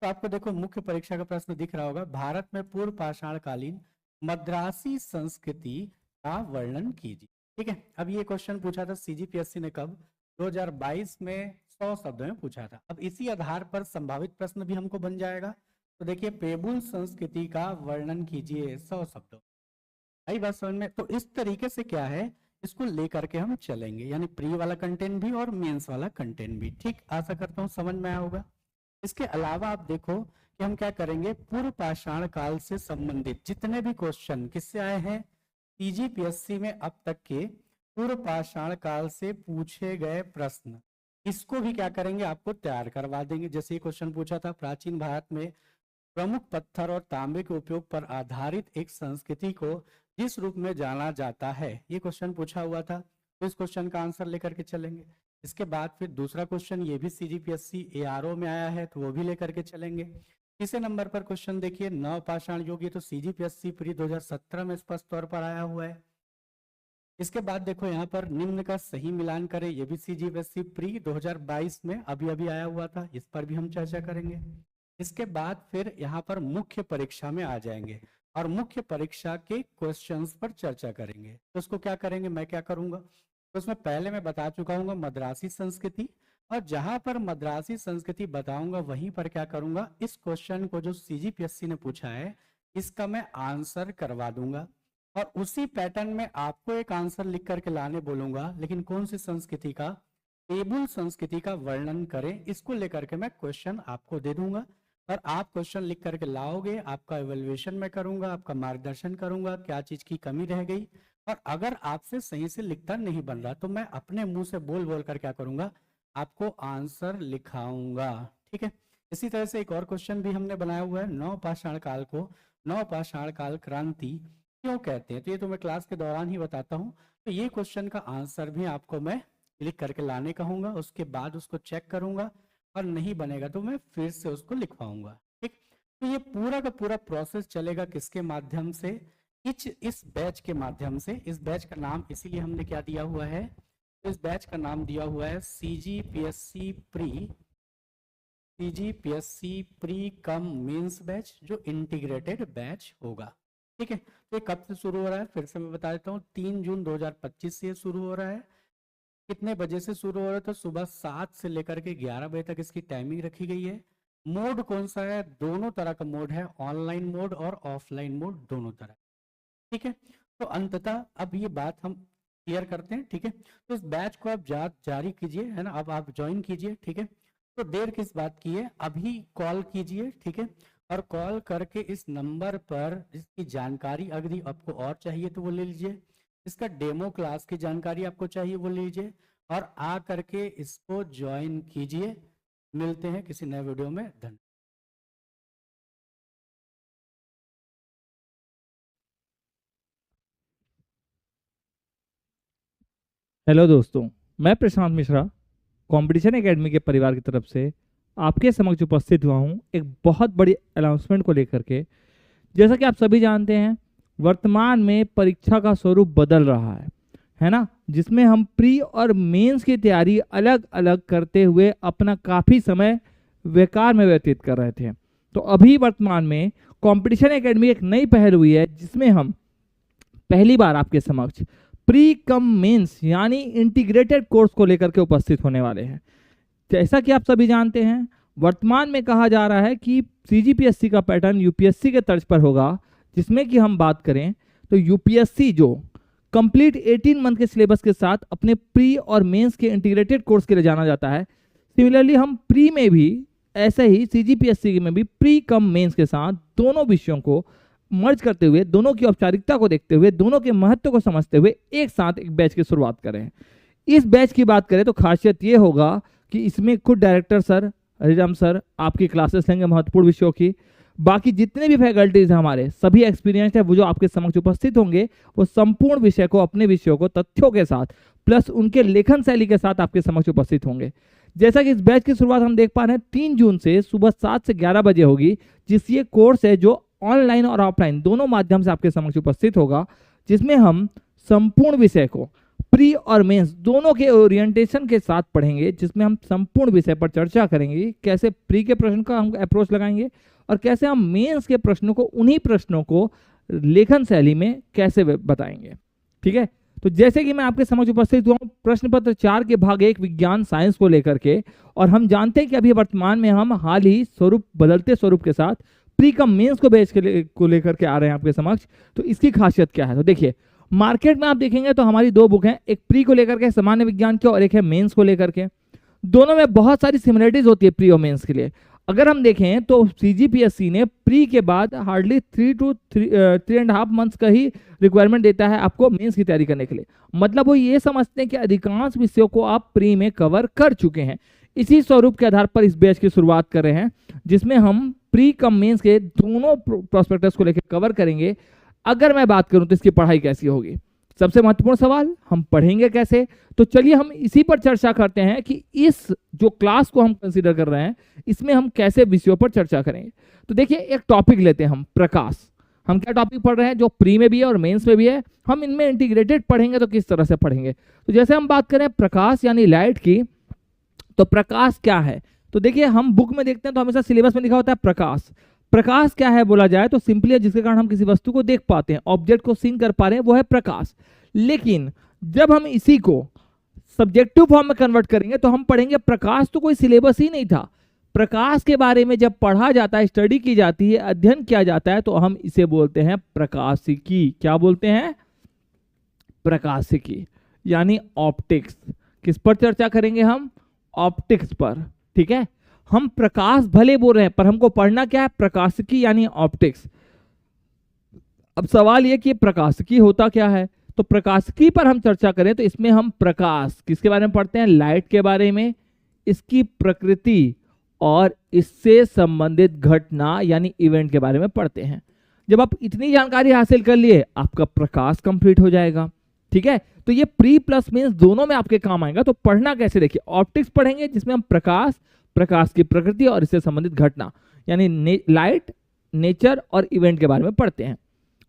तो आपको देखो मुख्य परीक्षा का प्रश्न दिख रहा होगा, भारत में पूर्व पाषाण कालीन मद्रासी संस्कृति का वर्णन कीजिए। ठीक है, अब ये क्वेश्चन पूछा था सीजीपीएससी ने कब, 2022 में 100 शब्दों में पूछा था। अब इसी आधार पर संभावित प्रश्न भी हमको बन जाएगा। तो देखिए, पेबुल संस्कृति का वर्णन कीजिए 100 शब्दों। आई बात समझ में? तो इस तरीके से क्या है, इसको लेकर के हम चलेंगे, यानी प्री वाला कंटेंट भी और मेंस वाला कंटेंट भी। ठीक, आशा करता हूँ समझ में आया होगा। इसके अलावा आप देखो कि हम क्या करेंगे, पूर्व पाषाण काल से संबंधित जितने भी क्वेश्चन किससे आए हैं, सीजीपीएससी में अब तक के पूर्व पाषाण काल से पूछे गए प्रश्न, इसको भी क्या करेंगे, आपको तैयार करवा देंगे। जैसे ये क्वेश्चन पूछा था, प्राचीन भारत में प्रमुख पत्थर और तांबे के उपयोग पर आधारित एक संस्कृति को जिस रूप में जाना जाता है, ये क्वेश्चन पूछा हुआ था। तो इस क्वेश्चन का आंसर लेकर के चलेंगे। इसके बाद फिर दूसरा क्वेश्चन, ये भी सीजीपीएससी एआरओ में आया है, तो वो भी लेकर के चलेंगे। तीसरे नंबर पर क्वेश्चन देखिए, नवपाषाण युग, ये तो सीजीपीएससी प्री 2017 में स्पष्ट तौर पर आया हुआ है। इसके बाद देखो यहाँ पर निम्न का सही मिलान करें, ये भी सीजीपीएससी प्री 2022 में अभी अभी आया हुआ था, इस पर भी हम चर्चा करेंगे। इसके बाद फिर यहाँ पर मुख्य परीक्षा में आ जाएंगे और मुख्य परीक्षा के क्वेश्चंस पर चर्चा करेंगे। तो उसको क्या करेंगे, मैं क्या करूंगा, तो उसमें पहले मैं बता चुका हूँ मद्रासी संस्कृति, और जहां पर मद्रासी संस्कृति बताऊंगा वहीं पर क्या करूंगा, इस क्वेश्चन को जो सीजीपीएससी ने पूछा है इसका मैं आंसर करवा दूंगा और उसी पैटर्न में आपको एक आंसर लिख करके लाने बोलूंगा, लेकिन कौन सी संस्कृति का, पेबुल संस्कृति का वर्णन करें, इसको लेकर के मैं क्वेश्चन आपको दे दूंगा और आप क्वेश्चन लिख करके लाओगे, आपका इवैल्यूएशन मैं करूंगा, आपका मार्गदर्शन करूंगा, क्या चीज की कमी रह गई, और अगर आपसे सही से लिखता नहीं बन रहा तो मैं अपने मुंह से बोल बोल कर क्या करूंगा, आपको आंसर लिखाऊंगा। ठीक है, इसी तरह से एक और क्वेश्चन भी हमने बनाया हुआ है, नवपाषाण काल को नवपाषाण काल क्रांति क्यों कहते हैं, तो ये तो मैं क्लास के दौरान ही बताता हूँ। तो ये क्वेश्चन का आंसर भी आपको मैं लिख करके लाने कहूंगा, उसके बाद उसको चेक करूंगा और नहीं बनेगा तो मैं फिर से उसको लिखवाऊंगा। ठीक, तो ये पूरा का पूरा प्रोसेस चलेगा किसके माध्यम से, इस बैच के माध्यम से। इस बैच का नाम इसीलिए हमने क्या दिया हुआ है, इस बैच का नाम दिया हुआ है CGPSC pre cum mains batch, जो इंटीग्रेटेड बैच होगा। ठीक है, तो ये कब से शुरू हो रहा है, फिर से मैं बता देता हूँ, 3 जून 2025 से ये शुरू हो रहा है। कितने बजे से शुरू हो रहा है, तो सुबह 7 से लेकर के 11 बजे तक इसकी टाइमिंग रखी गई है। मोड कौन सा है, दोनों तरह का मोड है, ऑनलाइन मोड और ऑफलाइन मोड, दोनों तरह। ठीक है। तो अंततः अब ये बात हम क्लियर करते हैं, ठीक है। तो इस बैच को आप जारी कीजिए, है ना, अब आप ज्वाइन कीजिए, ठीक है। तो देर किस बात की है, अभी कॉल कीजिए, ठीक है। और कॉल करके इस नंबर पर इसकी जानकारी अगर आपको और चाहिए तो वो ले लीजिए, इसका डेमो क्लास की जानकारी आपको चाहिए वो ले लीजिए, और आ करके इसको ज्वाइन कीजिए। मिलते हैं किसी नए वीडियो में। धन्यवाद। हेलो दोस्तों, मैं प्रशांत मिश्रा कंपटीशन एकेडमी के परिवार की तरफ से आपके समक्ष उपस्थित हुआ हूं एक बहुत बड़ी अनाउंसमेंट को लेकर के। जैसा कि आप सभी जानते हैं, वर्तमान में परीक्षा का स्वरूप बदल रहा है ना, जिसमें हम प्री और मेंस की तैयारी अलग अलग करते हुए अपना काफ़ी समय बेकार में व्यतीत कर रहे थे। तो अभी वर्तमान में कंपटीशन एकेडमी एक नई पहल हुई है, जिसमें हम पहली बार आपके समक्ष प्री कम मेंस यानी इंटीग्रेटेड कोर्स को लेकर के उपस्थित होने वाले हैं। जैसा कि आप सभी जानते हैं, वर्तमान में कहा जा रहा है कि सीजीपीएससी का पैटर्न यूपीएससी के तर्ज पर होगा, जिसमें कि हम बात करें तो यूपीएससी जो कंप्लीट 18 मंथ के सिलेबस के साथ अपने प्री और मेंस के इंटीग्रेटेड कोर्स के लिए जाना जाता है, सिमिलरली हम प्री में भी ऐसे ही सीजीपीएससी में भी प्री कम मेंस के साथ दोनों विषयों को मर्ज करते हुए, दोनों की औपचारिकता को देखते हुए, दोनों के महत्व को समझते हुए एक साथ एक बैच की शुरुआत करें। इस बैच की बात करें तो खासियत ये होगा कि इसमें खुद डायरेक्टर सर, रिजम सर आपकी क्लासेस लेंगे महत्वपूर्ण विषयों की। बाकी जितने भी फैकल्टीज हैं हमारे सभी एक्सपीरियंस है, वो जो आपके समक्ष उपस्थित होंगे वो संपूर्ण विषय को, अपने विषयों को तथ्यों के साथ प्लस उनके लेखन शैली के साथ आपके समक्ष उपस्थित होंगे। जैसा कि इस बैच की शुरुआत हम देख पा रहे हैं 3 जून से सुबह 7 से 11 बजे होगी, जिस ये कोर्स है जो ऑनलाइन और ऑफलाइन दोनों माध्यम से आपके समक्ष उपस्थित होगा, जिसमें हम संपूर्ण विषय को प्री और मेंस दोनों के ओरिएंटेशन के साथ पढ़ेंगे, जिसमें हम संपूर्ण विषय पर चर्चा करेंगे, कैसे प्री के प्रश्न का हम अप्रोच लगाएंगे और कैसे हम मेंस के प्रश्नों को, उन्हीं प्रश्नों को लेखन शैली में कैसे बताएंगे। ठीक है, तो जैसे कि मैं आपके समक्ष उपस्थित हुआ हूँ प्रश्न पत्र 4 के भाग 1 विज्ञान साइंस को लेकर के, और हम जानते हैं कि अभी वर्तमान में हम हाल ही बदलते स्वरूप के साथ प्री कम मेंस को बैच को लेकर के आ रहे हैं आपके समक्ष। तो इसकी खासियत क्या है, तो देखिए मार्केट में आप देखेंगे तो हमारी 2 बुक हैं, एक प्री को लेकर के सामान्य विज्ञान की और एक है मेंस को लेकर के। दोनों में बहुत सारी सिमिलरिटीज होती है प्री और मेंस के लिए। अगर हम देखें तो सीजीपीएससी ने प्री के बाद हार्डली 3 to 3.5 मंथ्स का ही रिक्वायरमेंट देता है आपको मेंस की तैयारी करने के लिए। मतलब वो ये समझते हैं कि अधिकांश विषयों को आप प्री में कवर कर चुके हैं। इसी स्वरूप के आधार पर इस बैच की शुरुआत कर रहे हैं, जिसमें हम प्री कम मेंस के दोनों प्रोस्पेक्टस को लेकर कवर करेंगे। अगर मैं बात करूं तो इसकी पढ़ाई कैसी होगी, सबसे महत्वपूर्ण सवाल, हम पढ़ेंगे कैसे। तो चलिए हम इसी पर चर्चा करते हैं कि इस जो क्लास को हम कंसीडर कर रहे हैं इसमें हम कैसे विषयों पर चर्चा करेंगे। तो देखिए एक टॉपिक लेते हैं हम, प्रकाश। हम क्या टॉपिक पढ़ रहे हैं जो प्री में भी है और मेंस में भी है, हम इनमें इंटीग्रेटेड पढ़ेंगे तो किस तरह से पढ़ेंगे। तो जैसे हम बात करें प्रकाश यानी लाइट की, तो प्रकाश क्या है, तो देखिए हम बुक में देखते हैं तो हमेशा सिलेबस में लिखा होता है प्रकाश। प्रकाश क्या है बोला जाए तो सिंपली है जिसके कारण हम किसी वस्तु को देख पाते हैं, ऑब्जेक्ट को सीन कर पा रहे हैं, वो है प्रकाश। लेकिन जब हम इसी को सब्जेक्टिव फॉर्म में कन्वर्ट करेंगे तो हम पढ़ेंगे प्रकाश तो कोई सिलेबस ही नहीं था। प्रकाश के बारे में जब पढ़ा जाता है, स्टडी की जाती है, अध्ययन किया जाता है, तो हम इसे बोलते हैं प्रकाशिकी। क्या बोलते हैं, प्रकाशिकी यानी ऑप्टिक्स। किस पर चर्चा करेंगे हम, ऑप्टिक्स पर। ठीक है, हम प्रकाश भले बोल रहे हैं पर हमको पढ़ना क्या है, प्रकाशिकी यानी ऑप्टिक्स। अब सवाल यह कि प्रकाशिकी होता क्या है, तो प्रकाशिकी पर हम चर्चा करें तो इसमें हम प्रकाश किसके बारे में पढ़ते हैं, लाइट के बारे में, इसकी प्रकृति और इससे संबंधित घटना यानी इवेंट के बारे में पढ़ते हैं। जब आप इतनी जानकारी हासिल कर लिए आपका प्रकाश कंप्लीट हो जाएगा। ठीक है, तो ये प्री प्लस मेंस दोनों में आपके काम आएगा। तो पढ़ना कैसे, देखिए ऑप्टिक्स पढ़ेंगे जिसमें हम प्रकाश की प्रकृति और इससे संबंधित घटना यानी लाइट, नेचर और इवेंट के बारे में पढ़ते हैं।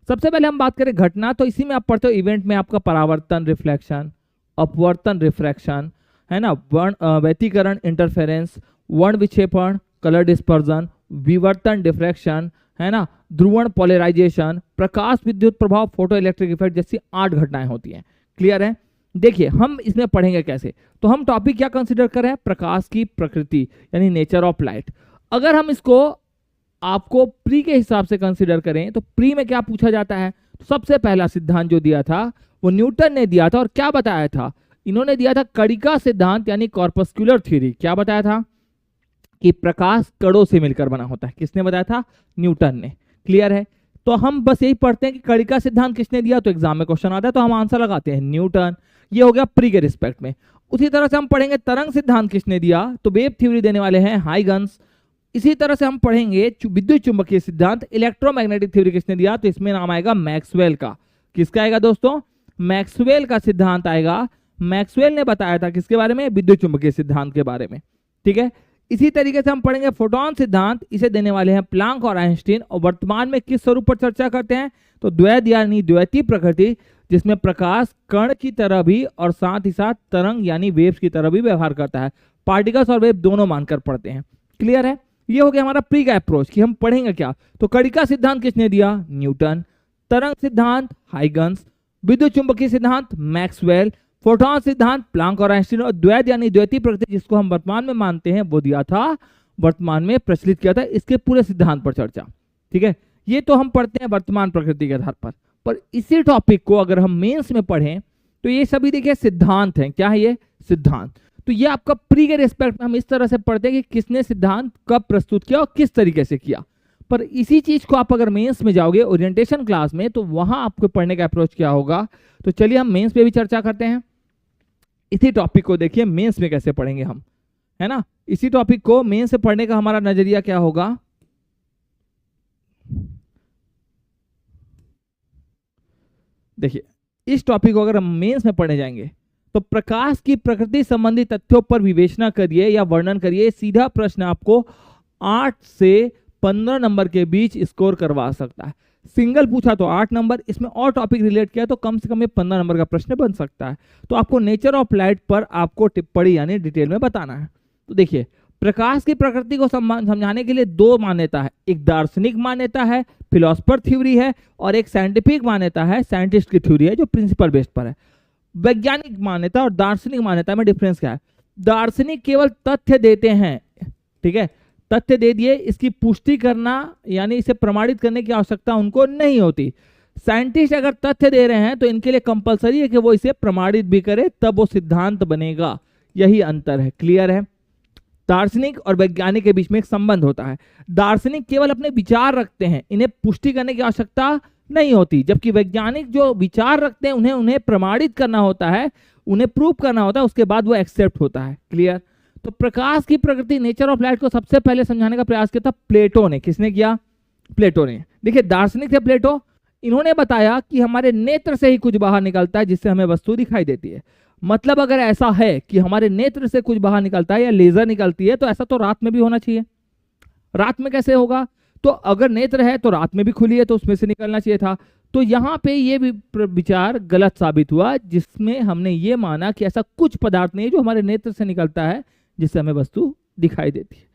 सबसे पहले हम बात करें घटना, तो इसी में आप पढ़ते हो इवेंट में आपका परावर्तन रिफ्लेक्शन, अपवर्तन रिफ्रैक्शन, है ना, व्यतिकरण इंटरफेरेंस, वर्ण विक्षेपण कलर डिस्पर्जन, विवर्तन डिफ्रैक्शन, है ना, ध्रुवण पोलराइजेशन, प्रकाश विद्युत प्रभाव, फोटो इलेक्ट्रिक इफेक्ट जैसी 8 घटनाएं होती हैं। क्लियर है, देखिए हम इसमें पढ़ेंगे कैसे। तो हम टॉपिक क्या कंसीडर कर रहे हैं, प्रकाश की प्रकृति यानी नेचर ऑफ लाइट। अगर हम इसको आपको प्री के हिसाब से कंसीडर करें तो प्री में क्या पूछा जाता है, सबसे पहला सिद्धांत जो दिया था वो न्यूटन ने दिया था, और क्या बताया था, इन्होंने दिया था कणिका सिद्धांत यानी कॉर्पस्कुलर थ्योरी। क्या बताया था कि प्रकाश कणों से मिलकर बना होता है। किसने बताया था? न्यूटन ने। क्लियर है? तो हम बस यही पढ़ते हैं कि कणिका सिद्धांत किसने दिया, तो एग्जाम में क्वेश्चन आता है तो हम आंसर लगाते हैं न्यूटन। ये हो गया प्री के रिस्पेक्ट में। उसी तरह से हम पढ़ेंगे तरंग सिद्धांत किसने दिया, तो वेव थ्योरी देने वाले हैं हाइगन्स। इसी तरह से हम पढ़ेंगे विद्युत चुंबकीय सिद्धांत, इलेक्ट्रोमैग्नेटिक थ्योरी किसने दिया, तो इसमें नाम आएगा मैक्सवेल का। किसका आएगा दोस्तों? मैक्सवेल का सिद्धांत आएगा। मैक्सवेल ने बताया था किसके बारे में? विद्युत चुंबकीय सिद्धांत के बारे में। ठीक है, इसी तरीके से हम पढ़ेंगे फोटोन सिद्धांत, इसे देने वाले हैं प्लांक और आइंस्टीन। और वर्तमान में किस स्वरूप पर चर्चा करते हैं, तो द्वैध यानी द्वैतीय प्रकृति, जिसमें प्रकाश कण की तरह भी और साथ ही साथ तरंग यानी वेव्स की तरह भी व्यवहार करता है। पार्टिकल्स और वेव दोनों मानकर पढ़ते हैं। क्लियर है? ये हो गया हमारा प्री का अप्रोच कि हम पढ़ेंगे क्या। तो कणिका सिद्धांत किसने दिया? न्यूटन। तरंग सिद्धांत हाइगन्स, विद्युत चुंबकीय सिद्धांत मैक्सवेल, फोटोन सिद्धांत प्लांक और आइंस्टीन, और द्वैध यानी द्वैतीय प्रकृति जिसको हम वर्तमान में मानते हैं वो दिया था, वर्तमान में प्रचलित किया था। इसके पूरे सिद्धांत पर चर्चा। ठीक है, ये तो हम पढ़ते हैं वर्तमान प्रकृति के आधार पर इसी टॉपिक को अगर हम मेंस में पढ़ें तो ये सभी देखिए सिद्धांत हैं। क्या है ये? सिद्धांत। तो ये आपका प्री के रिस्पेक्ट में हम इस तरह से पढ़ते हैं कि किसने सिद्धांत कब प्रस्तुत किया और किस तरीके से किया। पर इसी चीज को आप अगर मेंस में जाओगे ओरिएंटेशन क्लास में तो वहां आपको पढ़ने का अप्रोच क्या होगा। तो चलिए हम मेंस पे भी चर्चा करते हैं। इसी टॉपिक को देखिए मेंस में कैसे पढ़ेंगे हम, है ना। इसी टॉपिक को मेंस से पढ़ने का हमारा नजरिया क्या होगा। देखिए इस टॉपिक को अगर हम मेंस में पढ़ने जाएंगे तो प्रकाश की प्रकृति संबंधी तथ्यों पर विवेचना करिए या वर्णन करिए। सीधा प्रश्न आपको 8 से 15 नंबर के बीच स्कोर करवा सकता है। सिंगल पूछा तो 8 नंबर, इसमें और टॉपिक रिलेट किया तो कम से कम 15 नंबर का प्रश्न बन सकता है। तो आपको नेचर ऑफ लाइट पर आपको टिप्पणी यानी डिटेल में बताना है। तो देखिए प्रकाश की प्रकृति को समझाने के लिए 2 मान्यता है। एक दार्शनिक मान्यता है, फिलोसफर थ्योरी है, और एक साइंटिफिक मान्यता है, साइंटिस्ट की थ्योरी है जो प्रिंसिपल बेस्ड पर है। वैज्ञानिक मान्यता और दार्शनिक मान्यता में डिफरेंस क्या है? दार्शनिक केवल तथ्य देते हैं, ठीक है, तथ्य दे दिए, इसकी पुष्टि करना यानी इसे प्रमाणित करने की आवश्यकता उनको नहीं होती। साइंटिस्ट अगर तथ्य दे रहे हैं तो इनके लिए कंपलसरी है कि वो इसे प्रमाणित भी करे, तब वो सिद्धांत बनेगा। यही अंतर है। क्लियर है? दार्शनिक और वैज्ञानिक के बीच में एक संबंध होता है। दार्शनिक केवल अपने विचार रखते हैं, इन्हें पुष्टि करने की आवश्यकता नहीं होती, जबकि वैज्ञानिक जो विचार रखते हैं उन्हें प्रमाणित करना होता है, उन्हें प्रूव करना होता है, उसके बाद वो एक्सेप्ट होता है। क्लियर? तो प्रकाश की प्रकृति नेचर ऑफ लाइट को सबसे पहले समझाने का प्रयास किया था प्लेटो ने। किसने किया? प्लेटो ने। देखिए दार्शनिक थे प्लेटो, इन्होंने बताया कि हमारे नेत्र से ही कुछ बाहर निकलता है जिससे हमें वस्तु दिखाई देती है। मतलब अगर ऐसा है कि हमारे नेत्र से कुछ बाहर निकलता है या लेजर निकलती है तो ऐसा तो रात में भी होना चाहिए। रात में कैसे होगा? तो अगर नेत्र है तो रात में भी खुली है तो उसमें से निकलना चाहिए था। तो यहाँ पे ये विचार गलत साबित हुआ, जिसमें हमने ये माना कि ऐसा कुछ पदार्थ नहीं है जो हमारे नेत्र से निकलता है जिससे हमें वस्तु दिखाई देती है।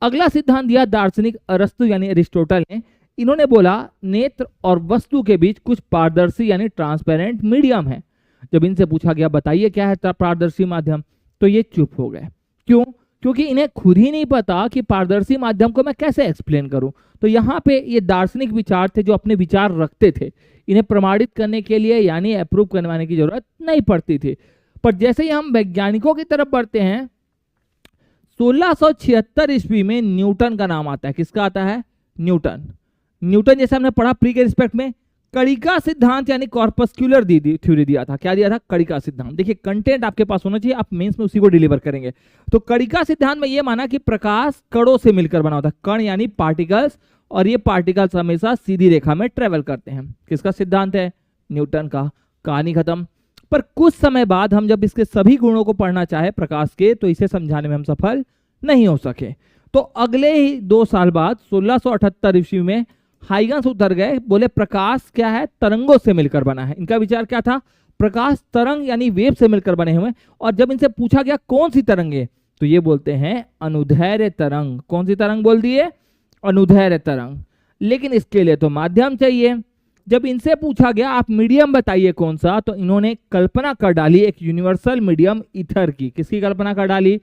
अगला सिद्धांत दिया दार्शनिक अरस्तु यानी अरिस्टोटल ने। इन्होंने बोला नेत्र और वस्तु के बीच कुछ पारदर्शी यानी ट्रांसपेरेंट मीडियम है। जब इनसे पूछा गया बताइए क्या है पारदर्शी माध्यम, तो ये चुप हो गए। क्यों? क्योंकि इन्हें खुद ही नहीं पता कि पारदर्शी माध्यम को मैं कैसे एक्सप्लेन करूं। तो यहाँ पे ये दार्शनिक विचार थे जो अपने विचार रखते थे, इन्हें प्रमाणित करने के लिए यानी अप्रूव करवाने की जरूरत नहीं पड़ती थी। पर जैसे ही हम वैज्ञानिकों की तरफ बढ़ते हैं 1676 ईस्वी में न्यूटन का नाम आता है। किसका आता है? न्यूटन। न्यूटन जैसे हमने पढ़ा प्री के रिस्पेक्ट में कणिका सिद्धांत यानी कॉर्पस्कुलर थ्योरी दिया था। क्या दिया था? कणिका सिद्धांत। देखिए कंटेंट आपके पास होना चाहिए, आप मेंस में उसी को डिलीवर करेंगे। तो कणिका सिद्धांत में यह माना कि प्रकाश कणों से मिलकर बना होता है। कण यानी पार्टिकल्स, और ये पार्टिकल्स हमेशा सीधी रेखा में ट्रेवल करते हैं। किसका सिद्धांत है? न्यूटन का। कहानी खत्म। पर कुछ समय बाद हम जब इसके सभी गुणों को पढ़ना चाहे प्रकाश के तो इसे समझाने में हम सफल नहीं हो सके। तो अगले ही 2 साल बाद 1678 ईस्वी में हाइगन्स उतर गए, बोले प्रकाश क्या है? तरंगों से मिलकर बना है। इनका विचार क्या था? प्रकाश तरंग यानी वेव से मिलकर बने हुए। और जब इनसे पूछा गया कौन सी तरंगे, तो ये बोलते हैं अनुदैर्ध्य तरंग। कौन सी तरंग बोल दिए? अनुदैर्ध्य तरंग। लेकिन इसके लिए तो माध्यम चाहिए। जब इनसे पूछा गया आप मीडियम बताइए कौन सा, तो इन्होंने कल्पना कर डाली एक यूनिवर्सल मीडियम ईथर की। किसकी कल्पना कर डाली?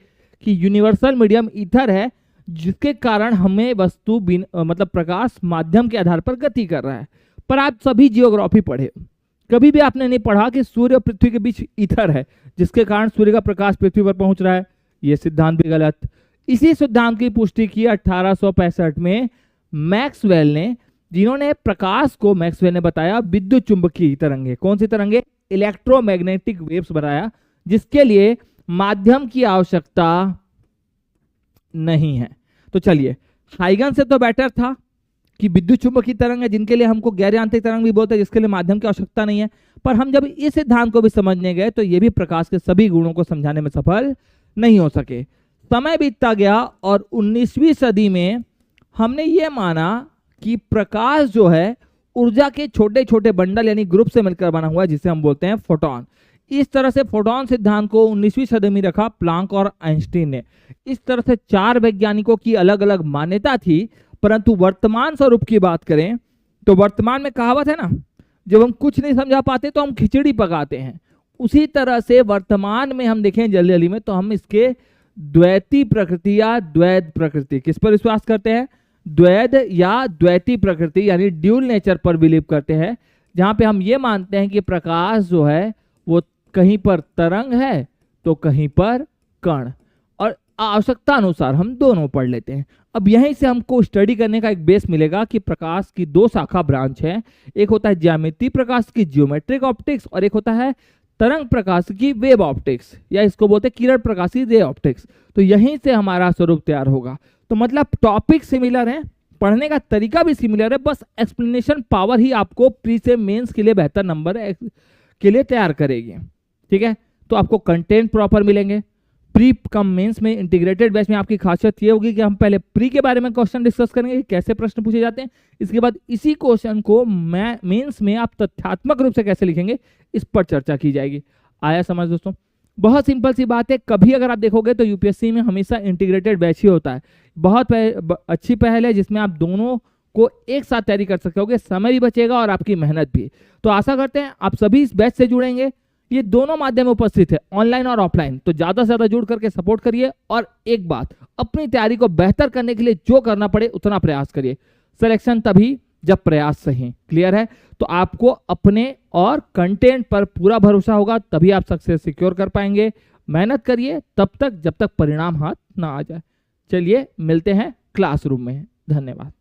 कि यूनिवर्सल मीडियम ईथर है जिसके कारण हमें वस्तु मतलब प्रकाश माध्यम के आधार पर गति कर रहा है। पर आप सभी जियोग्राफी पढ़े हो, कभी भी आपने नहीं पढ़ा कि सूर्य और पृथ्वी के बीच ईथर है जिसके कारण सूर्य का प्रकाश पृथ्वी पर पहुंच रहा है। यह सिद्धांत भी गलत। इसी सिद्धांत की पुष्टि की 1865 में मैक्सवेल ने, जिन्होंने प्रकाश को, मैक्सवेल ने बताया विद्युत चुंबकीय तरंगे, कौन सी तरंगे, इलेक्ट्रोमैग्नेटिक वेव्स बनाया, जिसके लिए माध्यम की आवश्यकता नहीं है। तो चलिए, हाइगन से तो बेटर था कि विद्युत चुंबकीय तरंग है जिनके लिए हमको गैर यांत्रिक तरंग भी बोलते हैं, जिसके लिए माध्यम की आवश्यकता नहीं है। पर हम जब इस सिद्धांत को भी समझने गए तो ये भी प्रकाश के सभी गुणों को समझाने में सफल नहीं हो सके। समय बीतता गया और 19वीं सदी में हमने ये माना कि प्रकाश जो है ऊर्जा के छोटे छोटे बंडल यानी ग्रुप से मिलकर बना हुआ है, जिसे हम बोलते हैं फोटोन। इस तरह से फोटोन सिद्धांत को 19वीं सदी में रखा प्लांक और आइंस्टीन ने। इस तरह से 4 वैज्ञानिकों की अलग अलग मान्यता थी, परंतु वर्तमान स्वरूप की बात करें तो वर्तमान में कहावत है ना, जब हम कुछ नहीं समझा पाते तो हम खिचड़ी पकाते हैं। उसी तरह से वर्तमान में हम देखें जल्दी जल्दी में तो हम इसके द्वैती प्रकृति या द्वैध प्रकृति, किस पर विश्वास करते हैं, द्वैध या द्वैती प्रकृति यानी ड्यूल नेचर पर बिलीव करते हैं, जहां पे हम ये मानते हैं कि प्रकाश जो है वो कहीं पर तरंग है तो कहीं पर कण, और आवश्यकता अनुसार हम दोनों पढ़ लेते हैं। अब यहीं से हमको स्टडी करने का एक बेस मिलेगा कि प्रकाश की 2 शाखा ब्रांच है, एक होता है ज्यामितीय प्रकाश की जियोमेट्रिक ऑप्टिक्स और एक होता है तरंग प्रकाश की वेव ऑप्टिक्स, या इसको बोलते हैं किरण प्रकाशी रे ऑप्टिक्स। तो यहीं से हमारा स्वरूप तैयार होगा। तो मतलब टॉपिक सिमिलर है, पढ़ने का तरीका भी सिमिलर है, बस एक्सप्लेनेशन पावर ही आपको प्री से मेंस के लिए बेहतर नंबर के लिए तैयार करेगी। ठीक है, तो आपको कंटेंट प्रॉपर मिलेंगे। प्री कम मेंस में इंटीग्रेटेड बैच में आपकी खासियत ये होगी कि हम पहले प्री के बारे में क्वेश्चन डिस्कस करेंगे, कैसे प्रश्न पूछे जाते हैं, इसके बाद इसी क्वेश्चन को मेंस में आप तथ्यात्मक रूप से कैसे लिखेंगे इस पर चर्चा की जाएगी। आया समझ दोस्तों? बहुत सिंपल सी बात है। कभी अगर आप देखोगे तो यूपीएससी में हमेशा इंटीग्रेटेड बैच ही होता है। बहुत अच्छी पहल है जिसमें आप दोनों को एक साथ तैयारी कर सकते होगे, समय भी बचेगा और आपकी मेहनत भी। तो आशा करते हैं आप सभी इस बैच से जुड़ेंगे। ये दोनों माध्यम में उपस्थित है, ऑनलाइन और ऑफलाइन, तो ज्यादा से ज्यादा जुड़ करके सपोर्ट करिए। और एक बात, अपनी तैयारी को बेहतर करने के लिए जो करना पड़े उतना प्रयास करिए। सिलेक्शन तभी जब प्रयास सही। क्लियर है? तो आपको अपने और कंटेंट पर पूरा भरोसा होगा, तभी आप सक्सेस सिक्योर कर पाएंगे। मेहनत करिए तब तक जब तक परिणाम हाथ ना आ जाए। चलिए मिलते हैं क्लासरूम में। धन्यवाद।